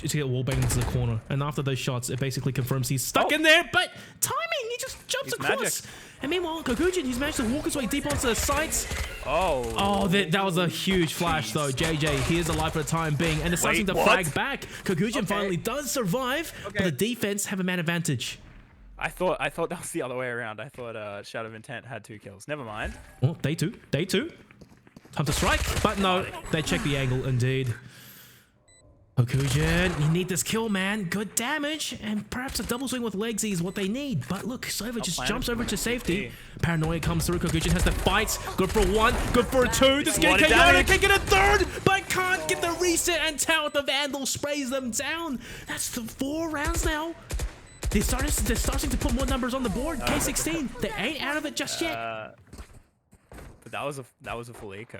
get wallbanged into the corner, and after those shots, it basically confirms he's stuck Oh. in there. But timing, he just jumps He's across. magic. And meanwhile, Kokujin, he's managed to walk his way deep onto the sites. Oh, That was a huge flash, though. JJ, he is alive for the time being, and it's starting to what? frag back. Kokujin Okay. finally does survive, but Okay. the defense have a man advantage. I thought that was the other way around. I thought Shadow of Intent had 2 kills. Never mind. Oh, Daytu. Time to strike, but no, they check the angle indeed. Kokujin, you need this kill, man. Good damage, and perhaps a double swing with Legsy is what they need. But look, Sova just plan jumps for over it. to safety. Paranoia comes through. Kokujin has to fight. Good for 1, good for 2. This A guy lot of can damage. get a 3rd, but can't get the reset, and Tout the Vandal sprays them down. That's the 4 rounds now. They're starting to put more numbers on the board. K16, they ain't out of it just yet. But that was a full eco.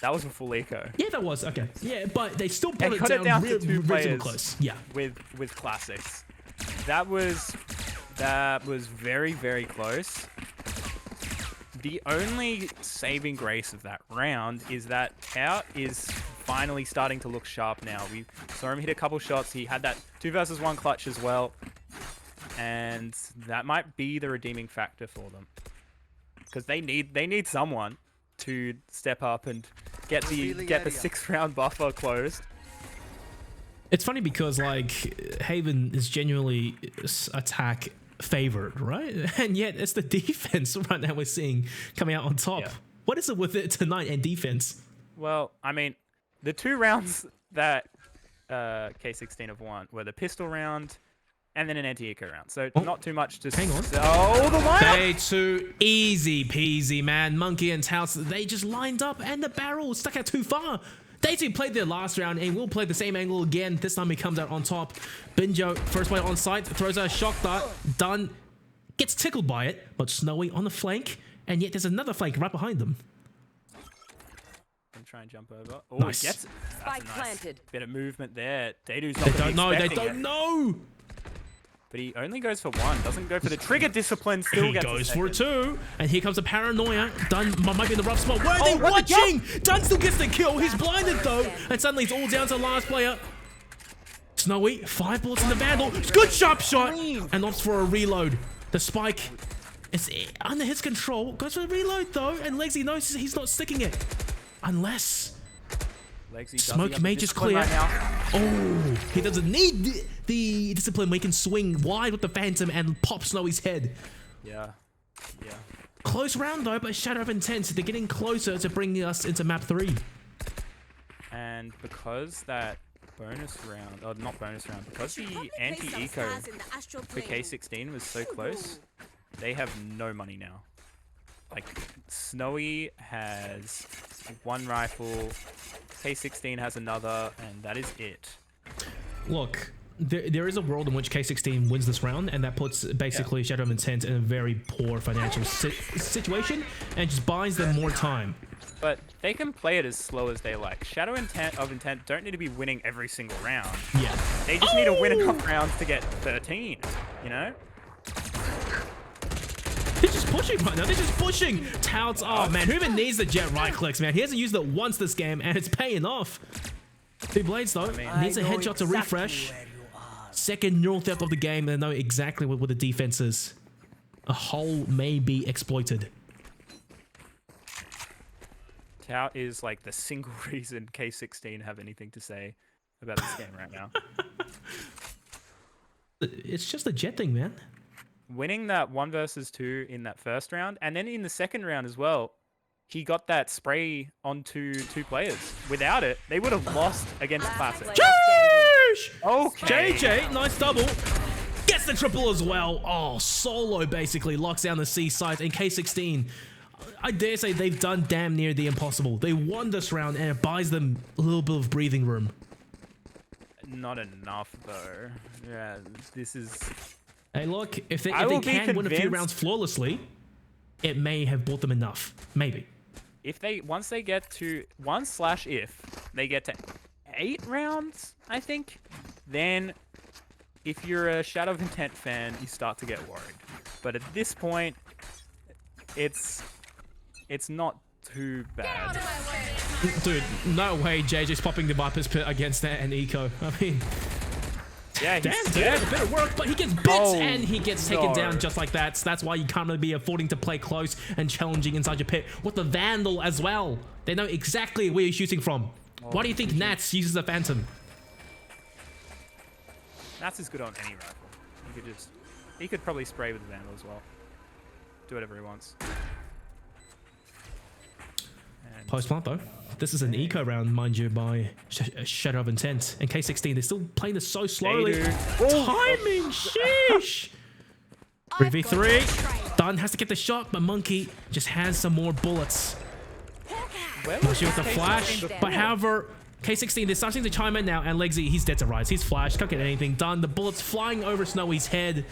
That was a full eco Yeah, that was okay. Yeah, but they still They put cut it it down, down to 2 reasonably players. close. Yeah. with classics. That was very, very close. The only saving grace of that round is that Tout is finally starting to look sharp now. We saw him hit a couple shots. He had that 2 versus 1 clutch as well. and that might be the redeeming factor for them, because they need someone to step up and get the 6th round buffer closed. It's funny because like Haven is genuinely attack favored, right? And yet it's the defense right now we're seeing coming out on top. Yeah. What is it with it tonight and defense? Well, I mean, the 2 rounds that K16 have won were the pistol round and then an anti-eco round. So not too much to hang on. Oh, the lineup! Day 2, easy peasy, man. Monkey and Touts, they just lined up and the barrel stuck out too far. Day 2 played their last round and will play the same angle again. This time he comes out on top. Binjo, first player on site, throws out a shock dart. Done. Gets tickled by it, but Snowy on the flank, and yet there's another flank right behind them. And try and jump over. Oh, Nice. he gets it. Spike That's a nice planted. bit of movement there. Daydu's not They gonna don't be know, they expecting don't it. know. But he only goes for 1, doesn't go for the trigger discipline, still He gets goes a for second. 2, and here comes a paranoia. Dunn might be in the rough spot. Where are they what the watching? Dunn still gets the kill. He's blinded though, and suddenly it's all down to the last player. Snowy, 5 bullets in the Vandal. Good sharp shot, and opts for a reload. The spike is under his control. Goes for the reload though, and Legsy knows he's not sticking it. Unless Legsy does Smoke have the Mage is discipline clear. right now. Oh, he doesn't need the discipline where he can swing wide with the Phantom and pop Snowy's head. Yeah. Yeah. Close round though, but Shadow of Intent, they're getting closer to bringing us into map 3. And because that bonus round, or not bonus round, because the anti-eco for K16 was so close, they have no money now. Like, Snowy has 1 rifle, K16 has another, and that is it. Look, there is a world in which K16 wins this round, and that puts basically Shadow of Intent in a very poor financial situation, and just buys them more time. But they can play it as slow as they like. Shadow of Intent don't need to be winning every single round. Yeah. They just need to win enough rounds to get 13, you know? They're just pushing right now. They're just pushing. Touts. Oh, man. Who even needs the jet right clicks, man? He hasn't used it once this game, and it's paying off. 2 blades, though. Needs a headshot to refresh. Second neural theft of the game. They know exactly what the defense is. A hole may be exploited. Tout is like the single reason K16 have anything to say about this game right now. It's just a jet thing, man. Winning that 1 versus 2 in that first round, and then in the second round as well, he got that spray onto 2 players. Without it, they would have lost against Classic. Sheesh! Okay. JJ, nice double. Gets the triple as well. Oh, solo basically locks down the C side. In K16, I dare say they've done damn near the impossible. They won this round, and it buys them a little bit of breathing room. Not enough, though. Yeah, this is... Hey, look, if they will be can win a few convinced- rounds flawlessly, it may have bought them enough. Maybe. If they once they get to if they get to 8 rounds, I think, then if you're a Shadow of Intent fan, you start to get worried. But at this point, it's not too bad. Dude, no way JJ's popping the Viper's Pit against that and Eco. I mean, Yeah, damn, he's dude, dead. a bit of work, but he gets bits Oh, and he gets taken no. down just like that. So that's why you can't really be affording to play close and challenging inside your pit with the Vandal as well. They know exactly where you're shooting from. Why do you think Nats uses the Phantom? Nats is good on any rifle. He could probably spray with the Vandal as well. Do whatever he wants. And Post plant though. This is an eco round, mind you, by Shadow of Intent. And K16, they're still playing this so slowly. do. Timing, sheesh. 3v3. Dunn has to get the shot, but Monkey just has some more bullets. where was Pushing with the K16 flash, before? but however, K16, they're starting to chime in now, and Legsy, he's dead to rights. He's flashed, can't get anything done. The bullets flying over Snowy's head.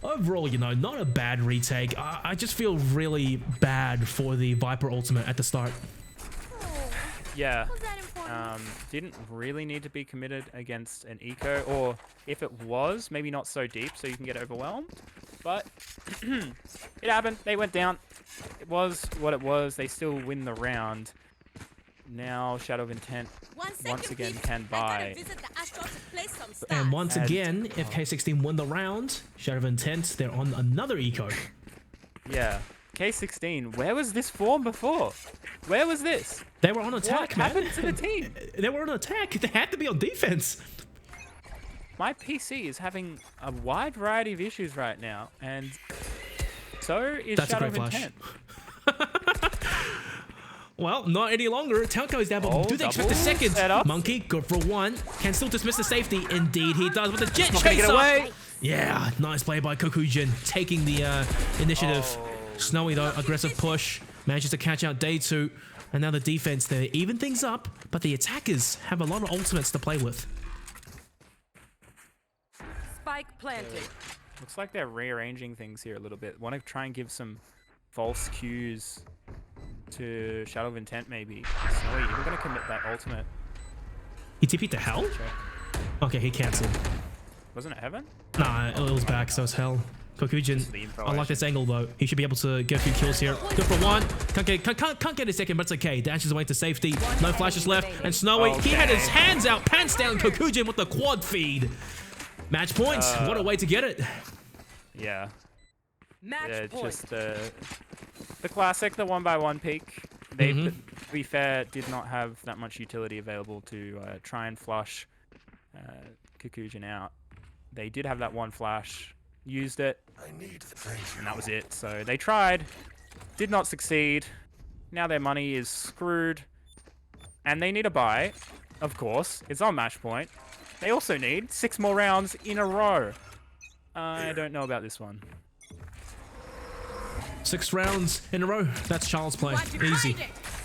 Overall, you know, not a bad retake. I just feel really bad for the Viper ultimate at the start. Yeah. Was that important? Didn't really need to be committed against an eco, or if it was, maybe not so deep so you can get overwhelmed. But it happened. They went down. It was what it was. They still win the round. Now Shadow of Intent One once second, again please. can I gotta buy. visit the Astro to place some And stats. once And- again, if K16 win the round, Shadow of Intent, they're on another eco. Yeah. K16, where was this form before? Where was this? They were on attack, What man. happened to the team? They were on attack. They had to be on defense. My PC is having a wide variety of issues right now, and so is That's a Shadow great of flash. Intent. Well, not any longer. Count goes down, but Oh, do they expect a double second? setup. Monkey, good for one. Can still dismiss the safety. Indeed, he does with the jet Not gonna chase get away. Yeah, nice play by Kokujin, taking the initiative. Oh. Snowy, though, aggressive push. Manages to catch out Day2. And now the defense, they even things up, but the attackers have a lot of ultimates to play with. Spike planted. Looks like they're rearranging things here a little bit. Want to try and give some false cues to Shadow of Intent, maybe. Snowy, you're going to commit that ultimate. He TP'd to hell? Check. Okay, he cancelled. Wasn't it Heaven? Nah, it was back, so it's hell. Kokujin, the info I like this angle though. He should be able to get a few kills here. Good for one. Can't get a second, but it's okay. Dashes away to safety. No flashes left. And Snowy, he had his hands out, pants down. Kokujin with the quad feed. Match point. What a way to get it. Yeah. Match Yeah, point. just the classic, the 1x1 peak. They, to be fair, did not have that much utility available to try and flush Kokujin out. They did have that one flash, used it, and that was it. So they tried, did not succeed. Now their money is screwed, and they need a buy. Of course, it's on match point. They also need 6 more rounds in a row. I don't know about this one. 6 rounds in a row. That's Charles' play. Easy.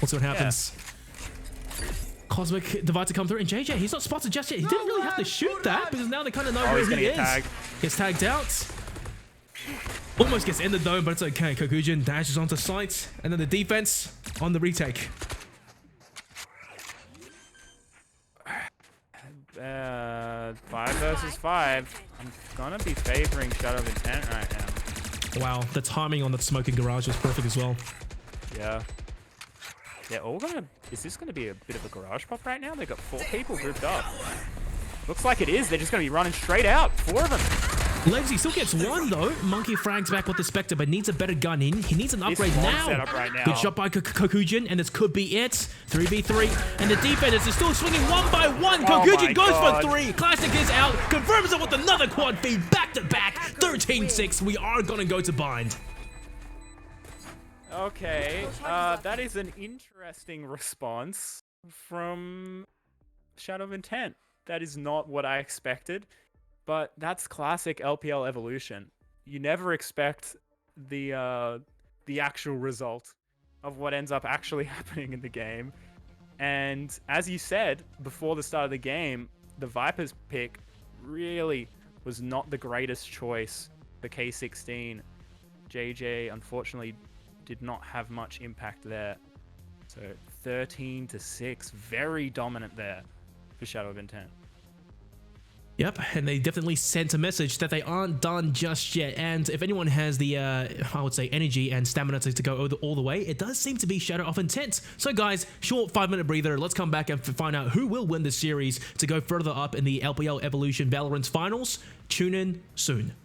We'll see what happens. Cosmic Divide to come through, and JJ, he's not spotted just yet. He didn't really have to shoot that because now they kind of know where he's he gonna is. get tagged. Gets tagged out. Almost gets in the dome, but it's okay. Kokujin dashes onto site, and then the defense on the retake. 5 versus 5. I'm gonna be favoring Shadow of Intent right now. Wow, the timing on that smoking garage was perfect as well. Yeah. They're all gonna... Is this gonna be a bit of a garage pop right now? They've got 4 people grouped up. Looks like it is. They're just gonna be running straight out. 4 of them. Legsy still gets one though. Monkey frags back with the Spectre, but needs a better gun in. He needs an upgrade This one now. set up right now. Good shot by Kokujin, and this could be it. 3v3, and the defenders are still swinging one by one. Oh Kokujin my goes God. for 3. Classic is out, confirms it with another quad feed, back to back. 13-6. We are gonna go to bind. Okay. That is an interesting response from Shadow of Intent. That is not what I expected. But that's classic LPL evolution. You never expect the actual result of what ends up actually happening in the game. And as you said before the start of the game, the Vipers pick really was not the greatest choice for K16. JJ unfortunately did not have much impact there. So 13-6, very dominant there for Shadow of Intent. Yep, and they definitely sent a message that they aren't done just yet. And if anyone has the, I would say, energy and stamina to go all the way, it does seem to be Shadow of Intent. So guys, short 5-minute breather. Let's come back and find out who will win this series to go further up in the LPL Evolution Valorant Finals. Tune in soon.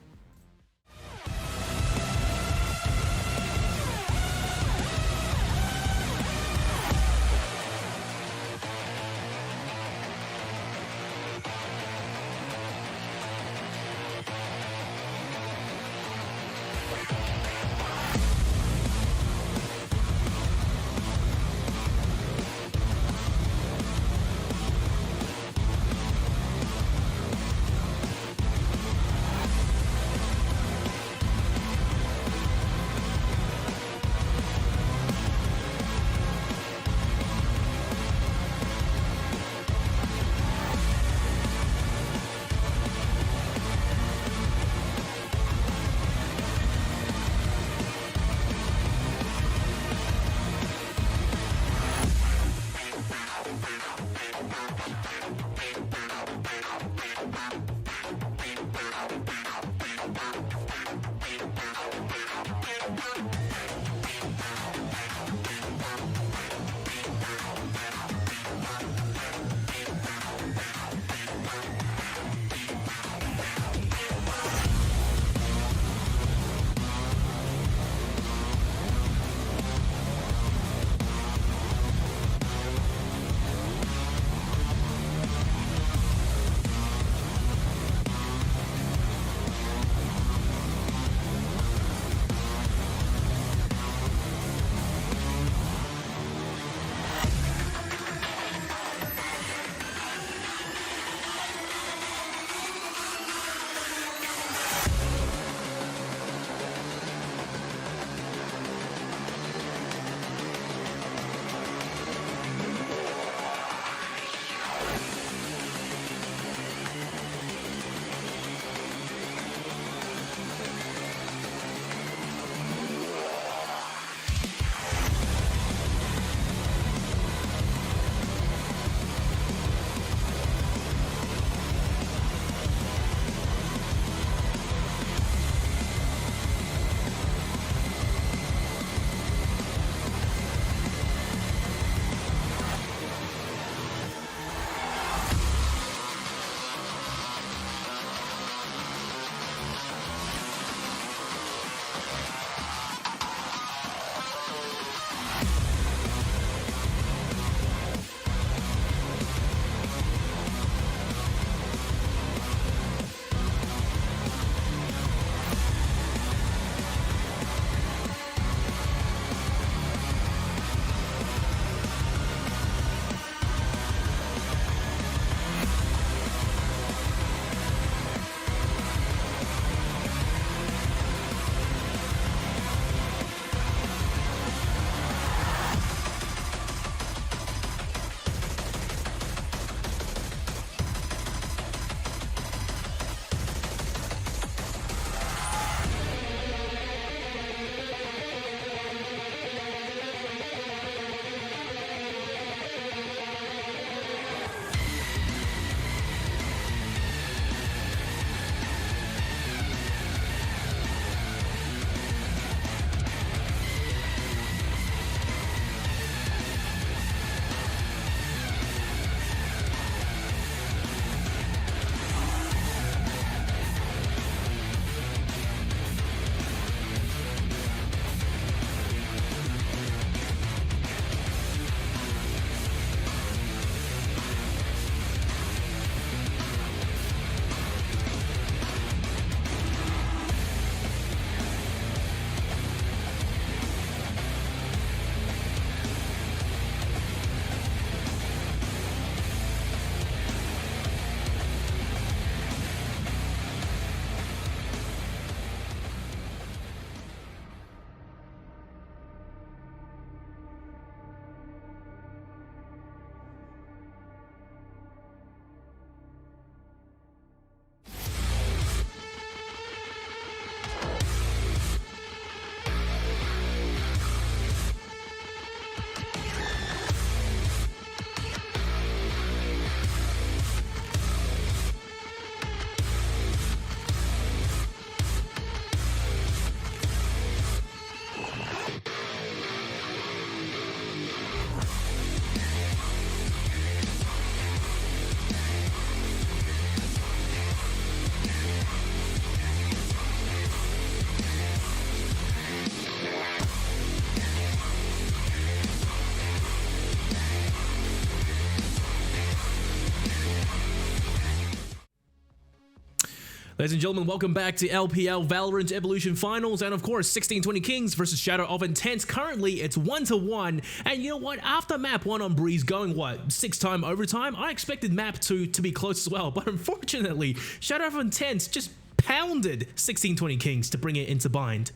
Ladies and gentlemen, welcome back to LPL Valorant Evolution Finals, and of course 1620 Kings versus Shadow of Intent. Currently it's 1-1, and you know what, after map 1 on Breeze going what, 6-time overtime, I expected map 2 to be close as well, but unfortunately Shadow of Intent just pounded 1620 Kings to bring it into bind.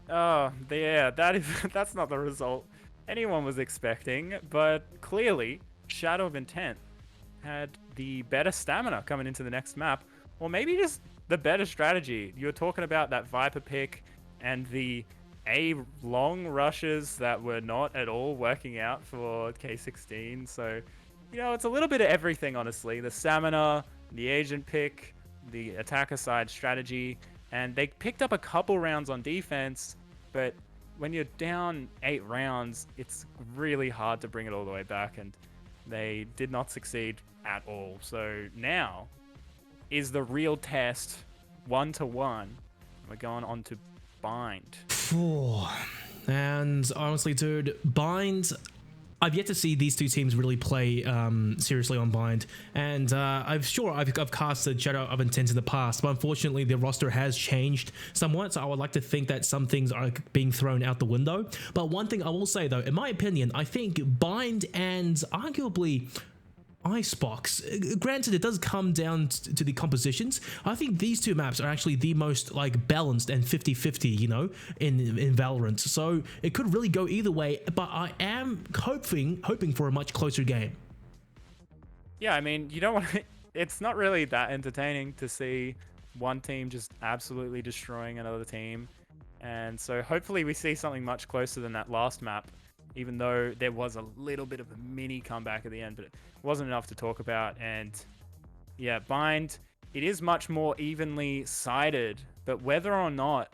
Oh, yeah, that's not the result anyone was expecting, but clearly Shadow of Intent had the better stamina coming into the next map, or maybe just the better strategy. You were talking about that Viper pick and the long rushes that were not at all working out for K16. So, you know, it's a little bit of everything, honestly. The stamina, the agent pick, the attacker side strategy, and they picked up a couple rounds on defense, but when you're down 8 rounds, it's really hard to bring it all the way back, and they did not succeed at all. So now is the real test, 1-1. We're going on to bind. And honestly, dude, bind, I've yet to see these two teams really play seriously on bind, and I've casted Shadow of Intent in the past, but unfortunately the roster has changed somewhat, so I would like to think that some things are being thrown out the window. But one thing I will say though, in my opinion, I think bind and arguably Icebox, granted it does come down to the compositions, I think these two maps are actually the most like balanced and 50-50, you know, in Valorant, so it could really go either way, but I am hoping for a much closer game. Yeah, I mean, you don't want to, it's not really that entertaining to see one team just absolutely destroying another team, and so hopefully we see something much closer than that last map, even though there was a little bit of a mini comeback at the end, but it wasn't enough to talk about. And yeah, bind, it is much more evenly sided, but whether or not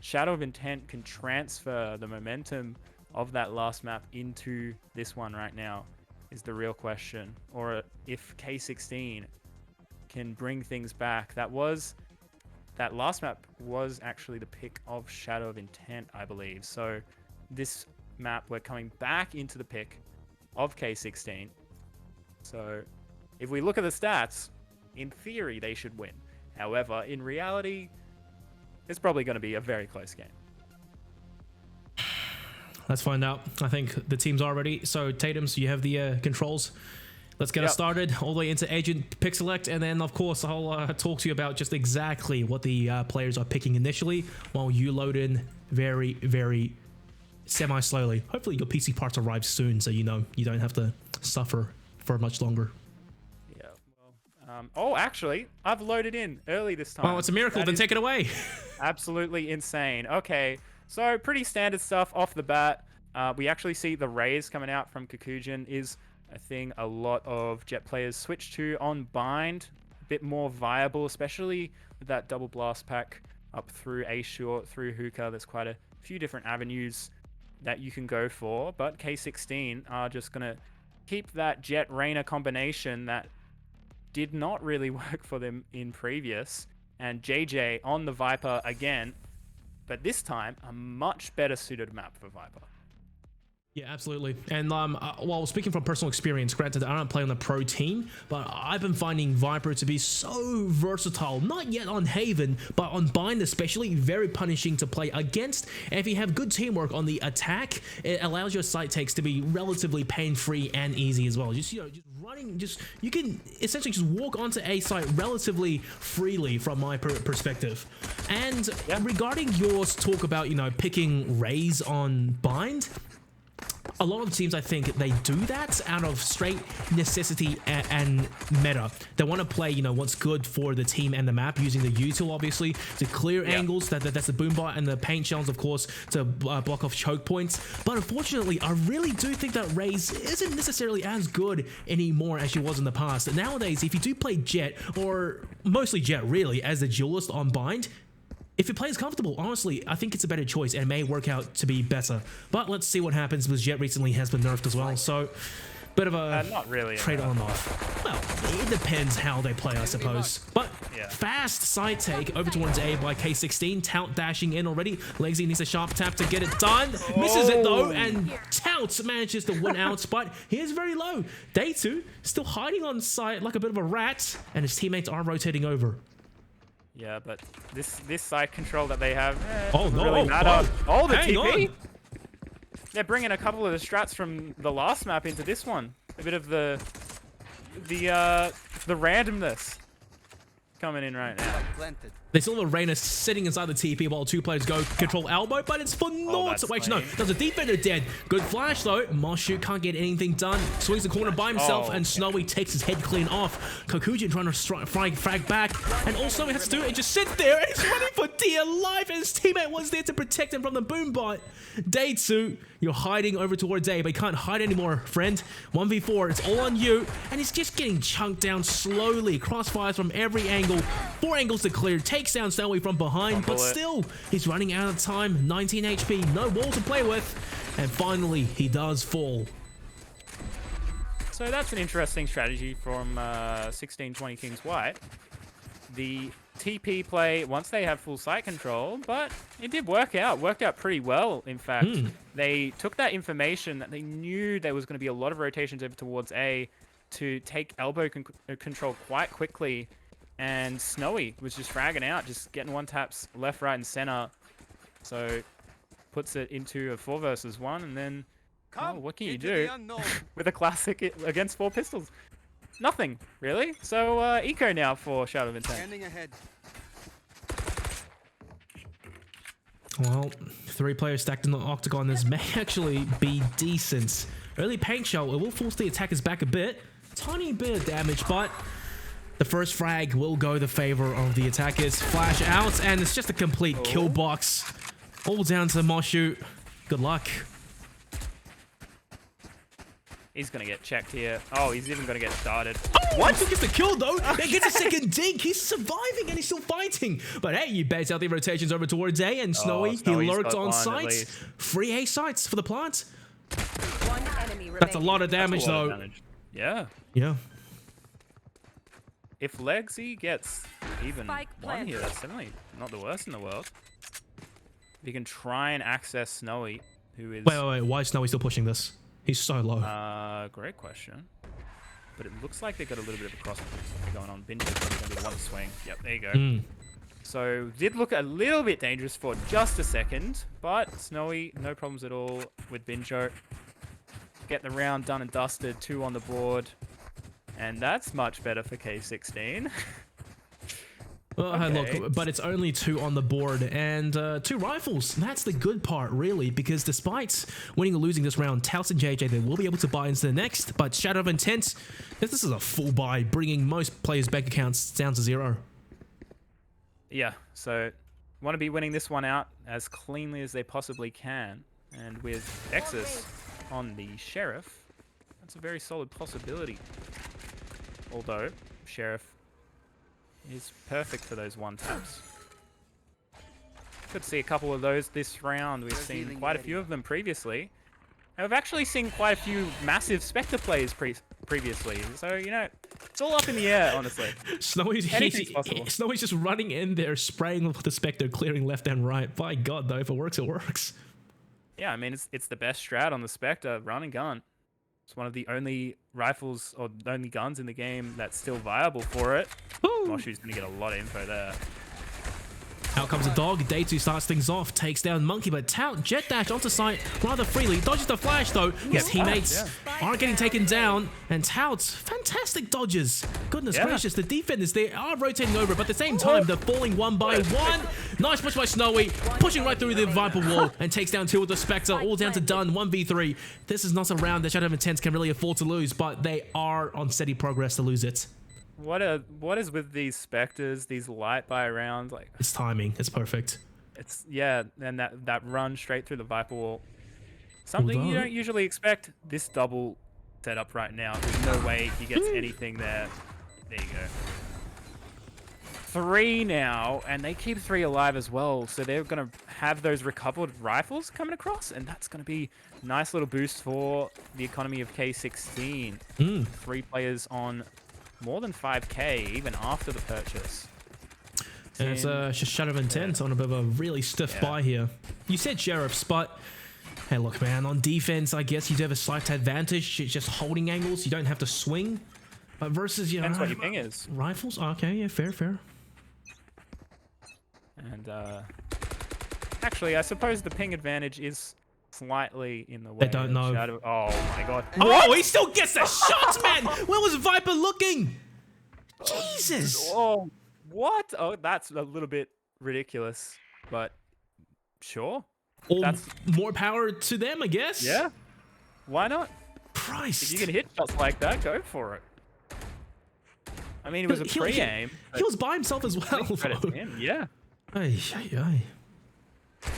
Shadow of Intent can transfer the momentum of that last map into this one right now is the real question, or if K16 can bring things back. That last map was actually the pick of Shadow of Intent, I believe. So this map, we're coming back into the pick of K16. So if we look at the stats, in theory they should win. However, in reality, it's probably going to be a very close game. Let's find out. I think the teams are ready. So Taytems, you have the controls. Let's get us started all the way into agent pick select, and then of course I'll talk to you about just exactly what the players are picking initially while you load in very semi-slowly. Hopefully your PC parts arrive soon, so you know you don't have to suffer for much longer. Yeah, well, oh, actually, I've loaded in early this time. Oh, it's a miracle. Then take it away. Absolutely insane. Okay, so pretty standard stuff off the bat. We actually see the raise coming out from Kakujin is a thing a lot of Jet players switch to on bind. A bit more viable, especially with that double blast pack up through A short, through hookah. There's quite a few different avenues that you can go for, but K16 are just gonna keep that Jet Reyna combination that did not really work for them in previous, and JJ on the Viper again, but this time a much better suited map for Viper. Yeah, absolutely. And well, speaking from personal experience, granted I don't play on the pro team, but I've been finding Viper to be so versatile, not yet on Haven, but on bind especially, very punishing to play against. And if you have good teamwork on the attack, it allows your site takes to be relatively pain-free and easy as well. Just, you know, just running, you can essentially just walk onto A site relatively freely from my perspective. And regarding yours talk about, you know, picking Raze on bind, a lot of teams, I think, they do that out of straight necessity and meta. They want to play, you know, what's good for the team and the map, using the U tool, obviously, to clear angles. That's the boom bot, and the paint shells, of course, to block off choke points. But unfortunately, I really do think that Raze isn't necessarily as good anymore as she was in the past. Nowadays, if you do play Jet, or mostly Jet, really, as the duelist on bind, if it plays comfortable, honestly, I think it's a better choice and may work out to be better. But let's see what happens, because Jet recently has been nerfed as well, so bit of a not really trade on off. Well, it depends how they play, I suppose. But fast side take over towards A by K16. Tout dashing in already. Legsy needs a sharp tap to get it done. Misses it though, and Tout manages to win out, but he is very low. Day 2 still hiding on site like a bit of a rat, and his teammates are rotating over. Yeah, but this side control that they have Oh, doesn't no, really matter. oh, Oh, the hang TP! on. They're bringing a couple of the strats from the last map into this one. A bit of the randomness coming in right now. Planted. They still have Reyna sitting inside the TP while two players go control elbow, but it's for naught. that's Wait, no, clean. there's a defender dead. Good flash though. Moshu can't get anything done. Swings the corner by himself, Oh, and Snowy takes his head clean off. Kokujin trying to frag back, and also he has to do it and just sit there. And he's running for dear life, and his teammate was there to protect him from the boom bot. Day 2, you're hiding over towards A, but you can't hide anymore, friend. 1v4, it's all on you, and he's just getting chunked down slowly. Crossfires from every angle. 4 angles to clear. Takes down Snowy from behind, but bullet. still, he's running out of time. 19 HP, no wall to play with, and finally, he does fall. So that's an interesting strategy from 1620 Kings White. The TP play once they have full site control, but it did work out pretty well, in fact. They took that information that they knew there was going to be a lot of rotations over towards A to take elbow control quite quickly, and Snowy was just fragging out, just getting one taps left, right, and center. So puts it into a 4 versus 1, and then what can you do with a classic against 4 pistols? Nothing, really. So eco now for Shadow of Intent. Standing ahead. Well, 3 players stacked in the octagon. This may actually be decent. Early paint shell, it will force the attackers back a bit. Tiny bit of damage, but the first frag will go the favor of the attackers. Flash out, and it's just a complete kill box. All down to Moshu. Good luck. He's going to get checked here. Oh, he's even going to get started. Oh, what? He gets the kill though. He gets a second dink. He's surviving and he's still fighting. But hey, you bet out the rotations over towards A, and Snowy, he Snowy's lurked got on one at site. least. Free A sites for the plant. One enemy That's a remaining. lot of damage That's a lot though. of damage. Yeah. Yeah. If Legsy gets even Spike one here, planted. that's definitely not the worst in the world. If you can try and access Snowy, who is... Wait. Why is Snowy still pushing this? He's so low. Great question. But it looks like they've got a little bit of a cross going on. Binge is probably going to be the one to swing. Yep, there you go. So did look a little bit dangerous for just a second, but Snowy, no problems at all with Binjo. Get the round done and dusted, 2 on the board. And that's much better for K16. Well, Okay. look, but it's only 2 on the board and 2 rifles. That's the good part, really, because despite winning or losing this round, Taos and JJ, they will be able to buy into the next. But Shadow of Intent, this is a full buy, bringing most players' bank accounts down to 0. Yeah, so want to be winning this one out as cleanly as they possibly can. And with Exus on the Sheriff, that's a very solid possibility. Although, Sheriff is perfect for those 1-taps. Could see a couple of those this round. We've seen quite a few of them previously. And we've actually seen quite a few massive Spectre plays previously. So, you know, it's all up in the air, honestly. Anything's possible. Snowy's just running in there, spraying with the Spectre, clearing left and right. By God, though, if it works, it works. Yeah, I mean, it's the best strat on the Spectre, run and gun. It's one of the only rifles or only guns in the game that's still viable for it. Moshu's going to get a lot of info there. Out comes a dog. Day 2 starts things off, takes down Monkey, but Tout jet dash onto site rather freely. Dodges the flash though. His teammates aren't getting taken down, and Tout, fantastic dodges. Goodness gracious, the defenders, they are rotating over, but at the same time, they're falling 1 by 1. Nice push by Snowy, pushing right through the Viper wall, and takes down 2 with the Spectre, all down to done, 1v3. This is not a round that Shadow of Intent can really afford to lose, but they are on steady progress to lose it. What is with these Spectres, these light buy rounds? Like, It's timing, it's perfect. it's, yeah, and that run straight through the Viper wall. Something you don't usually expect. This double setup right now. There's no way he gets anything there. There you go. 3 now, and they keep 3 alive as well. So they're going to have those recovered rifles coming across, and that's going to be a nice little boost for the economy of K16. 3 players on more than 5k even after the purchase. And it's just Shadow of Intent on a bit of a really stiff buy here. You said Sheriffs, but hey, look, man, on defense, I guess you do have a slight advantage. It's just holding angles. You don't have to swing. But versus, you know, Depends what your ping is. rifles? Okay, yeah, fair. actually, I suppose the ping advantage is slightly in the way. They don't of know. Shadow. Oh my god. Oh, he still gets the shots, man. Where was Viper looking? Jesus. Oh, what? Oh, that's a little bit ridiculous, but sure. Or That's- more power to them, I guess. Yeah. Why not? Christ. If you can hit shots like that, go for it. I mean, it was a He- pre-aim. He was by himself as well. Credit to though. him, yeah. Ay, ay, ay.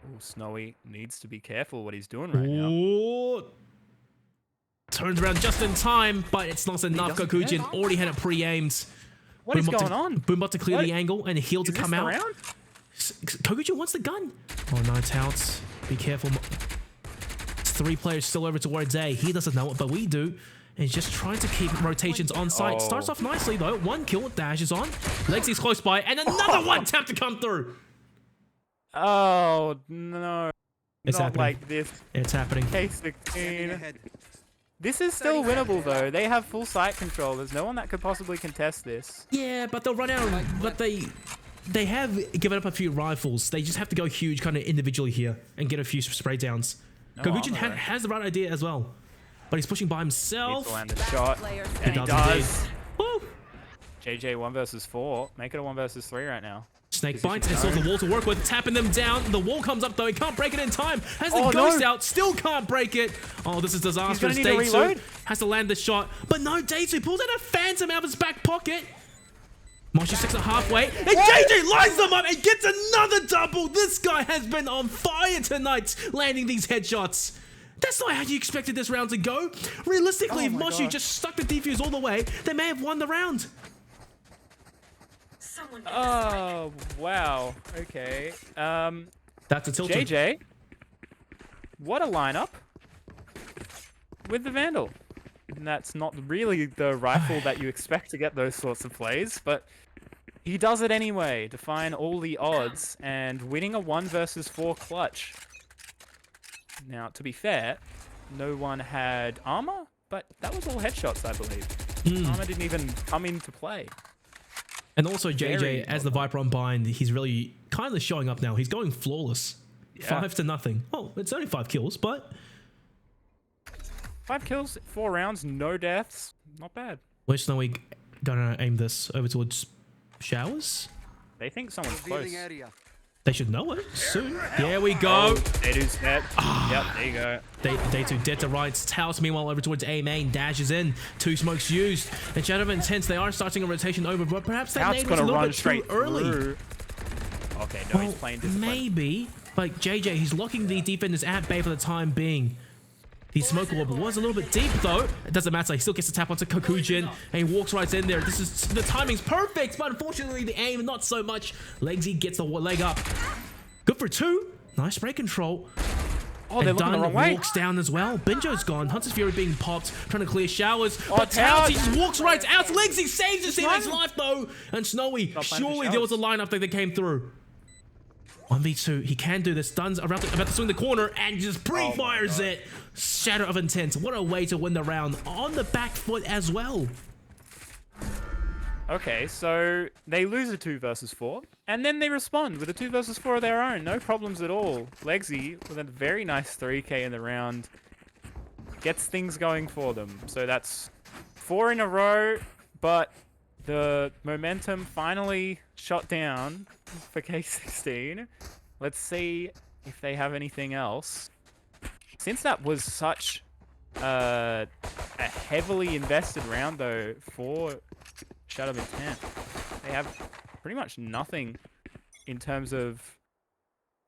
Ooh, Snowy needs to be careful what he's doing right now. Ooh. Turns around just in time, but it's not enough. doesn't Kokujin care. already had it pre-aimed. What is Boombot going on? Boombot to clear What? the angle and heal to Is this come the out. round? Kokujin wants the gun. Oh no, Touts. Be careful. It's 3 players still over towards A. He doesn't know it, but we do. And he's just trying to keep rotations on site. Oh. Starts off nicely though. 1 kill, dashes on. Lexy's close by, and another one tap to come through. Oh, no. It's Not happening. like this. It's happening. K16. This is still winnable, though. They have full site control. There's no one that could possibly contest this. Yeah, but they'll run out. But they have given up a few rifles. They just have to go huge kind of individually here and get a few spray downs. No Kokujin armor, though. has the right idea as well. But he's pushing by Needs himself. to land the shot. Player And he does does. Woo! JJ 1 versus 4. Make it a 1 versus 3 right now. Snake Position bites and still has the zone. wall to work with, tapping them down. The wall comes up though, he can't break it in time. Has the Oh, ghost no. out, still can't break it. Oh, this is disastrous. need to Daytsu reload. has to land the shot, but no, Daytsu pulls out a phantom out of his back pocket. Moshi sticks it halfway, and JJ lines them up and gets another double. This guy has been on fire tonight, landing these headshots. That's not how you expected this round to go. Realistically, if Oh my Moshi God. just stuck the defuse all the way, they may have won the round. Oh, wow. Okay. That's a tilt. JJ. What a lineup. With the Vandal. And that's not really the rifle that you expect to get those sorts of plays, but he does it anyway, defying all the odds and winning a 1 versus 4 clutch. Now, to be fair, no one had armor, but that was all headshots, I believe. Armor didn't even come into play. And also JJ, Very as the Viper on bind, he's really kind of showing up now. He's going flawless. Yeah. 5-0. Well, it's only 5 kills, but 5 kills, 4 rounds, no deaths. Not bad. where's Snowy gonna aim this over towards showers? They think someone's close. They should know it soon. There we go. They do step. Yep, there you go. Day 2 dead to rights. Taos meanwhile over towards A main, dashes in. 2 smokes used. And Shadow of Intense, they are starting a rotation over, but perhaps that Now nade it's was a gonna little run bit too straight early. through. Okay, no, he's Well, playing discipline. maybe, but JJ, he's locking the defenders at bay for the time being. The smoke orb was a little bit deep though. It doesn't matter. He still gets to tap onto Kokujin and he walks right in there. This is the timing's perfect, but unfortunately the aim not so much. Legsy gets the leg up. Good for 2. Nice spray control. Oh, they're And looking the Dunn wrong way. walks down as well. Benjo's gone. Hunter's Fury being popped, trying to clear showers. Oh, But Towns, he Towns. just walks right out. Legsy saves his teammate's one. life though. And Snowy, Not playing for surely there was a showers. lineup that came through. 1v2, he can do this. Dunn's about to swing the corner and just pre-fires it. Shadow of Intent. What a way to win the round on the back foot as well. Okay, so they lose a 2 versus 4, and then they respond with a 2 versus 4 of their own. No problems at all. Legsy, with a very nice 3k in the round, gets things going for them. So that's 4 in a row, but the momentum finally shot down for K16. Let's see if they have anything else. Since that was such a heavily invested round, though, for Shadow of Intent, they have pretty much nothing in terms of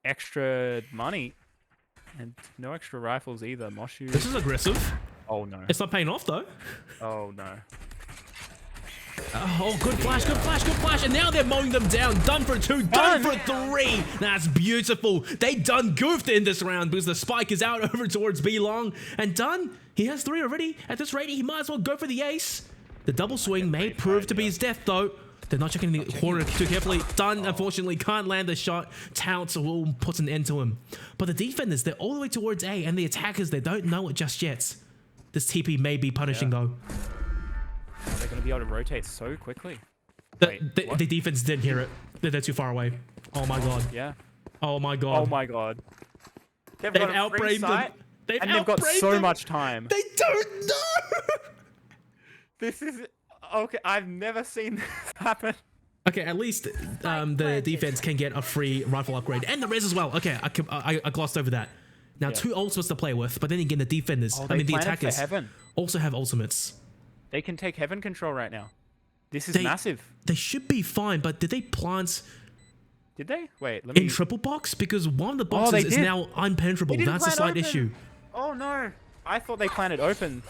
extra money and no extra rifles either. Moshu. This is aggressive. Oh no. It's not paying off though. Oh no. Oh, good flash, good flash, good flash. And now they're mowing them down. Done for 2, done for 3. That's beautiful. They done goofed in this round because the spike is out over towards B long. And Dunn, he has 3 already. At this rate, he might as well go for the ace. The double swing may prove to be his death though. They're not checking the corner too carefully. Dunn, unfortunately, can't land the shot. Touts will put an end to him. But the defenders, they're all the way towards A, and the attackers, they don't know it just yet. This TP may be punishing though. They're going to be able to rotate so quickly. The defense didn't hear it. They're too far away. Oh my god. Yeah. Oh my god. Oh my god. They've They've got a free outbraved them. site, They've and they've got outbraved so them. much time. They don't know. This is okay. I've never seen this happen. Okay, at least the defense can get a free rifle upgrade and the res as well. Okay, I glossed over that. Now Yeah. 2 ultimates to play with, but then again the defenders, Oh, I mean the planted for attackers, Heaven. also have ultimates. They can take heaven control right now. This is They- massive. They should be fine, but did they plant Did they? Wait, let in me. triple box? Because one of the they boxes is did. now unpenetrable. They didn't That's a plant slight open. issue. Oh no! I thought they planted open,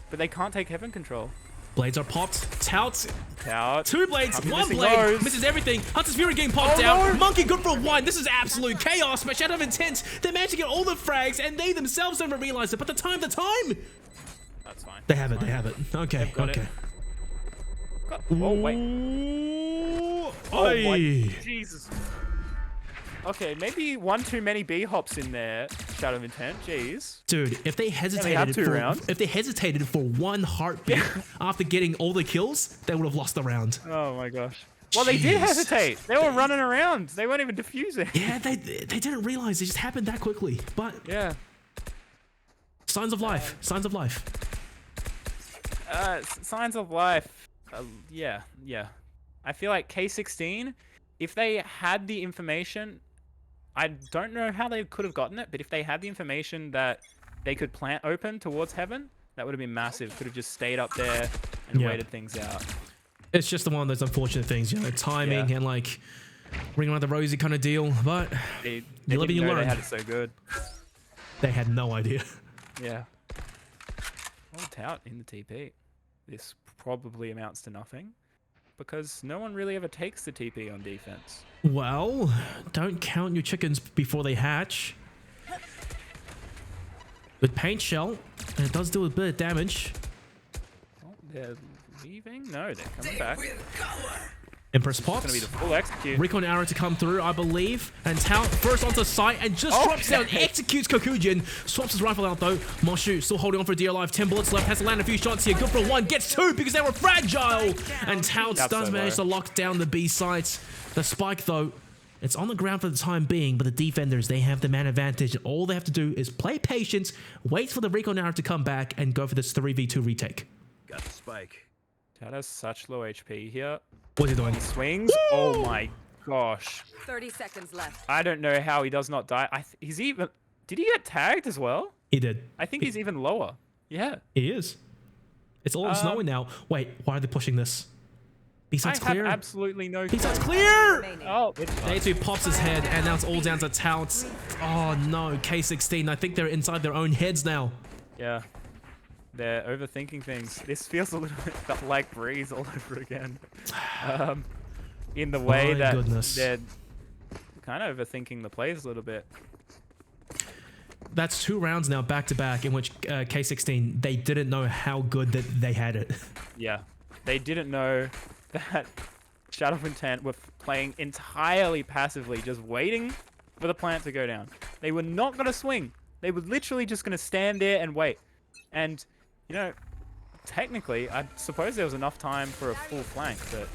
but they can't take heaven control. Blades are popped. Tout. Out. 2 blades, I'm 1 missing blade, those. misses everything. Hunter's Fury getting popped Oh, out. no. Monkey good for 1. This is absolute chaos. But Shadow of Intent, they managed to get all the frags, and they themselves don't even realize it. But the time. That's fine. They have it. They have it. Okay. got it. Okay. Oh wait. Ooh, Oh my oi. Jesus. Okay, maybe 1 too many B hops in there. Shadow of Intent. Jeez. Dude, if they hesitated two rounds. if they hesitated for 1 heartbeat after getting all the kills, they would have lost the round. Oh my gosh. Well, they did Jeez. hesitate. They were running around. They weren't even defusing. Yeah, they didn't realize it just happened that quickly. But Yeah. signs of life. Signs of life. Signs of life. Yeah. I feel like K16, if they had the information, I don't know how they could have gotten it, but if they had the information that they could plant open towards heaven, that would have been massive. Could have just stayed up there and Yeah. waited things out. It's just one of those unfortunate things, you know, timing and like ring around the rosy kind of deal. But They you live and didn't you know learn. they had it so good. They had no idea. Yeah. Well, tout in the TP. This probably amounts to nothing because no one really ever takes the TP on defense. Well, don't count your chickens before they hatch. With paint shell, and it does do a bit of damage. Oh, they're leaving? No, they're coming back. It's Empress gonna pops. be the full execute. Recon arrow to come through, I believe. And Tout first onto site and just drops down, Okay. executes Kokujin. Swaps his rifle out though. Moshu still holding on for dear life. 10 bullets left, has to land a few shots here. Good for 1, gets 2 because they were fragile. And Tout That's does so manage to low. lock down the B sites. The spike though, it's on the ground for the time being, but the defenders, they have the man advantage. All they have to do is play patience, wait for the Recon arrow to come back, and go for this 3v2 retake. Got the spike. Tout has such low HP here. What's he doing? He swings. Oh my gosh. 30 seconds left. I don't know how he does not die. He's even... Did he get tagged as well? He did. I think he's even lower. Yeah. He is. It's all snowing now. Wait, why are they pushing this? B-side's I clear. have absolutely no B-side's clue. clear! Remaining. Oh, it's Day2 pops his head, and now it's all down to Tout. Oh no, K16. I think they're inside their own heads now. Yeah. They're overthinking things. This feels a little bit like Breeze all over again. In the way My that goodness. they're kind of overthinking the plays a little bit. That's 2 rounds now back to back in which K16, they didn't know how good that they had it. Yeah. They didn't know that Shadow of Intent were playing entirely passively, just waiting for the plant to go down. They were not going to swing. They were literally just going to stand there and wait. And, you know, technically, I suppose there was enough time for a full flank, but...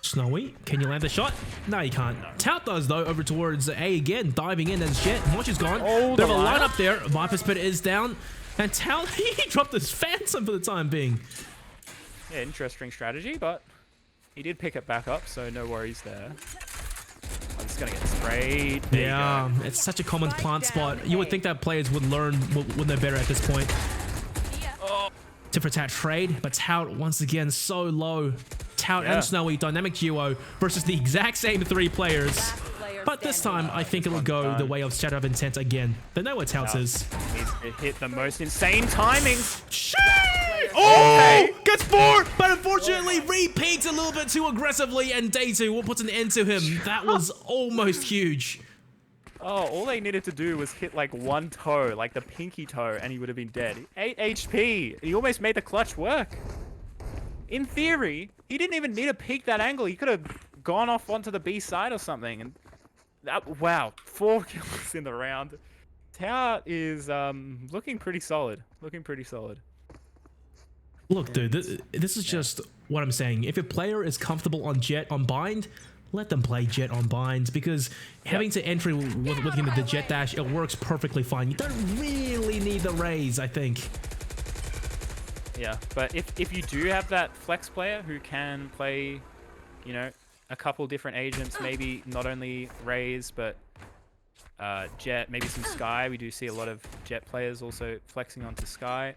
Snowy, can you land the shot? No, you can't. Tout does though, over towards A again, diving in as Jet. Mosh is gone. Oh, Bit of a the line lineup. up there. Viper's Pit is down. And Tout, he dropped his Phantom for the time being. Yeah, interesting strategy, but he did pick it back up, so no worries there. I'm just gonna get sprayed. There you Yeah, go. it's such a common Spike plant down spot. You would A. think that players would learn, would know better at this point. Tip for tat trade, but Tout once again so low. Tout Yeah. and Snowy, dynamic duo versus the exact same 3 players. Last player But this time, standing. I think it'll go the way of Shadow of Intent again. They know what Tout is. Needs to hit the most insane timing. Shit! Oh! Gets 4, but unfortunately repeats a little bit too aggressively, and Day2 will put an end to him. That was almost huge. Oh, all they needed to do was hit like one toe, like the pinky toe, and he would have been dead. 8 HP. He almost made the clutch work. In theory, he didn't even need to peek that angle. He could have gone off onto the B side or something. And that, wow, 4 kills in the round. Tower is looking pretty solid. Looking pretty solid. Look, dude, this is just what I'm saying. If a player is comfortable on Jet on bind, let them play Jet on binds, because having to entry with him with the Jet dash, it works perfectly fine. You don't really need the raise, I think. Yeah, but if you do have that flex player who can play, you know, a couple different agents, maybe not only Raze, but Jet, maybe some Sky. We do see a lot of Jet players also flexing onto Sky.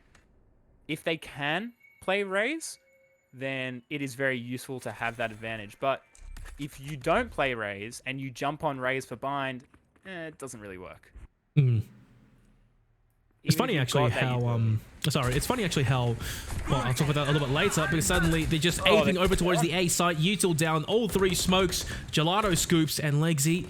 If they can play Raze, then it is very useful to have that advantage. But if you don't play Raze and you jump on Raze for bind, it doesn't really work. It's funny actually how it's funny actually how, well, I'll talk about that a little bit later, because suddenly they're just aping over towards the A site. Util down, all three smokes, Gelato scoops, and Legsy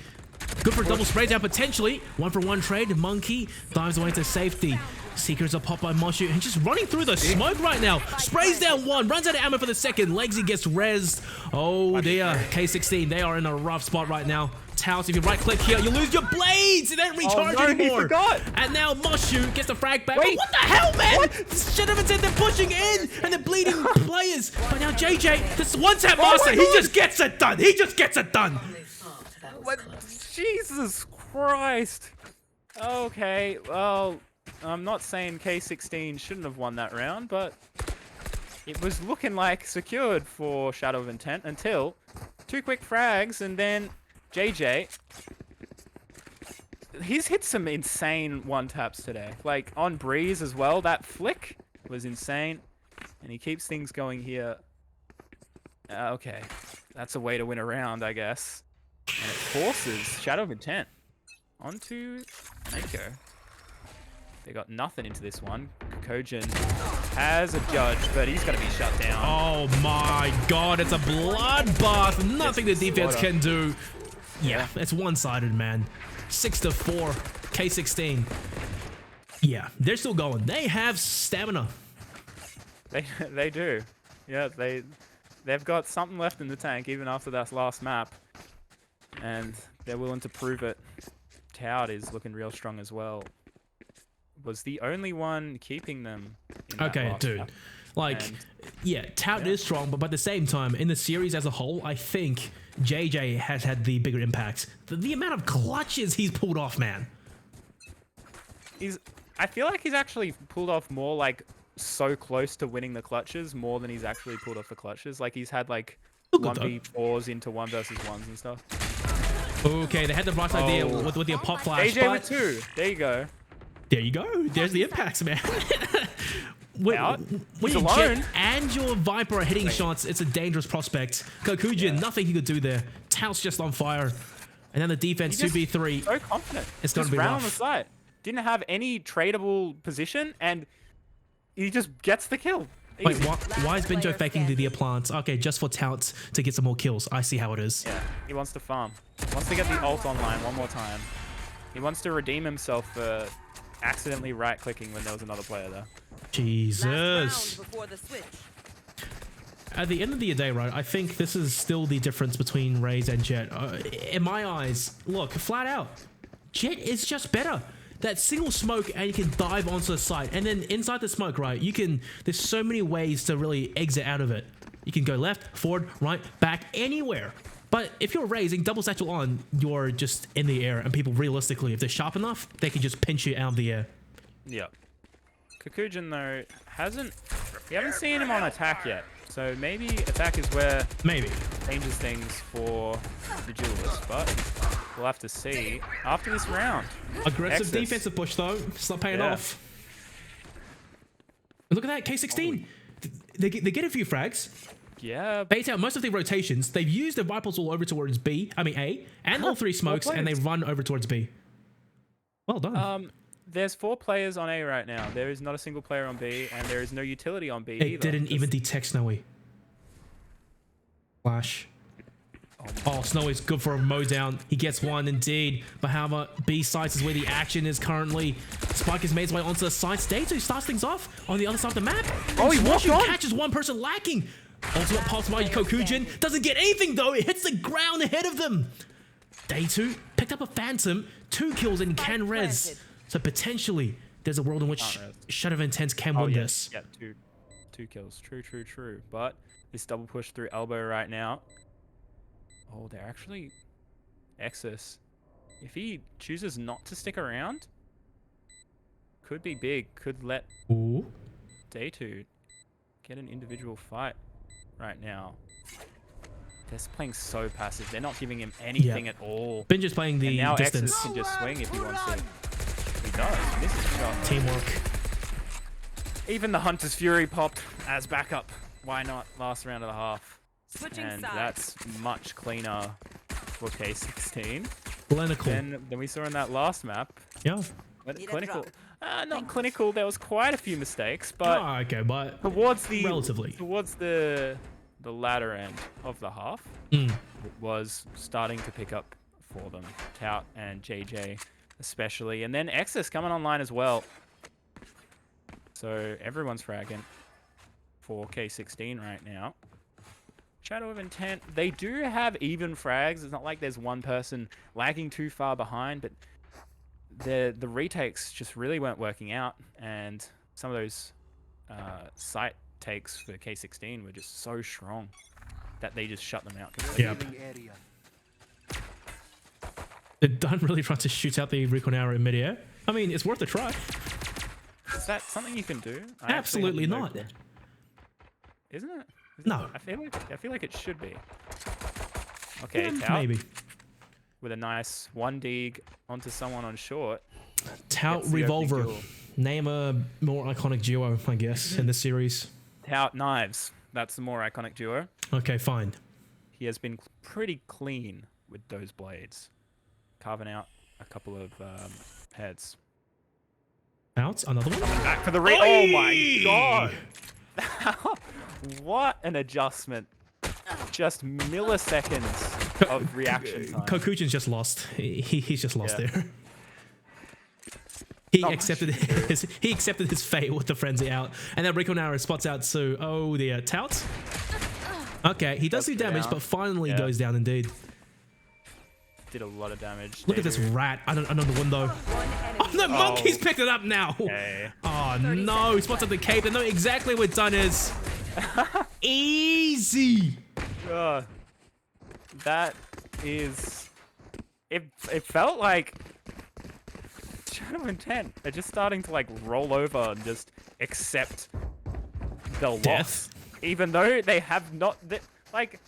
good for a double spray down potentially. 1-for-1 trade. Monkey dives away to safety. Seekers are popped by Moshu and just running through the smoke right now. Sprays down one, runs out of ammo for the second. Legsy gets rezzed. Oh dear, K16, they are in a rough spot right now. Taos, if you right click here, you lose your blades. You don't recharge anymore. Forgot. And now Moshu gets the frag back. Wait, oh, what the hell, man? Should have said they're pushing in and they're bleeding players. But now JJ, this one-tap master, he just gets it done. He just gets it done. What? Jesus Christ. Okay, well, I'm not saying K16 shouldn't have won that round, but it was looking like secured for Shadow of Intent until 2 quick frags, and then JJ, he's hit some insane one-taps today. Like, on Breeze as well, that flick was insane, and he keeps things going here. Okay, that's a way to win a round, I guess. And it forces Shadow of Intent onto Mako. They got nothing into this one. Kojin has a judge, but he's going to be shut down. Oh my god, it's a bloodbath. Nothing the defense can do. Yeah, it's one-sided, man. 6-4, K16. Yeah, they're still going. They have stamina. They do. Yeah, they've got something left in the tank even after that last map. And they're willing to prove it. Tout is looking real strong as well. Was the only one keeping them in that last dude. map. Like, yeah, Tout is strong, but by the same time, in the series as a whole, I think JJ has had the bigger impact. The amount of clutches he's pulled off, man. I feel like he's actually pulled off more, like, so close to winning the clutches more than he's actually pulled off the clutches. Like, he's had, like, 1v4s into 1v1s and stuff. Okay, they had the right idea with the pop flash. AJ with 2. There you go. There you go. There's the impacts, man. when He's your alone. Jet and your Viper are hitting shots, it's a dangerous prospect. Kokujin, nothing he could do there. Taos just on fire. And then the defense, 2v3. So confident. It's going to be round rough. on the side. Didn't have any tradable position, and he just gets the kill. Wait, Easy. why is Benjo faking the plants? Okay, just for Tout to get some more kills. I see how it is. Yeah, he wants to farm. He wants to get the ult online one more time. He wants to redeem himself for accidentally right-clicking when there was another player there. Jesus. At the end of the day, right, I think this is still the difference between Raze and Jet. In my eyes, look, flat out, Jet is just better. That single smoke and you can dive onto the site, and then inside the smoke, right, there's so many ways to really exit out of it. You can go left, forward, right, back, anywhere. But if you're raising double satchel on, you're just in the air, and people realistically, if they're sharp enough, they can just pinch you out of the air. Yeah. Kokujin though we haven't seen him on attack yet. So maybe attack is where changes things for the duelist, but we'll have to see after this round. Aggressive defensive push though. It's not paying off. Look at that, K16. They get a few frags. Yeah. Bait out most of the rotations. They've used their Vipers all over towards A, and all 3 smokes, and they run over towards B. Well done. There's 4 players on A right now. There is not a single player on B, and there is no utility on B They either. didn't even detect Snowy. Flash. Oh, Snowy's good for a mow down. He gets one indeed. But however, B sites is where the action is currently. Spike has made his way onto the site. Day2 starts things off on the other side of the map. Oh, he walked on. Catches one person lacking. Ultimate pulse by Kokujin. Doesn't get anything though. It hits the ground ahead of them. Day2 picked up a Phantom. 2 kills and can res. So potentially, there's a world in which Shadow of Intent can win this. Yeah, 2 kills. True, true, true. But this double push through elbow right now. Oh, they're actually... Exus. If he chooses not to stick around, could be big. Could let Ooh. Day2 get an individual fight right now. They're playing so passive. They're not giving him anything at all. Been just playing the And now distance. Exus can just swing if he wants to. He does. Misses the shot. Teamwork. Even the Hunter's Fury popped as backup. Why not? Last round of the half. Switching And sides. that's much cleaner for K16 Clinical. than we saw in that last map. Yeah. But Need a clinical. drop. Not clinical. There was quite a few mistakes, but Oh, okay, but towards the relatively. towards the latter end of the half, Mm. it was starting to pick up for them. Tout and JJ especially, and then Exus coming online as well. So everyone's fragging for K16 right now. Shadow of Intent, they do have even frags. It's not like there's one person lagging too far behind, but the retakes just really weren't working out, and some of those site takes for K16 were just so strong that they just shut them out completely. Yeah. They don't really try to shoot out the recon arrow in midair. I mean, it's worth a try. Is that something you can do? I actually Absolutely have no not. clue. Isn't it? No. I feel like it should be. Okay, Yeah, Tout maybe. with a nice 1D onto someone on short. Tout Gets the opening Revolver. kill. Name a more iconic duo, I guess, in this series. Tout Knives. That's the more iconic duo. Okay, fine. He has been pretty clean with those blades, carving out a couple of heads. Out, another one. Back for the oh my god! What an adjustment! Just milliseconds of reaction time. Kokujin's just lost. He's just lost Yeah. there. He Not accepted his fate with the frenzy out, and then Rico Nara spots out to the Tout. Okay, he does do Does go damage, down. but finally Yeah. goes down indeed. Did a lot of damage. Look at this rat under the window. Oh, the monkey's picked it up now. Okay. Oh no, he spots up the cape. They know exactly what done is. Easy. That is. It felt like Shadow of Intent are just starting to like roll over and just accept the loss, Death. even though they have not. Like,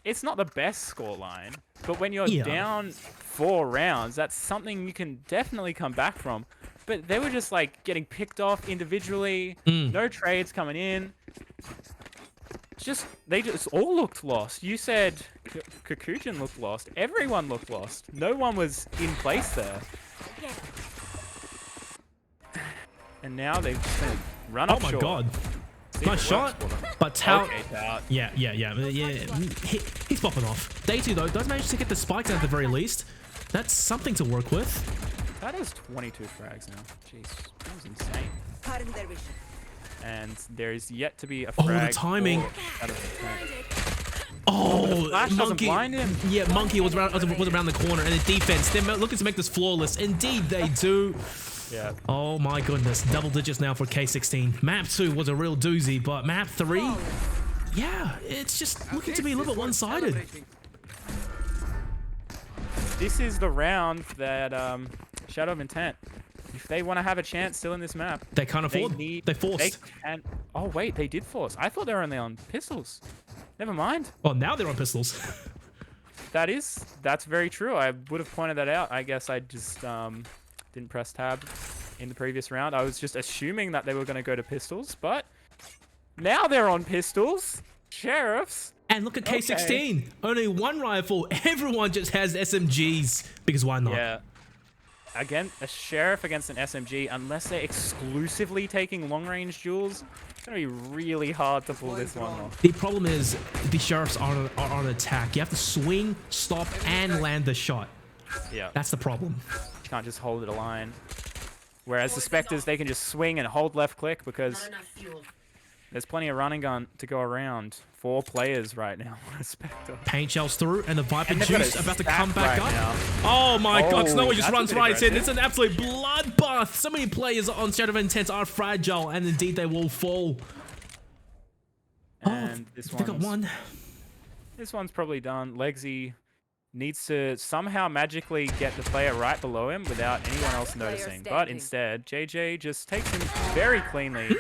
it's not the best scoreline, but when you're Yeah. down 4 rounds, that's something you can definitely come back from. But they were just like getting picked off individually. No trades coming in. They just all looked lost. You said Kokujin looked lost. Everyone looked lost. No one was in place there. And now they've just gonna run Oh up my short. god. See if Nice it shot. works for them. But Tout. Okay, Tout. Yeah. He's popping off. Day2 though does manage to get the spikes at the very least. That's something to work with. That is 22 frags now. Jeez, that was insane. Cutting their vision. And there is yet to be a Oh, the frag. timing. for Shadow of Intent. Oh, flash doesn't Monkey. blind him. Yeah, Monkey was around the corner, and the defense. They're looking to make this flawless. Indeed, they do. Yeah. Oh my goodness, double digits now for K16. Map 2 was a real doozy, but map 3, yeah, it's just looking to be a little bit one-sided. This is the round that Shadow of Intent, if they want to have a chance still in this map, They can't they afford. need. They forced. They can. Oh wait, they did force. I thought they were only on pistols. Never mind. Well, now they're on pistols. That's very true. I would have pointed that out. I guess I just didn't press tab in the previous round. I was just assuming that they were going to go to pistols, but now they're on pistols. Sheriffs. And look at K16. Only one rifle. Everyone just has SMGs because why not? Yeah. Again, a sheriff against an SMG, unless they're exclusively taking long-range duels, it's going to be really hard to pull this one off. The problem is the sheriffs are on attack. You have to swing, stop, and land the shot. Yeah. That's the problem. You can't just hold it a line. Whereas the Spectres, they can just swing and hold left click because there's plenty of running gun to go around. 4 players right now on a Spectre. Paint shells through, and the Viper And they've got Juice a about to stack come back right up. now. Oh my god, Snowy just that's a runs bit right in. aggressive. It's an absolute bloodbath. So many players on Shadow of Intent are fragile, and indeed they will fall. And this they got one. This one's probably done. Legsy needs to somehow magically get the player right below him without anyone else Player noticing. But standing. instead, JJ just takes him very cleanly.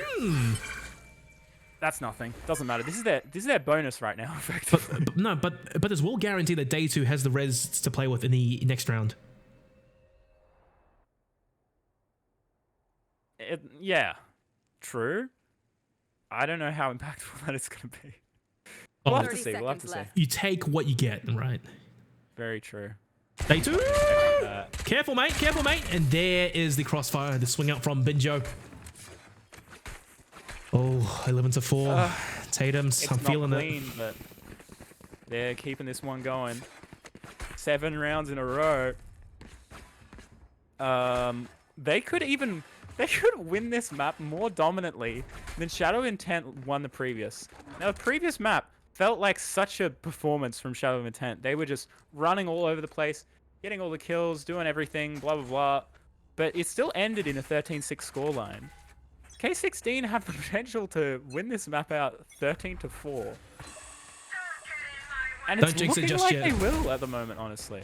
That's nothing. Doesn't matter. This is their bonus right now, effectively. But this will guarantee that Day 2 has the res to play with in the next round. Yeah, true. I don't know how impactful that is going to be. Oh, We'll have to 30 see. We'll have to seconds see. left. you take what you get, right? Very true. Day 2. Careful, mate. Careful, mate. And there is the crossfire, the swing out from Binjo. Oh, 11 to 4. Taytems, It's I'm not feeling clean, but they're keeping this one going. 7 rounds in a row. They could win this map more dominantly than Shadow Intent won the previous. Now, the previous map felt like such a performance from Shadow Intent. They were just running all over the place, getting all the kills, doing everything, blah, blah, blah. But it still ended in a 13-6 scoreline. K16 have the potential to win this map out 13-4. And Don't it's jinx it looking just like yet. they will at the moment, honestly.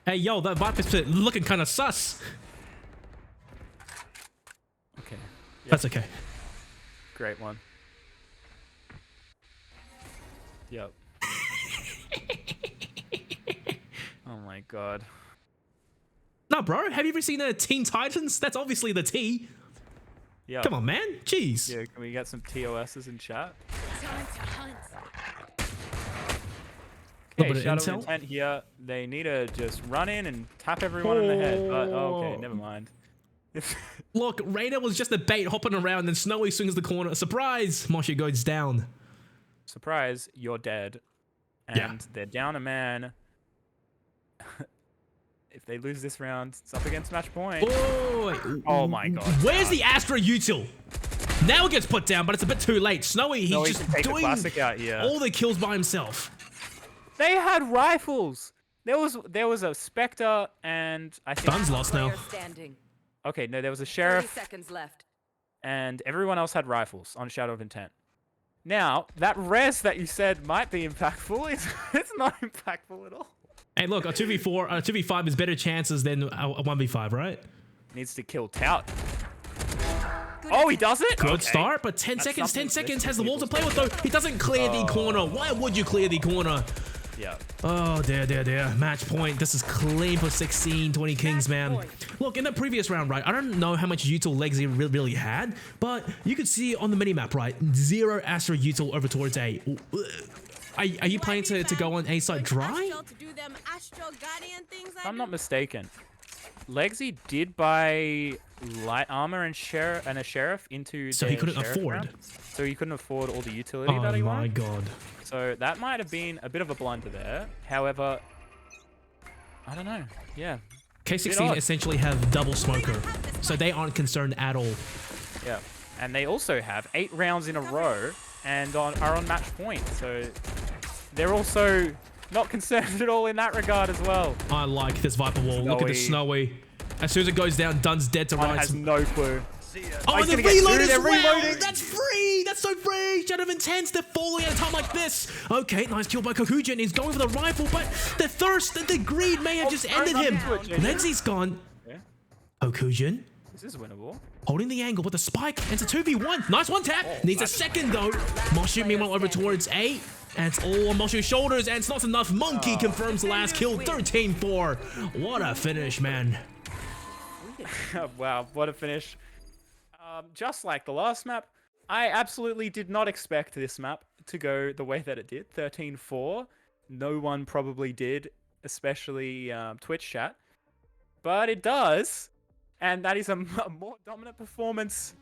Hey, yo, that Viper split looking kind of sus. Okay. That's okay. Great one. Yep. Oh my god. No, bro. Have you ever seen a Teen Titans? That's obviously the T. Yeah. Come on, man. Jeez. Yeah, can we get some TOSs in chat? Time to hunt. Little Okay, bit of Shadow intel. Intent here. They need to just run in and tap everyone in the head. But okay, never mind. Look, Raider was just a bait hopping around, and Snowy swings the corner. Surprise! Moshi goes down. Surprise, you're dead. And Yeah. they're down a man. If they lose this round, it's up against match point. Oh my god. Where's the Astra util? Now it gets put down, but it's a bit too late. Snowy, he's No, he just can take the doing classic out here. all the kills by himself. They had rifles. There was a Spectre and I think Dun's lost now. Player standing. okay, no, there was a 30 Sheriff seconds left. and everyone else had rifles on Shadow of Intent. Now, that res that you said might be impactful, it's not impactful at all. Hey, look, a 2v4, a 2v5 is better chances than a 1v5, right? Needs to kill Tout. Oh, he does it? Good Okay. start, but 10 That's seconds, 10 something seconds that has the wall to people play with, though. He doesn't clear the corner. Why would you clear the corner? Yeah. Oh, there. Match point. This is clean for 16, 20 Kings, man. Look, in the previous round, right, I don't know how much util Legsy really had, but you could see on the minimap, right, 0 Astra util over towards A. Are you planning to go on A side dry? If I'm not mistaken, Legsy did buy light armor and a sheriff into So he their couldn't sheriff afford. round. So he couldn't afford all the utility Oh that he my wanted. god. So that might have been a bit of a blunder there. However, I don't know. Yeah. Bit K16 odd. essentially have double smoker, so they aren't concerned at all. Yeah. And they also have 8 rounds in a row and are on match point. So they're also not concerned at all in that regard as well. I like this Viper wall. Look at the Snowy. As soon as it goes down, Dun's dead to One rights. has no clue. Oh, he's and the gonna get reload two, as they're well! reloading. That's free! That's so free! Shadow of Intense, they're falling at a time like this. Okay, nice kill by Kokujin. He's going for the rifle, but the thirst and the greed may have just ended him. Legsy's gone. Yeah. Kokujin This is winnable. holding the angle with the spike. And it's a 2v1. Nice one tap. Needs a second though. Moshu meanwhile over towards A. And it's all on Moshu's shoulders, and it's not enough. Monkey confirms the last kill. 13-4. What a finish, man. Wow, what a finish. Just like the last map, I absolutely did not expect this map to go the way that it did. 13-4. No one probably did, especially Twitch chat. But it does. And that is a more dominant performance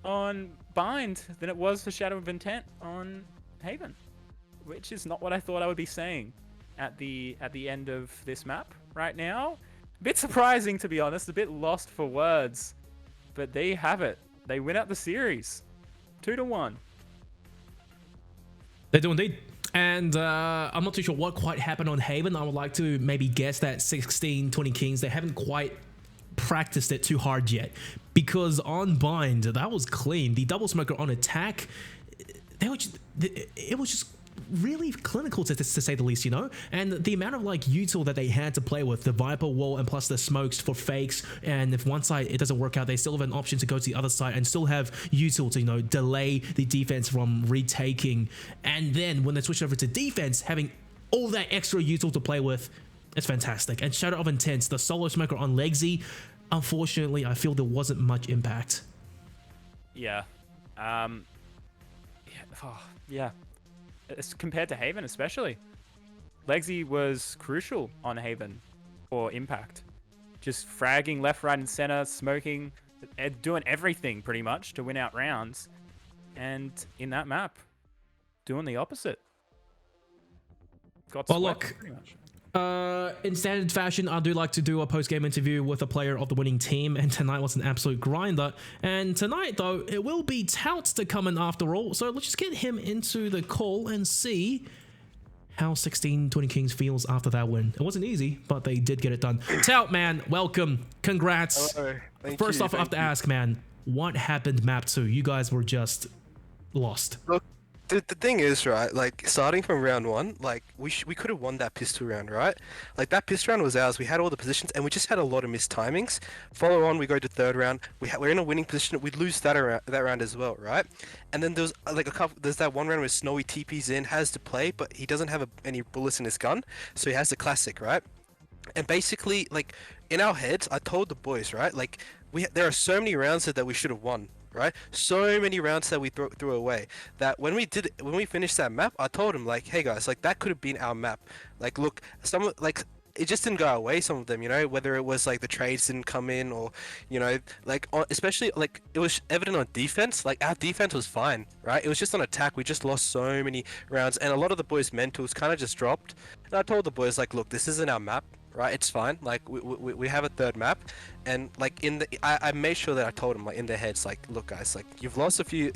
on Bind than it was for Shadow of Intent on Haven. Which is not what I thought I would be saying at the end of this map right now. A bit surprising, to be honest. A bit lost for words. But there you have it. They win out the series. 2-1. They do indeed. And I'm not too sure what quite happened on Haven. I would like to maybe guess that 16, 20 Kings, they haven't quite practiced it too hard yet. Because on Bind, that was clean. The double smoker on attack, it was just really clinical to say the least, you know. And the amount of like util that they had to play with, the Viper wall and plus the smokes for fakes, and if one side it doesn't work out, they still have an option to go to the other side and still have util to, you know, delay the defense from retaking. And then when they switch over to defense, having all that extra util to play with, it's fantastic. And Shadow of Intents, the solo smoker on Legsy, unfortunately I feel there wasn't much impact. Yeah. Yeah. It's compared to Haven, especially. Legsy was crucial on Haven for impact. Just fragging left, right, and center, smoking, doing everything pretty much to win out rounds. And in that map, doing the opposite. Got well, swept, look, pretty much. in standard fashion, I do like to do a post-game interview with a player of the winning team, and tonight was an absolute grinder. And tonight, though, it will be Touts to come in after all, so let's just get him into the call and see how 1620 Kings feels after that win. It wasn't easy, but they did get it done. Tout, man, welcome. Congrats. Hello. First off, I have to ask, man, what happened map 2? You guys were just lost. Look, the thing is, right, like, starting from round 1, like, we could have won that pistol round, right? Like, that pistol round was ours. We had all the positions, and we just had a lot of missed timings. Follow on, we go to third round. We're in a winning position. We'd lose that round as well, right? And then there's, like, there's that one round where Snowy TP's in, has to play, but he doesn't have any bullets in his gun, so he has the classic, right? And basically, like, in our heads, I told the boys, right, like, there are so many rounds that we should have won. Right, so many rounds that we threw away. That when we finished that map, I told him, like, hey guys, like, that could have been our map. Like, look, it just didn't go our way. Some of them, you know, whether it was like the trades didn't come in, or, you know, like, especially, like, it was evident on defense. Like, our defense was fine, right? It was just on attack. We just lost so many rounds, and a lot of the boys' mentals kind of just dropped. And I told the boys, like, look, this isn't our map. Right, it's fine. Like, we have a third map, and like I made sure that I told them, like, in their heads, like, look guys, like, you've lost a few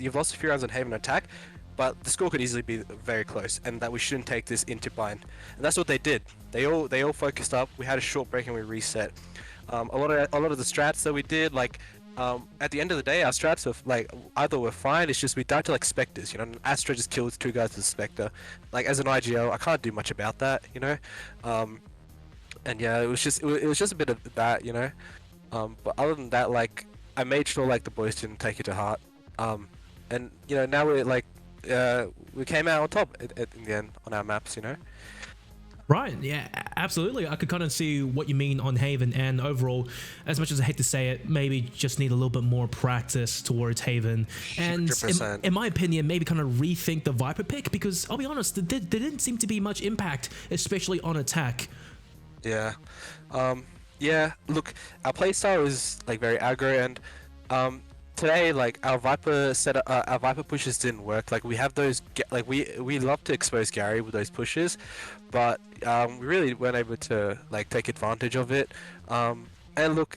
rounds on Haven attack, but the score could easily be very close, and that we shouldn't take this into bind. And that's what they did. They all focused up. We had a short break and we reset. A lot of the strats that we did, like, at the end of the day, our strats were, like, either were fine. It's just we died to, like, Spectres, you know. Astra just killed 2 guys with Spectre. Like, as an IGL, I can't do much about that, you know. And yeah, it was just a bit of that, you know. But other than that, like, I made sure, like, the boys didn't take it to heart. And, you know, now we're like, we came out on top in the end on our maps, you know. Right, yeah, absolutely. I could kind of see what you mean on Haven, and overall, as much as I hate to say it, maybe just need a little bit more practice towards Haven. And in my opinion, maybe kind of rethink the Viper pick, because I'll be honest, there didn't seem to be much impact, especially on attack. Yeah, yeah. Look, our playstyle is, like, very aggro, and today, like, our Viper our Viper pushes didn't work. Like, we have those, like, we love to expose Gary with those pushes, but we really weren't able to, like, take advantage of it. And look,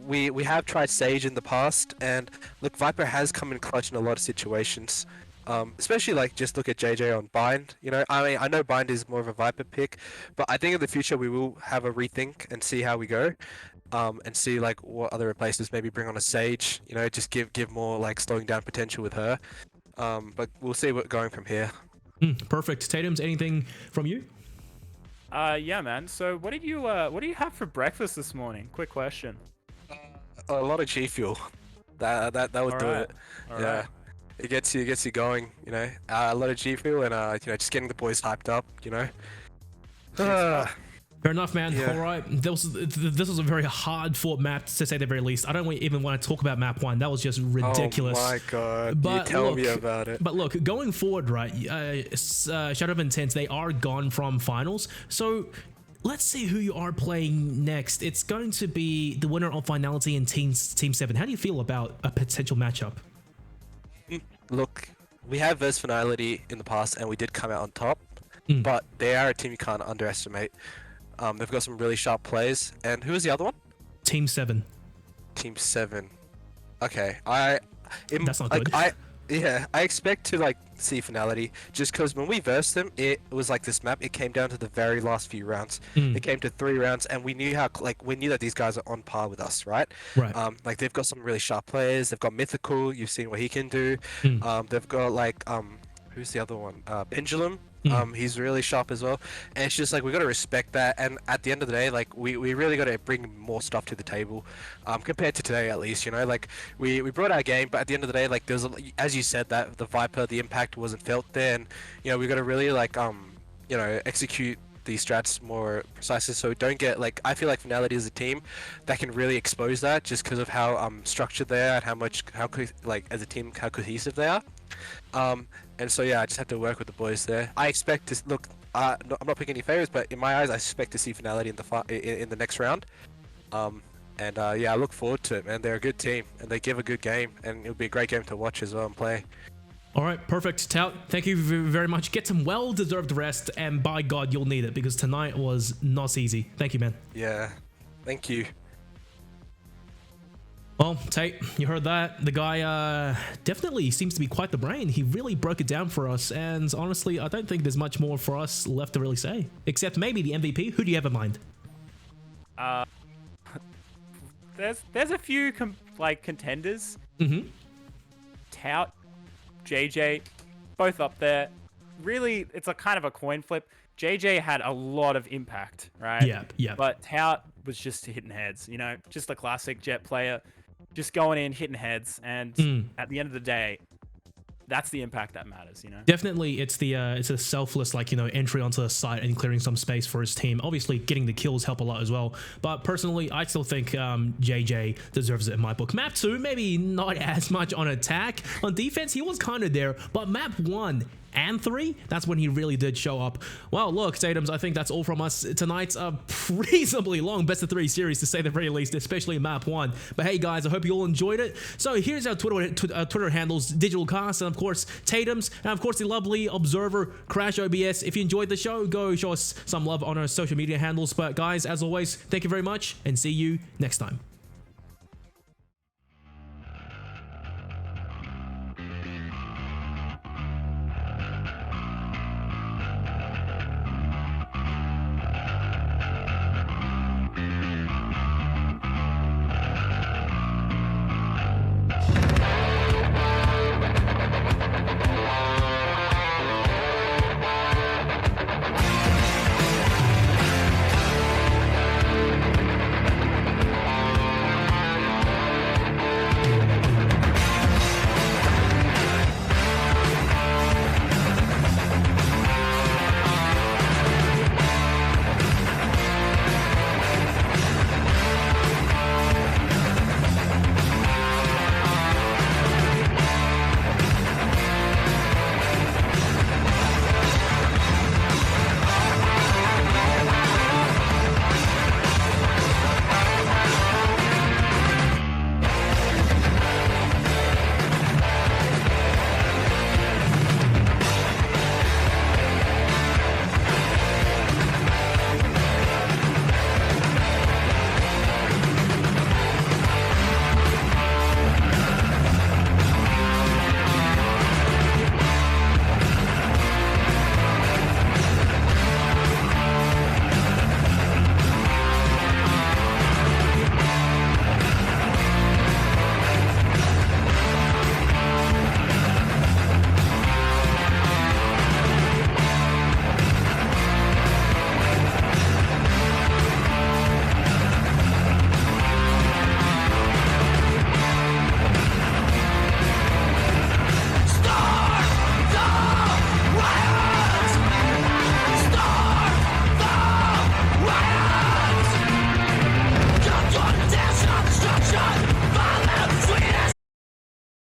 we have tried Sage in the past, and look, Viper has come in clutch in a lot of situations. Especially, like, just look at JJ on Bind, you know. I mean, I know Bind is more of a Viper pick, but I think in the future we will have a rethink and see how we go, and see, like, what other replacements, maybe bring on a Sage, you know, just give more, like, slowing down potential with her. But we'll see what going from here. Perfect. Taytems, anything from you? Yeah, man. So what do you have for breakfast this morning? Quick question. A lot of G Fuel. That would do it. All Yeah. right. It gets you going, you know. A lot of G Fuel, and you know, just getting the boys hyped up, you know. Fair enough, man. Yeah. All right. This was a very hard-fought map, to say the very least. I don't even want to talk about map 1. That was just ridiculous. Oh my god! But you tell look, me about it. But look, going forward, right? Shadow of Intents, they are gone from finals, so let's see who you are playing next. It's going to be the winner of Finality and Team 7. How do you feel about a potential matchup? Look, we have versus Finality in the past, and we did come out on top. But they are a team you can't underestimate. They've got some really sharp players. And who was the other one? Team 7. Team 7. Okay, That's not good. I expect to, like, see Finality, just because when we versed them, it was like this map. It came down to the very last few rounds. It came to 3 rounds, and we knew that these guys are on par with us, right? Right. Like, they've got some really sharp players. They've got Mythical. You've seen what he can do. They've got, like, who's the other one? Pendulum. He's really sharp as well, and it's just like we got to respect that. And at the end of the day, like we really got to bring more stuff to the table, compared to today at least. You know, like we brought our game, but at the end of the day, like there's as you said that the Viper, the impact wasn't felt there, and you know we got to really like you know execute these strats more precisely, so we don't get like I feel like Finality is a team that can really expose that just because of how structured they are and like as a team how cohesive they are. And so yeah, I just have to work with the boys there. I expect to look. I'm not picking any favorites, but in my eyes, I expect to see Finality in the next round. Yeah, I look forward to it, man. They're a good team and they give a good game, and it'll be a great game to watch as well and play. All right, perfect. Tout, thank you very much. Get some well-deserved rest, and by God, you'll need it because tonight was not easy. Thank you, man. Yeah, thank you. Well, Tate, you heard that. The guy definitely seems to be quite the brain. He really broke it down for us, and honestly, I don't think there's much more for us left to really say, except maybe the MVP. Who do you have in mind? There's a few contenders. Mm-hmm. Tout, JJ, both up there. Really, it's a kind of a coin flip. JJ had a lot of impact, right? Yeah. But Tout was just hitting heads, you know, just a classic Jet player, just going in, hitting heads. And at the end of the day, that's the impact that matters, you know? Definitely, it's a selfless, like, you know, entry onto the site and clearing some space for his team. Obviously, getting the kills help a lot as well. But personally, I still think JJ deserves it in my book. Map 2, maybe not as much on attack. On defense, he was kind of there. But map 1 and 3, that's when he really did show up. Well, look, Taytems, I think that's all from us. Tonight's a reasonably long best of 3 series, to say the very least, especially map 1. But hey, guys, I hope you all enjoyed it. So here's our Twitter handles, DigitalCast, and of course, Taytems, and of course, the lovely Observer, CrashOBS. If you enjoyed the show, go show us some love on our social media handles. But guys, as always, thank you very much, and see you next time.